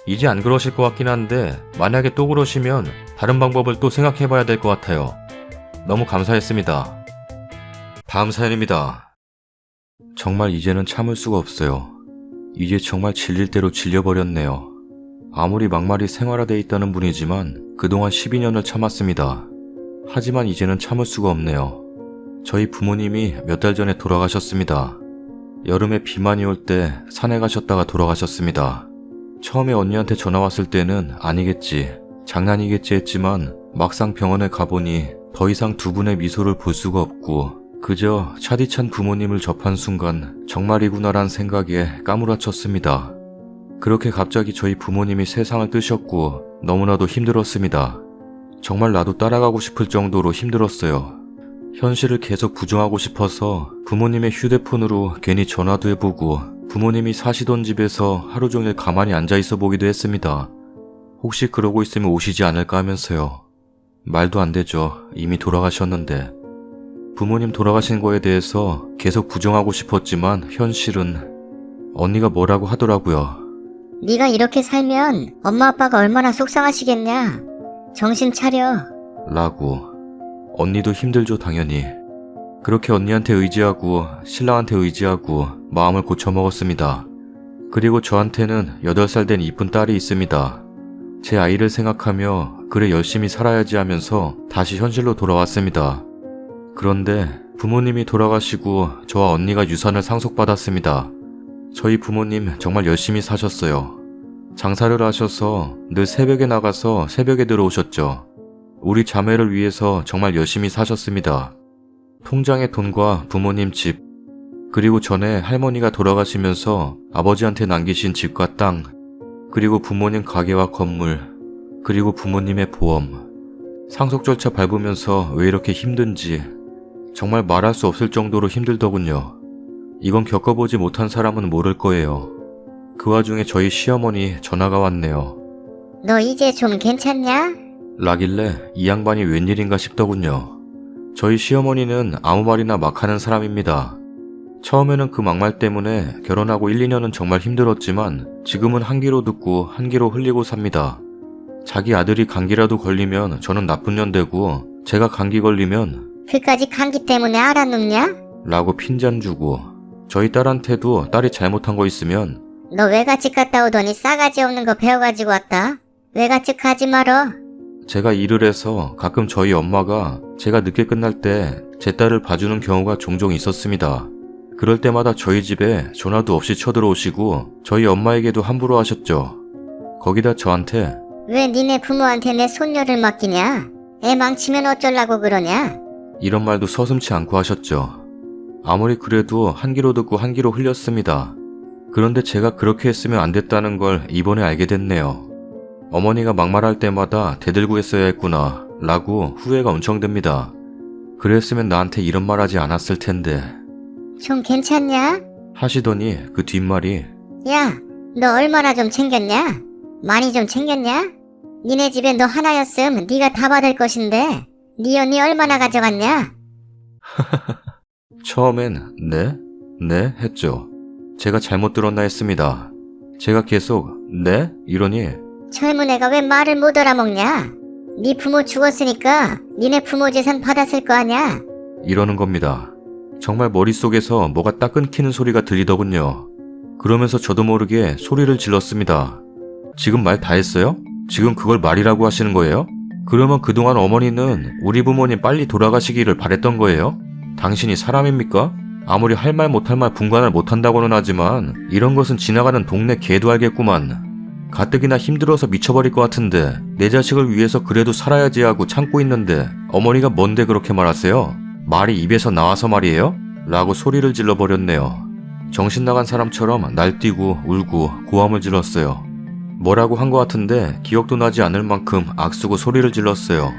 이제 안 그러실 것 같긴 한데 만약에 또 그러시면 다른 방법을 또 생각해봐야 될 것 같아요. 너무 감사했습니다. 다음 사연입니다. 정말 이제는 참을 수가 없어요. 이제 정말 질릴 대로 질려버렸네요. 아무리 막말이 생활화돼 있다는 분이지만 그동안 12년을 참았습니다. 하지만 이제는 참을 수가 없네요. 저희 부모님이 몇 달 전에 돌아가셨습니다. 여름에 비 많이 올 때 산에 가셨다가 돌아가셨습니다. 처음에 언니한테 전화 왔을 때는 아니겠지, 장난이겠지 했지만 막상 병원에 가보니 더 이상 두 분의 미소를 볼 수가 없고 그저 차디찬 부모님을 접한 순간 정말이구나란 생각에 까무라쳤습니다. 그렇게 갑자기 저희 부모님이 세상을 뜨셨고 너무나도 힘들었습니다. 정말 나도 따라가고 싶을 정도로 힘들었어요. 현실을 계속 부정하고 싶어서 부모님의 휴대폰으로 괜히 전화도 해보고 부모님이 사시던 집에서 하루 종일 가만히 앉아있어 보기도 했습니다. 혹시 그러고 있으면 오시지 않을까 하면서요. 말도 안 되죠. 이미 돌아가셨는데. 부모님 돌아가신 거에 대해서 계속 부정하고 싶었지만 현실은 언니가 뭐라고 하더라고요. 네가 이렇게 살면 엄마 아빠가 얼마나 속상하시겠냐? 정신 차려. 라고. 언니도 힘들죠 당연히. 그렇게 언니한테 의지하고 신랑한테 의지하고 마음을 고쳐먹었습니다. 그리고 저한테는 8살 된 이쁜 딸이 있습니다. 제 아이를 생각하며 그래 열심히 살아야지 하면서 다시 현실로 돌아왔습니다. 그런데 부모님이 돌아가시고 저와 언니가 유산을 상속받았습니다. 저희 부모님 정말 열심히 사셨어요. 장사를 하셔서 늘 새벽에 나가서 새벽에 들어오셨죠. 우리 자매를 위해서 정말 열심히 사셨습니다. 통장의 돈과 부모님 집, 그리고 전에 할머니가 돌아가시면서 아버지한테 남기신 집과 땅, 그리고 부모님 가게와 건물, 그리고 부모님의 보험. 상속 절차 밟으면서 왜 이렇게 힘든지 정말 말할 수 없을 정도로 힘들더군요. 이건 겪어보지 못한 사람은 모를 거예요. 그 와중에 저희 시어머니 전화가 왔네요. 너 이제 좀 괜찮냐? 라길래 이 양반이 웬일인가 싶더군요. 저희 시어머니는 아무 말이나 막 하는 사람입니다. 처음에는 그 막말 때문에 결혼하고 1, 2년은 정말 힘들었지만 지금은 한 귀로 듣고 한 귀로 흘리고 삽니다. 자기 아들이 감기라도 걸리면 저는 나쁜 년 되고 제가 감기 걸리면 그까지 감기 때문에 알아눕냐? 라고 핀잔 주고 저희 딸한테도 딸이 잘못한 거 있으면 너 외갓집 갔다 오더니 싸가지 없는 거 배워가지고 왔다. 외갓집 가지 말어. 제가 일을 해서 가끔 저희 엄마가 제가 늦게 끝날 때 제 딸을 봐주는 경우가 종종 있었습니다. 그럴 때마다 저희 집에 전화도 없이 쳐들어오시고 저희 엄마에게도 함부로 하셨죠. 거기다 저한테 왜 니네 부모한테 내 손녀를 맡기냐? 애 망치면 어쩌려고 그러냐? 이런 말도 서슴지 않고 하셨죠. 아무리 그래도 한 귀로 듣고 한 귀로 흘렸습니다. 그런데 제가 그렇게 했으면 안 됐다는 걸 이번에 알게 됐네요. 어머니가 막말할 때마다 대들고 했어야 했구나 라고 후회가 엄청 듭니다. 그랬으면 나한테 이런 말 하지 않았을 텐데 좀 괜찮냐? 하시더니 그 뒷말이 야, 너 얼마나 좀 챙겼냐? 많이 좀 챙겼냐? 니네 집에 너 하나였음 네가 다 받을 것인데 네 언니 얼마나 가져갔냐? 처음엔 네? 했죠. 제가 잘못 들었나 했습니다. 제가 계속 네? 이러니 젊은 애가 왜 말을 못 알아먹냐? 네 부모 죽었으니까 니네 부모 재산 받았을 거 아냐? 이러는 겁니다. 정말 머릿속에서 뭐가 딱 끊기는 소리가 들리더군요. 그러면서 저도 모르게 소리를 질렀습니다. 지금 말 다 했어요? 지금 그걸 말이라고 하시는 거예요? 그러면 그동안 어머니는 우리 부모님 빨리 돌아가시기를 바랬던 거예요? 당신이 사람입니까? 아무리 할 말 못할 말 분간을 못한다고는 하지만 이런 것은 지나가는 동네 개도 알겠구만. 가뜩이나 힘들어서 미쳐버릴 것 같은데 내 자식을 위해서 그래도 살아야지 하고 참고 있는데 어머니가 뭔데 그렇게 말하세요? 말이 입에서 나와서 말이에요? 라고 소리를 질러버렸네요. 정신 나간 사람처럼 날뛰고 울고 고함을 질렀어요. 뭐라고 한 것 같은데 기억도 나지 않을 만큼 악쓰고 소리를 질렀어요.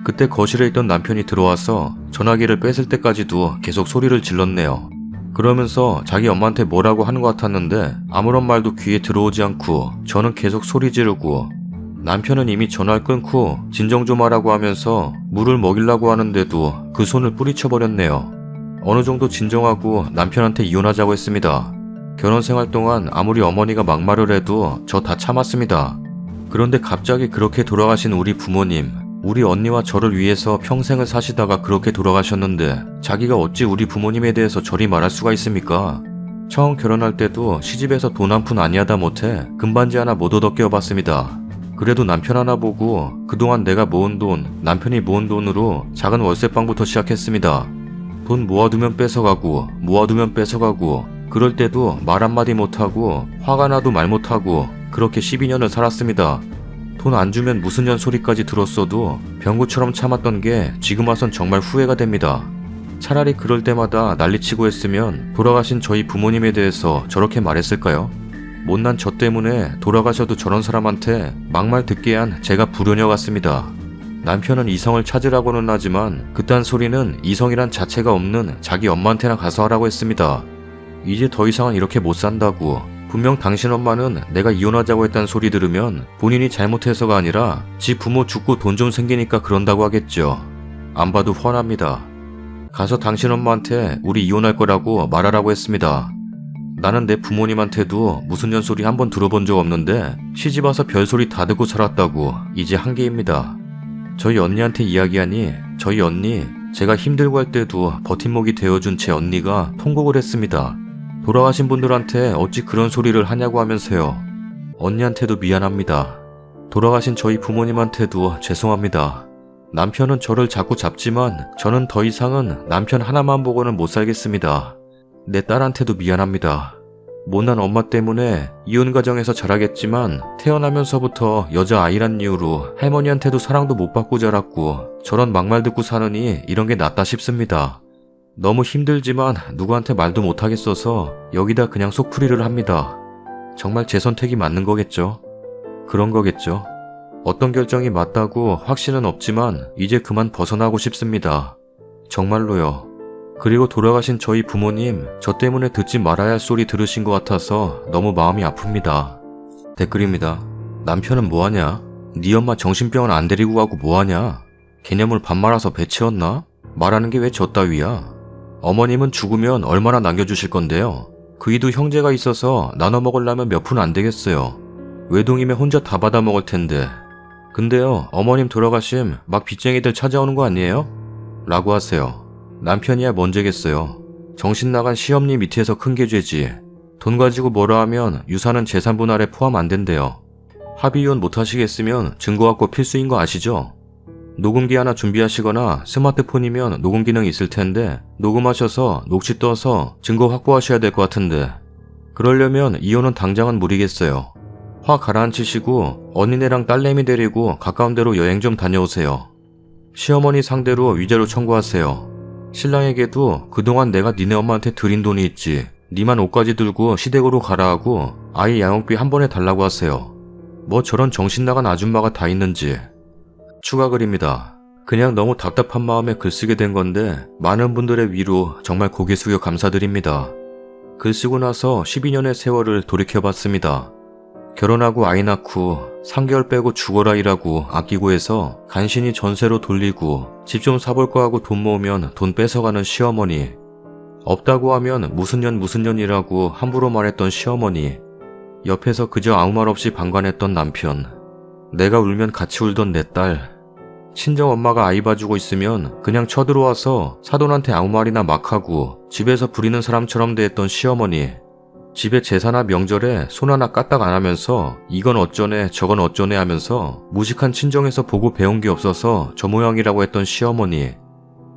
그때 거실에 있던 남편이 들어와서 전화기를 뺏을 때까지도 계속 소리를 질렀네요. 그러면서 자기 엄마한테 뭐라고 하는 것 같았는데 아무런 말도 귀에 들어오지 않고 저는 계속 소리 지르고 남편은 이미 전화를 끊고 진정 좀 하라고 하면서 물을 먹이려고 하는데도 그 손을 뿌리쳐버렸네요. 어느 정도 진정하고 남편한테 이혼하자고 했습니다. 결혼 생활 동안 아무리 어머니가 막말을 해도 저 다 참았습니다. 그런데 갑자기 그렇게 돌아가신 우리 부모님, 우리 언니와 저를 위해서 평생을 사시다가 그렇게 돌아가셨는데 자기가 어찌 우리 부모님에 대해서 저리 말할 수가 있습니까? 처음 결혼할 때도 시집에서 돈 한 푼 아니하다 못해 금반지 하나 못 얻어 끼워봤습니다. 그래도 남편 하나 보고 그동안 내가 모은 돈, 남편이 모은 돈으로 작은 월세방부터 시작했습니다. 돈 모아두면 뺏어가고 모아두면 뺏어가고 그럴 때도 말 한마디 못하고 화가 나도 말 못하고 그렇게 12년을 살았습니다. 돈 안 주면 무슨 년 소리까지 들었어도 병구처럼 참았던 게 지금 와선 정말 후회가 됩니다. 차라리 그럴 때마다 난리치고 했으면 돌아가신 저희 부모님에 대해서 저렇게 말했을까요? 못난 저 때문에 돌아가셔도 저런 사람한테 막말 듣게 한 제가 불효녀 같습니다. 남편은 이성을 찾으라고는 하지만 그딴 소리는 이성이란 자체가 없는 자기 엄마한테나 가서 하라고 했습니다. 이제 더 이상은 이렇게 못 산다고. 분명 당신 엄마는 내가 이혼하자고 했다는 소리 들으면 본인이 잘못해서가 아니라 지 부모 죽고 돈 좀 생기니까 그런다고 하겠죠. 안 봐도 훤합니다. 가서 당신 엄마한테 우리 이혼할 거라고 말하라고 했습니다. 나는 내 부모님한테도 무슨 년 소리 한번 들어본 적 없는데 시집 와서 별소리 다 듣고 살았다고 이제 한계입니다. 저희 언니한테 이야기하니 저희 언니, 제가 힘들고 할 때도 버팀목이 되어준 제 언니가 통곡을 했습니다. 돌아가신 분들한테 어찌 그런 소리를 하냐고 하면서요. 언니한테도 미안합니다. 돌아가신 저희 부모님한테도 죄송합니다. 남편은 저를 자꾸 잡지만 저는 더 이상은 남편 하나만 보고는 못 살겠습니다. 내 딸한테도 미안합니다. 못난 엄마 때문에 이혼 가정에서 자라겠지만 태어나면서부터 여자아이란 이유로 할머니한테도 사랑도 못 받고 자랐고 저런 막말 듣고 사느니 이런 게 낫다 싶습니다. 너무 힘들지만 누구한테 말도 못하겠어서 여기다 그냥 속풀이를 합니다. 정말 제 선택이 맞는 거겠죠? 그런 거겠죠? 어떤 결정이 맞다고 확신은 없지만 이제 그만 벗어나고 싶습니다. 정말로요. 그리고 돌아가신 저희 부모님, 저 때문에 듣지 말아야 할 소리 들으신 것 같아서 너무 마음이 아픕니다. 댓글입니다. 남편은 뭐하냐? 네 엄마 정신병원 안 데리고 가고 뭐하냐? 개념을 밥 말아서 배 채웠나? 말하는 게 왜 저 따위야? 어머님은 죽으면 얼마나 남겨주실 건데요? 그이도 형제가 있어서 나눠 먹으려면 몇 푼 안 되겠어요. 외동이면 혼자 다 받아 먹을 텐데. 근데요, 어머님 돌아가심 막 빚쟁이들 찾아오는 거 아니에요? 라고 하세요. 남편이야 뭔죄겠어요. 정신 나간 시엄니 밑에서 큰 게 죄지. 돈 가지고 뭐라 하면 유산은 재산 분할에 포함 안 된대요. 합의 이혼 못 하시겠으면 증거 갖고 필수인 거 아시죠? 녹음기 하나 준비하시거나 스마트폰이면 녹음 기능이 있을 텐데 녹음하셔서 녹취 떠서 증거 확보하셔야 될 것 같은데 그러려면 이혼은 당장은 무리겠어요. 화 가라앉히시고 언니네랑 딸내미 데리고 가까운 데로 여행 좀 다녀오세요. 시어머니 상대로 위자료 청구하세요. 신랑에게도 그동안 내가 니네 엄마한테 드린 돈이 있지 니만 옷까지 들고 시댁으로 가라 하고 아이 양육비 한 번에 달라고 하세요. 뭐 저런 정신나간 아줌마가 다 있는지. 추가 글입니다. 그냥 너무 답답한 마음에 글 쓰게 된 건데 많은 분들의 위로 정말 고개 숙여 감사드립니다. 글 쓰고 나서 12년의 세월을 돌이켜봤습니다. 결혼하고 아이 낳고 3개월 빼고 죽어라 일하고 아끼고 해서 간신히 전세로 돌리고 집 좀 사볼 거 하고 돈 모으면 돈 뺏어가는 시어머니. 없다고 하면 무슨 년이라고 함부로 말했던 시어머니. 옆에서 그저 아무 말 없이 방관했던 남편. 내가 울면 같이 울던 내 딸. 친정 엄마가 아이 봐주고 있으면 그냥 쳐들어와서 사돈한테 아무 말이나 막 하고 집에서 부리는 사람처럼 대했던 시어머니. 집에 제사나 명절에 손 하나 까딱 안 하면서 이건 어쩌네 저건 어쩌네 하면서 무식한 친정에서 보고 배운 게 없어서 저 모양이라고 했던 시어머니.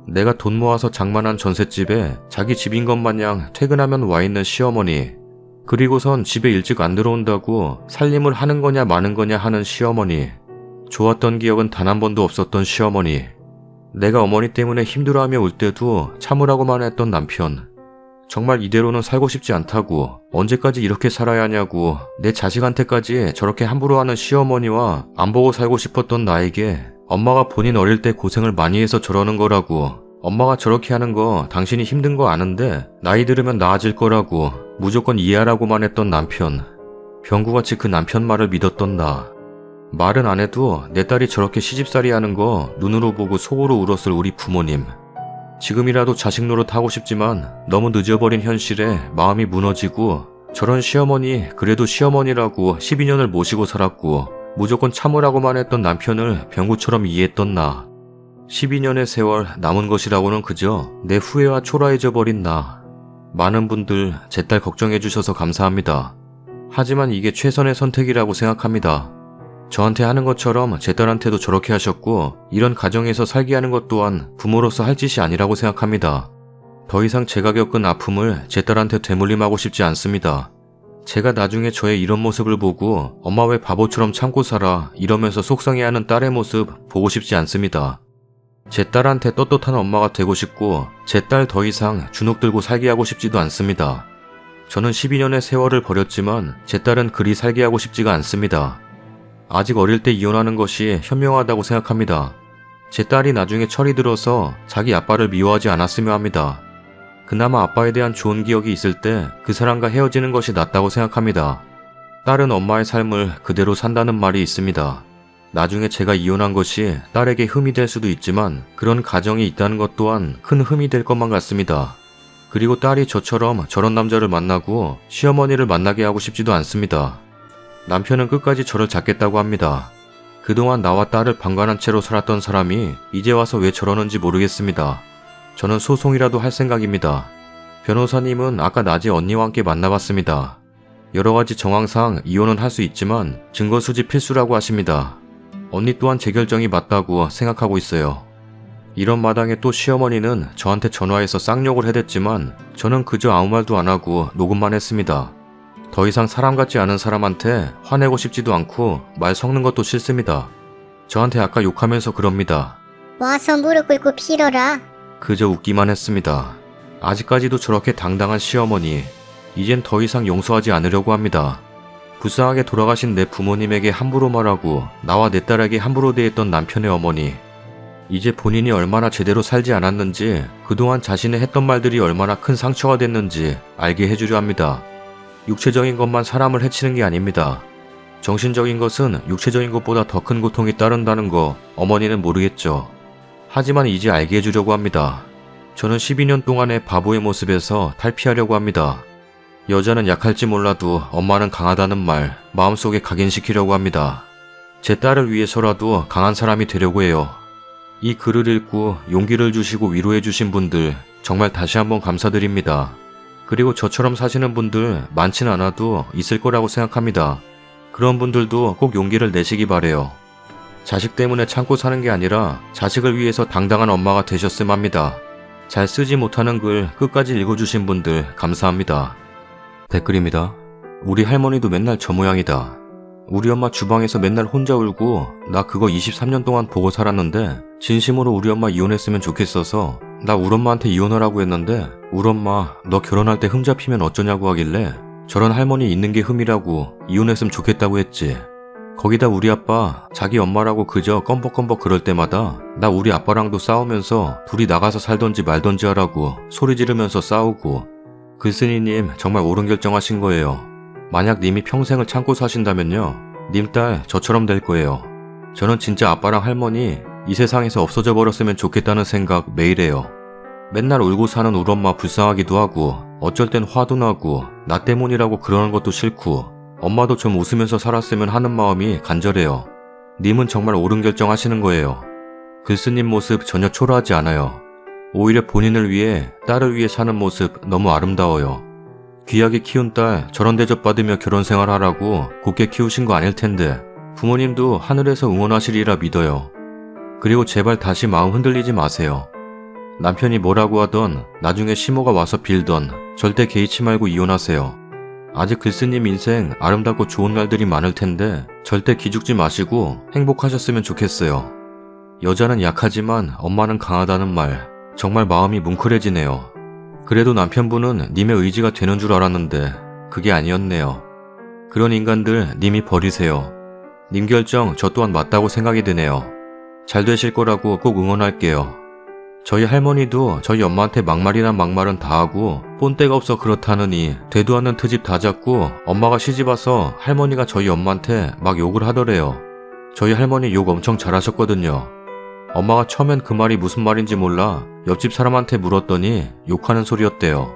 내가 돈 모아서 장만한 전셋집에 자기 집인 것 마냥 퇴근하면 와 있는 시어머니. 그리고선 집에 일찍 안 들어온다고 살림을 하는 거냐 마는 거냐 하는 시어머니. 좋았던 기억은 단 한 번도 없었던 시어머니. 내가 어머니 때문에 힘들어하며 울 때도 참으라고만 했던 남편. 정말 이대로는 살고 싶지 않다고, 언제까지 이렇게 살아야 하냐고 내 자식한테까지 저렇게 함부로 하는 시어머니와 안 보고 살고 싶었던 나에게 엄마가 본인 어릴 때 고생을 많이 해서 저러는 거라고, 엄마가 저렇게 하는 거 당신이 힘든 거 아는데 나이 들으면 나아질 거라고 무조건 이해하라고만 했던 남편. 병구같이 그 남편 말을 믿었던 나. 말은 안 해도 내 딸이 저렇게 시집살이 하는 거 눈으로 보고 속으로 울었을 우리 부모님. 지금이라도 자식 노릇하고 싶지만 너무 늦어버린 현실에 마음이 무너지고, 저런 시어머니 그래도 시어머니라고 12년을 모시고 살았고 무조건 참으라고만 했던 남편을 병구처럼 이해했던 나. 12년의 세월 남은 것이라고는 그저 내 후회와 초라해져 버린 나. 많은 분들 제 딸 걱정해 주셔서 감사합니다. 하지만 이게 최선의 선택이라고 생각합니다. 저한테 하는 것처럼 제 딸한테도 저렇게 하셨고, 이런 가정에서 살게 하는 것 또한 부모로서 할 짓이 아니라고 생각합니다. 더 이상 제가 겪은 아픔을 제 딸한테 되물림하고 싶지 않습니다. 제가 나중에 저의 이런 모습을 보고 엄마 왜 바보처럼 참고 살아 이러면서 속상해하는 딸의 모습 보고 싶지 않습니다. 제 딸한테 떳떳한 엄마가 되고 싶고 제 딸 더 이상 주눅 들고 살게 하고 싶지도 않습니다. 저는 12년의 세월을 버렸지만 제 딸은 그리 살게 하고 싶지가 않습니다. 아직 어릴 때 이혼하는 것이 현명하다고 생각합니다. 제 딸이 나중에 철이 들어서 자기 아빠를 미워하지 않았으면 합니다. 그나마 아빠에 대한 좋은 기억이 있을 때 그 사람과 헤어지는 것이 낫다고 생각합니다. 딸은 엄마의 삶을 그대로 산다는 말이 있습니다. 나중에 제가 이혼한 것이 딸에게 흠이 될 수도 있지만 그런 가정이 있다는 것 또한 큰 흠이 될 것만 같습니다. 그리고 딸이 저처럼 저런 남자를 만나고 시어머니를 만나게 하고 싶지도 않습니다. 남편은 끝까지 저를 잡겠다고 합니다. 그동안 나와 딸을 방관한 채로 살았던 사람이 이제 와서 왜 저러는지 모르겠습니다. 저는 소송이라도 할 생각입니다. 변호사님은 아까 낮에 언니와 함께 만나봤습니다. 여러 가지 정황상 이혼은 할 수 있지만 증거 수집 필수라고 하십니다. 언니 또한 제 결정이 맞다고 생각하고 있어요. 이런 마당에 또 시어머니는 저한테 전화해서 쌍욕을 해댔지만 저는 그저 아무 말도 안 하고 녹음만 했습니다. 더 이상 사람 같지 않은 사람한테 화내고 싶지도 않고 말 섞는 것도 싫습니다. 저한테 아까 욕하면서 그럽니다. 와서 무릎 꿇고 빌어라. 그저 웃기만 했습니다. 아직까지도 저렇게 당당한 시어머니, 이젠 더 이상 용서하지 않으려고 합니다. 불쌍하게 돌아가신 내 부모님에게 함부로 말하고 나와 내 딸에게 함부로 대했던 남편의 어머니. 이제 본인이 얼마나 제대로 살지 않았는지, 그동안 자신의 했던 말들이 얼마나 큰 상처가 됐는지 알게 해주려 합니다. 육체적인 것만 사람을 해치는 게 아닙니다. 정신적인 것은 육체적인 것보다 더 큰 고통이 따른다는 거 어머니는 모르겠죠. 하지만 이제 알게 해주려고 합니다. 저는 12년 동안의 바보의 모습에서 탈피하려고 합니다. 여자는 약할지 몰라도 엄마는 강하다는 말 마음속에 각인시키려고 합니다. 제 딸을 위해서라도 강한 사람이 되려고 해요. 이 글을 읽고 용기를 주시고 위로해 주신 분들 정말 다시 한번 감사드립니다. 그리고 저처럼 사시는 분들 많지는 않아도 있을 거라고 생각합니다. 그런 분들도 꼭 용기를 내시기 바래요. 자식 때문에 참고 사는 게 아니라 자식을 위해서 당당한 엄마가 되셨음 합니다. 잘 쓰지 못하는 글 끝까지 읽어주신 분들 감사합니다. 댓글입니다. 우리 할머니도 맨날 저 모양이다. 우리 엄마 주방에서 맨날 혼자 울고 나 그거 23년 동안 보고 살았는데 진심으로 우리 엄마 이혼했으면 좋겠어서 나 우리 엄마한테 이혼하라고 했는데 우리 엄마 너 결혼할 때 흠 잡히면 어쩌냐고 하길래 저런 할머니 있는 게 흠이라고 이혼했으면 좋겠다고 했지. 거기다 우리 아빠 자기 엄마라고 그저 껌벅껌벅 그럴 때마다 나 우리 아빠랑도 싸우면서 둘이 나가서 살던지 말던지 하라고 소리 지르면서 싸우고. 글쓴이님 정말 옳은 결정하신 거예요. 만약 님이 평생을 참고 사신다면요. 님 딸 저처럼 될 거예요. 저는 진짜 아빠랑 할머니 이 세상에서 없어져 버렸으면 좋겠다는 생각 매일 해요. 맨날 울고 사는 우리 엄마 불쌍하기도 하고 어쩔 땐 화도 나고 나 때문이라고 그러는 것도 싫고 엄마도 좀 웃으면서 살았으면 하는 마음이 간절해요. 님은 정말 옳은 결정 하시는 거예요. 글쓰님 모습 전혀 초라하지 않아요. 오히려 본인을 위해 딸을 위해 사는 모습 너무 아름다워요. 귀하게 키운 딸 저런 대접받으며 결혼 생활하라고 곱게 키우신 거 아닐 텐데 부모님도 하늘에서 응원하시리라 믿어요. 그리고 제발 다시 마음 흔들리지 마세요. 남편이 뭐라고 하던 나중에 시모가 와서 빌던 절대 개의치 말고 이혼하세요. 아직 글쓰님 인생 아름답고 좋은 날들이 많을 텐데 절대 기죽지 마시고 행복하셨으면 좋겠어요. 여자는 약하지만 엄마는 강하다는 말 정말 마음이 뭉클해지네요. 그래도 남편분은 님의 의지가 되는 줄 알았는데 그게 아니었네요. 그런 인간들 님이 버리세요. 님 결정 저 또한 맞다고 생각이 드네요. 잘 되실 거라고 꼭 응원할게요. 저희 할머니도 저희 엄마한테 막말이나 막말은 다 하고 본때가 없어 그렇다느니 되도 않는 트집 다 잡고 엄마가 시집와서 할머니가 저희 엄마한테 막 욕을 하더래요. 저희 할머니 욕 엄청 잘하셨거든요. 엄마가 처음엔 그 말이 무슨 말인지 몰라 옆집 사람한테 물었더니 욕하는 소리였대요.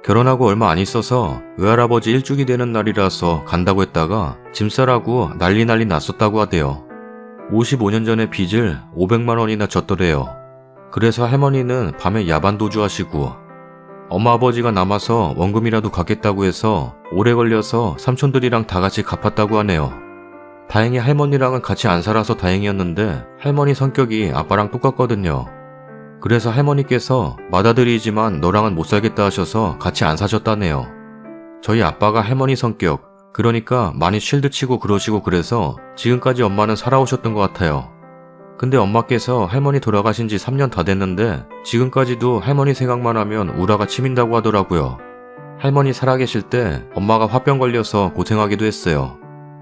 결혼하고 얼마 안 있어서 외할아버지 일주기 되는 날이라서 간다고 했다가 짐 싸라고 난리 났었다고 하대요. 55년 전에 빚을 500만 원이나 졌더래요. 그래서 할머니는 밤에 야반 도주하시고 엄마 아버지가 남아서 원금이라도 갚겠다고 해서 오래 걸려서 삼촌들이랑 다 같이 갚았다고 하네요. 다행히 할머니랑은 같이 안 살아서 다행이었는데 할머니 성격이 아빠랑 똑같거든요. 그래서 할머니께서 맏아들이지만 너랑은 못 살겠다 하셔서 같이 안 사셨다네요. 저희 아빠가 할머니 성격, 그러니까 많이 쉴드 치고 그러시고 그래서 지금까지 엄마는 살아오셨던 것 같아요. 근데 엄마께서 할머니 돌아가신 지 3년 다 됐는데 지금까지도 할머니 생각만 하면 우라가 치민다고 하더라고요. 할머니 살아계실 때 엄마가 화병 걸려서 고생하기도 했어요.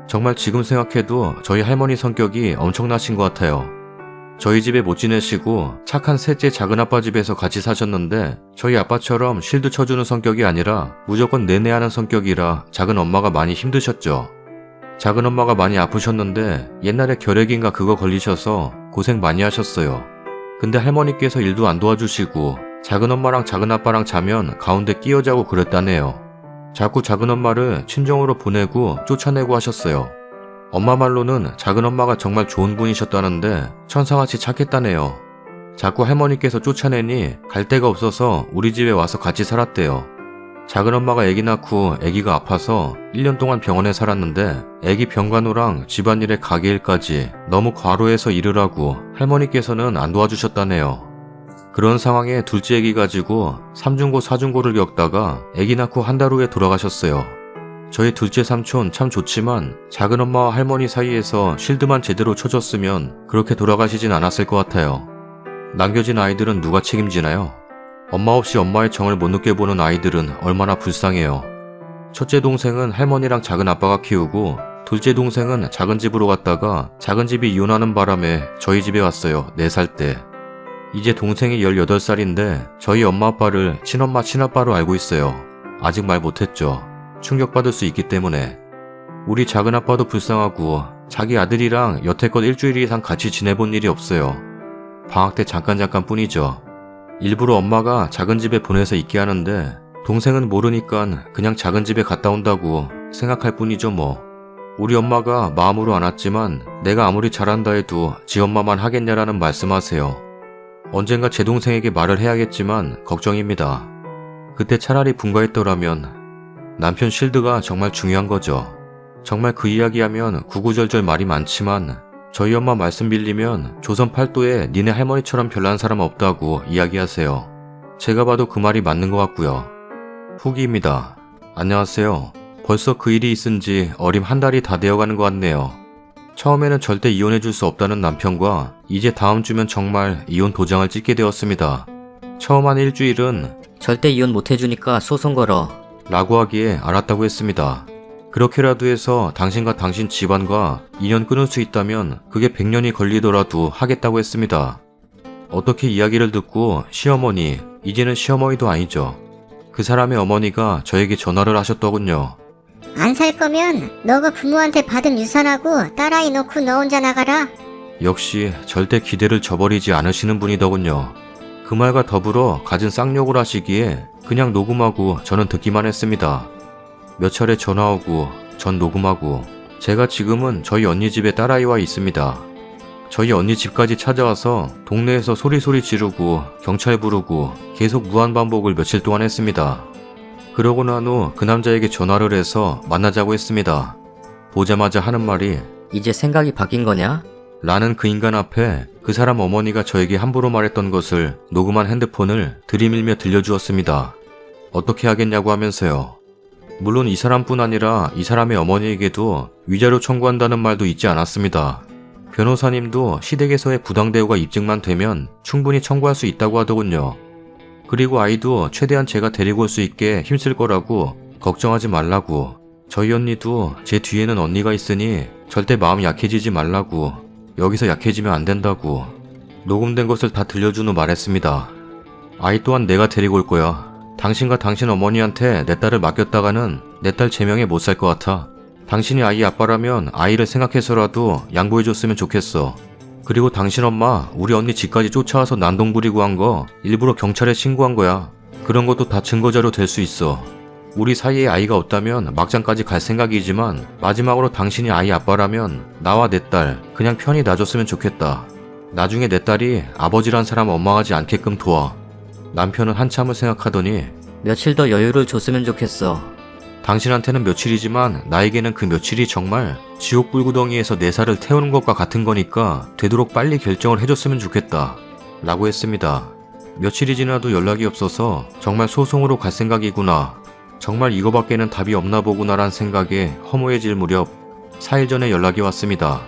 정말 지금 생각해도 저희 할머니 성격이 엄청나신 것 같아요. 저희 집에 못 지내시고 착한 셋째 작은아빠 집에서 같이 사셨는데 저희 아빠처럼 쉴드 쳐주는 성격이 아니라 무조건 내내하는 성격이라 작은엄마가 많이 힘드셨죠. 작은엄마가 많이 아프셨는데 옛날에 결핵인가 그거 걸리셔서 고생 많이 하셨어요. 근데 할머니께서 일도 안 도와주시고 작은엄마랑 작은아빠랑 자면 가운데 끼어 자고 그랬다네요. 자꾸 작은엄마를 친정으로 보내고 쫓아내고 하셨어요. 엄마 말로는 작은엄마가 정말 좋은 분이셨다는데 천사같이 착했다네요. 자꾸 할머니께서 쫓아내니 갈 데가 없어서 우리 집에 와서 같이 살았대요. 작은엄마가 아기 낳고 아기가 아파서 1년 동안 병원에 살았는데 아기 병간호랑 집안일에 가게일까지 너무 과로해서 일을 하고 할머니께서는 안 도와주셨다네요. 그런 상황에 둘째 아기 가지고 3중고 4중고를 겪다가 아기 낳고 한 달 후에 돌아가셨어요. 저희 둘째 삼촌 참 좋지만 작은엄마와 할머니 사이에서 쉴드만 제대로 쳐줬으면 그렇게 돌아가시진 않았을 것 같아요. 남겨진 아이들은 누가 책임지나요? 엄마 없이 엄마의 정을 못 느껴보는 아이들은 얼마나 불쌍해요. 첫째 동생은 할머니랑 작은아빠가 키우고 둘째 동생은 작은 집으로 갔다가 작은 집이 이혼하는 바람에 저희 집에 왔어요. 4살 때. 이제 동생이 18살인데 저희 엄마 아빠를 친엄마 친아빠로 알고 있어요. 아직 말 못했죠. 충격받을 수 있기 때문에. 우리 작은아빠도 불쌍하고 자기 아들이랑 여태껏 일주일 이상 같이 지내본 일이 없어요. 방학 때 잠깐 뿐이죠. 일부러 엄마가 작은 집에 보내서 있게 하는데 동생은 모르니까 그냥 작은 집에 갔다 온다고 생각할 뿐이죠 뭐. 우리 엄마가 마음으로 안 왔지만 내가 아무리 잘한다 해도 지 엄마만 하겠냐라는 말씀하세요. 언젠가 제 동생에게 말을 해야겠지만 걱정입니다. 그때 차라리 분가했더라면. 남편 쉴드가 정말 중요한 거죠. 정말 그 이야기하면 구구절절 말이 많지만 저희 엄마 말씀 빌리면 조선 팔도에 니네 할머니처럼 별난 사람 없다고 이야기하세요. 제가 봐도 그 말이 맞는 것 같고요. 후기입니다. 안녕하세요. 벌써 그 일이 있은 지 어림 한 달이 다 되어가는 것 같네요. 처음에는 절대 이혼해줄 수 없다는 남편과 이제 다음 주면 정말 이혼 도장을 찍게 되었습니다. 처음 한 일주일은 절대 이혼 못 해주니까 소송 걸어. 라고 하기에 알았다고 했습니다. 그렇게라도 해서 당신과 당신 집안과 인연 끊을 수 있다면 그게 100년이 걸리더라도 하겠다고 했습니다. 어떻게 이야기를 듣고 시어머니, 이제는 시어머니도 아니죠. 그 사람의 어머니가 저에게 전화를 하셨더군요. 안 살 거면 너가 부모한테 받은 유산하고 딸아이 놓고 너 혼자 나가라. 역시 절대 기대를 저버리지 않으시는 분이더군요. 그 말과 더불어 갖은 쌍욕을 하시기에 그냥 녹음하고 저는 듣기만 했습니다. 몇 차례 전화 오고 전 녹음하고 제가 지금은 저희 언니 집에 딸아이와 있습니다. 저희 언니 집까지 찾아와서 동네에서 소리소리 지르고 경찰 부르고 계속 무한반복을 며칠 동안 했습니다. 그러고 난 후 그 남자에게 전화를 해서 만나자고 했습니다. 보자마자 하는 말이 이제 생각이 바뀐 거냐? 라는 그 인간 앞에 그 사람 어머니가 저에게 함부로 말했던 것을 녹음한 핸드폰을 들이밀며 들려주었습니다. 어떻게 하겠냐고 하면서요. 물론 이 사람뿐 아니라 이 사람의 어머니에게도 위자료 청구한다는 말도 잊지 않았습니다. 변호사님도 시댁에서의 부당 대우가 입증만 되면 충분히 청구할 수 있다고 하더군요. 그리고 아이도 최대한 제가 데리고 올 수 있게 힘쓸 거라고 걱정하지 말라고, 저희 언니도 제 뒤에는 언니가 있으니 절대 마음 약해지지 말라고, 여기서 약해지면 안 된다고 녹음된 것을 다 들려준 후 말했습니다. 아이 또한 내가 데리고 올 거야. 당신과 당신 어머니한테 내 딸을 맡겼다가는 내 딸 제명에 못 살 것 같아. 당신이 아이 아빠라면 아이를 생각해서라도 양보해줬으면 좋겠어. 그리고 당신 엄마 우리 언니 집까지 쫓아와서 난동 부리고 한 거 일부러 경찰에 신고한 거야. 그런 것도 다 증거자료 될 수 있어. 우리 사이에 아이가 없다면 막장까지 갈 생각이지만 마지막으로 당신이 아이 아빠라면 나와 내 딸 그냥 편히 놔줬으면 좋겠다. 나중에 내 딸이 아버지란 사람 원망하지 않게끔 도와. 남편은 한참을 생각하더니 며칠 더 여유를 줬으면 좋겠어. 당신한테는 며칠이지만 나에게는 그 며칠이 정말 지옥 불구덩이에서 내 살을 태우는 것과 같은 거니까 되도록 빨리 결정을 해줬으면 좋겠다 라고 했습니다. 며칠이 지나도 연락이 없어서 정말 소송으로 갈 생각이구나, 정말 이거밖에는 답이 없나 보구나란 생각에 허무해질 무렵 4일 전에 연락이 왔습니다.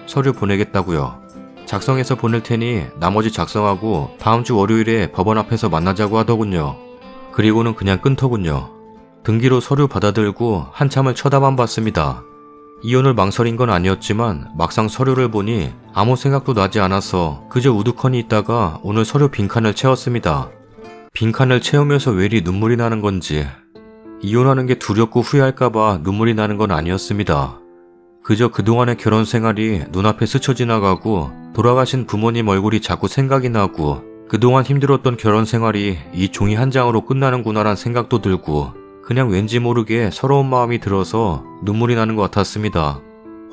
서류 보내겠다고요. 작성해서 보낼 테니 나머지 작성하고 다음 주 월요일에 법원 앞에서 만나자고 하더군요. 그리고는 그냥 끊더군요. 등기로 서류 받아들고 한참을 쳐다만 봤습니다. 이혼을 망설인 건 아니었지만 막상 서류를 보니 아무 생각도 나지 않아서 그저 우두커니 있다가 오늘 서류 빈칸을 채웠습니다. 빈칸을 채우면서 왜 이리 눈물이 나는 건지, 이혼하는 게 두렵고 후회할까봐 눈물이 나는 건 아니었습니다. 그저 그동안의 결혼 생활이 눈앞에 스쳐 지나가고 돌아가신 부모님 얼굴이 자꾸 생각이 나고 그동안 힘들었던 결혼 생활이 이 종이 한 장으로 끝나는구나란 생각도 들고 그냥 왠지 모르게 서러운 마음이 들어서 눈물이 나는 것 같았습니다.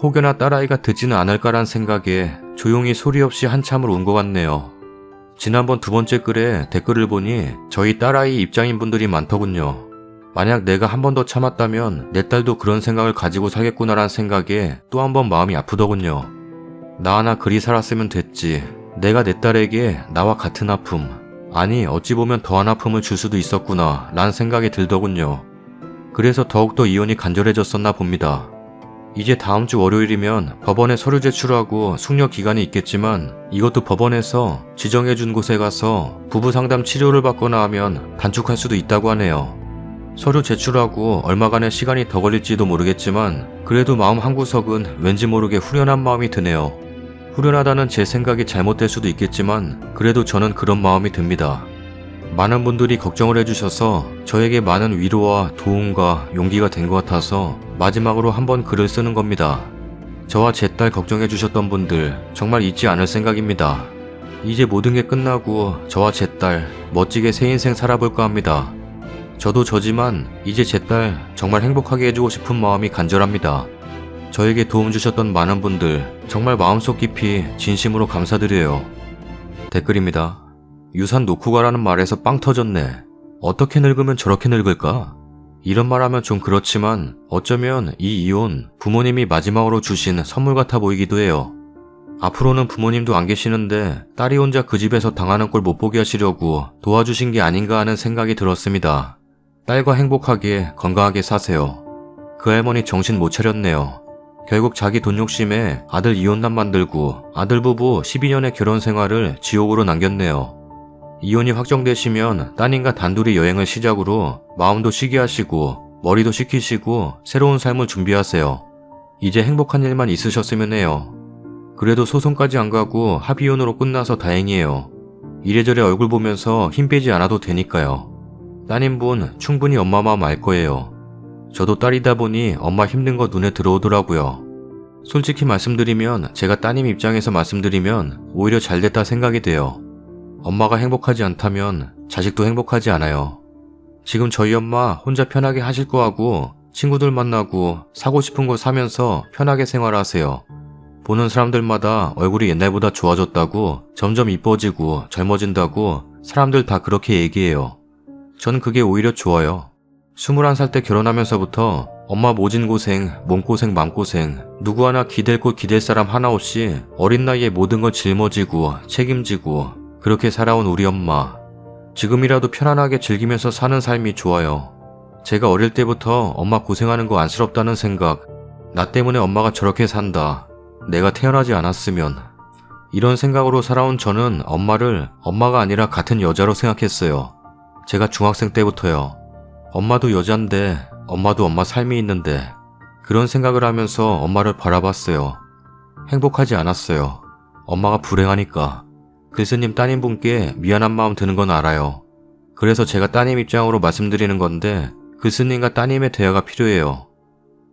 혹여나 딸아이가 듣지는 않을까란 생각에 조용히 소리 없이 한참을 운 것 같네요. 지난번 2번째 글에 댓글을 보니 저희 딸아이 입장인 분들이 많더군요. 만약 내가 한 번 더 참았다면 내 딸도 그런 생각을 가지고 살겠구나란 생각에 또 한 번 마음이 아프더군요. 나 하나 그리 살았으면 됐지. 내가 내 딸에게 나와 같은 아픔, 아니 어찌 보면 더한 아픔을 줄 수도 있었구나 라는 생각이 들더군요. 그래서 더욱더 이혼이 간절해졌었나 봅니다. 이제 다음 주 월요일이면 법원에 서류 제출하고 숙려 기간이 있겠지만 이것도 법원에서 지정해준 곳에 가서 부부 상담 치료를 받거나 하면 단축할 수도 있다고 하네요. 서류 제출하고 얼마간의 시간이 더 걸릴지도 모르겠지만 그래도 마음 한구석은 왠지 모르게 후련한 마음이 드네요. 후련하다는 제 생각이 잘못될 수도 있겠지만 그래도 저는 그런 마음이 듭니다. 많은 분들이 걱정을 해주셔서 저에게 많은 위로와 도움과 용기가 된 것 같아서 마지막으로 한번 글을 쓰는 겁니다. 저와 제 딸 걱정해주셨던 분들 정말 잊지 않을 생각입니다. 이제 모든 게 끝나고 저와 제 딸 멋지게 새 인생 살아볼까 합니다. 저도 저지만 이제 제 딸 정말 행복하게 해주고 싶은 마음이 간절합니다. 저에게 도움 주셨던 많은 분들 정말 마음속 깊이 진심으로 감사드려요. 댓글입니다. 유산 놓고 가라는 말에서 빵 터졌네. 어떻게 늙으면 저렇게 늙을까? 이런 말하면 좀 그렇지만 어쩌면 이 이혼 부모님이 마지막으로 주신 선물 같아 보이기도 해요. 앞으로는 부모님도 안 계시는데 딸이 혼자 그 집에서 당하는 꼴 못 보게 하시려고 도와주신 게 아닌가 하는 생각이 들었습니다. 딸과 행복하게 건강하게 사세요. 그 할머니 정신 못 차렸네요. 결국 자기 돈 욕심에 아들 이혼남 만들고 아들 부부 12년의 결혼 생활을 지옥으로 남겼네요. 이혼이 확정되시면 따님과 단둘이 여행을 시작으로 마음도 쉬게 하시고 머리도 식히시고 새로운 삶을 준비하세요. 이제 행복한 일만 있으셨으면 해요. 그래도 소송까지 안 가고 합의혼으로 끝나서 다행이에요. 이래저래 얼굴 보면서 힘 빼지 않아도 되니까요. 따님분 충분히 엄마 마음 알 거예요. 저도 딸이다 보니 엄마 힘든 거 눈에 들어오더라고요. 솔직히 말씀드리면 제가 따님 입장에서 말씀드리면 오히려 잘됐다 생각이 돼요. 엄마가 행복하지 않다면 자식도 행복하지 않아요. 지금 저희 엄마 혼자 편하게 하실 거 하고 친구들 만나고 사고 싶은 거 사면서 편하게 생활하세요. 보는 사람들마다 얼굴이 옛날보다 좋아졌다고, 점점 이뻐지고 젊어진다고 사람들 다 그렇게 얘기해요. 저는 그게 오히려 좋아요. 21살 때 결혼하면서부터 엄마 모진 고생, 몸고생, 맘고생, 누구 하나 기댈 곳 기댈 사람 하나 없이 어린 나이에 모든 걸 짊어지고 책임지고 그렇게 살아온 우리 엄마. 지금이라도 편안하게 즐기면서 사는 삶이 좋아요. 제가 어릴 때부터 엄마 고생하는 거 안쓰럽다는 생각, 나 때문에 엄마가 저렇게 산다, 내가 태어나지 않았으면, 이런 생각으로 살아온 저는 엄마를 엄마가 아니라 같은 여자로 생각했어요. 제가 중학생 때부터요. 엄마도 여잔데 엄마도 엄마 삶이 있는데, 그런 생각을 하면서 엄마를 바라봤어요. 행복하지 않았어요. 엄마가 불행하니까. 글쓰님 따님분께 미안한 마음 드는 건 알아요. 그래서 제가 따님 입장으로 말씀드리는 건데, 글쓰님과 따님의 대화가 필요해요.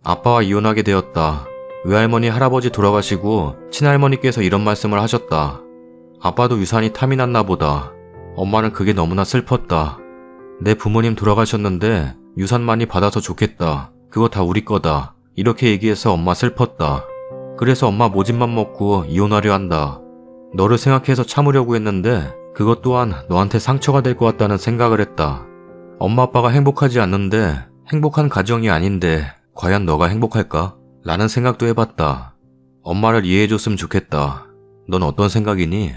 아빠와 이혼하게 되었다. 외할머니 할아버지 돌아가시고 친할머니께서 이런 말씀을 하셨다. 아빠도 유산이 탐이 났나 보다. 엄마는 그게 너무나 슬펐다. 내 부모님 돌아가셨는데 유산 많이 받아서 좋겠다. 그거 다 우리 거다. 이렇게 얘기해서 엄마 슬펐다. 그래서 엄마 모진만 먹고 이혼하려 한다. 너를 생각해서 참으려고 했는데 그것 또한 너한테 상처가 될 것 같다는 생각을 했다. 엄마 아빠가 행복하지 않는데, 행복한 가정이 아닌데 과연 너가 행복할까? 라는 생각도 해봤다. 엄마를 이해해줬으면 좋겠다. 넌 어떤 생각이니?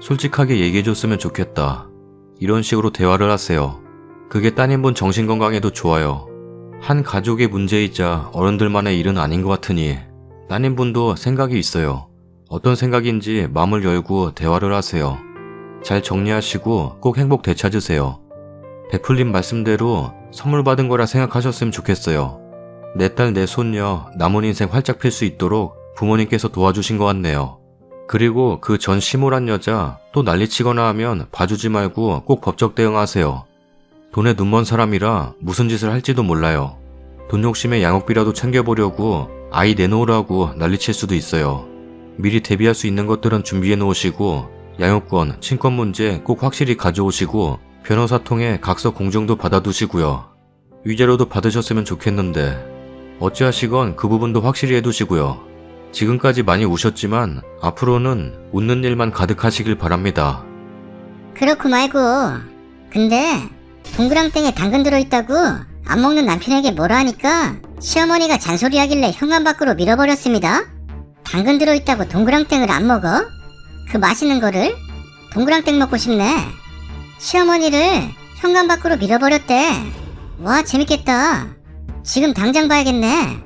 솔직하게 얘기해줬으면 좋겠다. 이런 식으로 대화를 하세요. 그게 따님분 정신건강에도 좋아요. 한 가족의 문제이자 어른들만의 일은 아닌 것 같으니 따님분도 생각이 있어요. 어떤 생각인지 마음을 열고 대화를 하세요. 잘 정리하시고 꼭 행복 되찾으세요. 베풀님 말씀대로 선물 받은 거라 생각하셨으면 좋겠어요. 내 딸, 내 손녀, 남은 인생 활짝 필 수 있도록 부모님께서 도와주신 것 같네요. 그리고 그 전 시몰한 여자 또 난리치거나 하면 봐주지 말고 꼭 법적 대응하세요. 돈에 눈먼 사람이라 무슨 짓을 할지도 몰라요. 돈 욕심에 양육비라도 챙겨보려고 아이 내놓으라고 난리칠 수도 있어요. 미리 대비할 수 있는 것들은 준비해 놓으시고 양육권, 친권 문제 꼭 확실히 가져오시고 변호사 통해 각서 공증도 받아두시고요. 위자료도 받으셨으면 좋겠는데 어찌하시건 그 부분도 확실히 해두시고요. 지금까지 많이 우셨지만 앞으로는 웃는 일만 가득하시길 바랍니다. 그렇고 말고. 근데 동그랑땡에 당근 들어있다고 안 먹는 남편에게 뭐라 하니까 시어머니가 잔소리하길래 현관 밖으로 밀어버렸습니다. 당근 들어있다고 동그랑땡을 안 먹어? 그 맛있는 거를? 동그랑땡 먹고 싶네. 시어머니를 현관 밖으로 밀어버렸대. 와, 재밌겠다. 지금 당장 봐야겠네.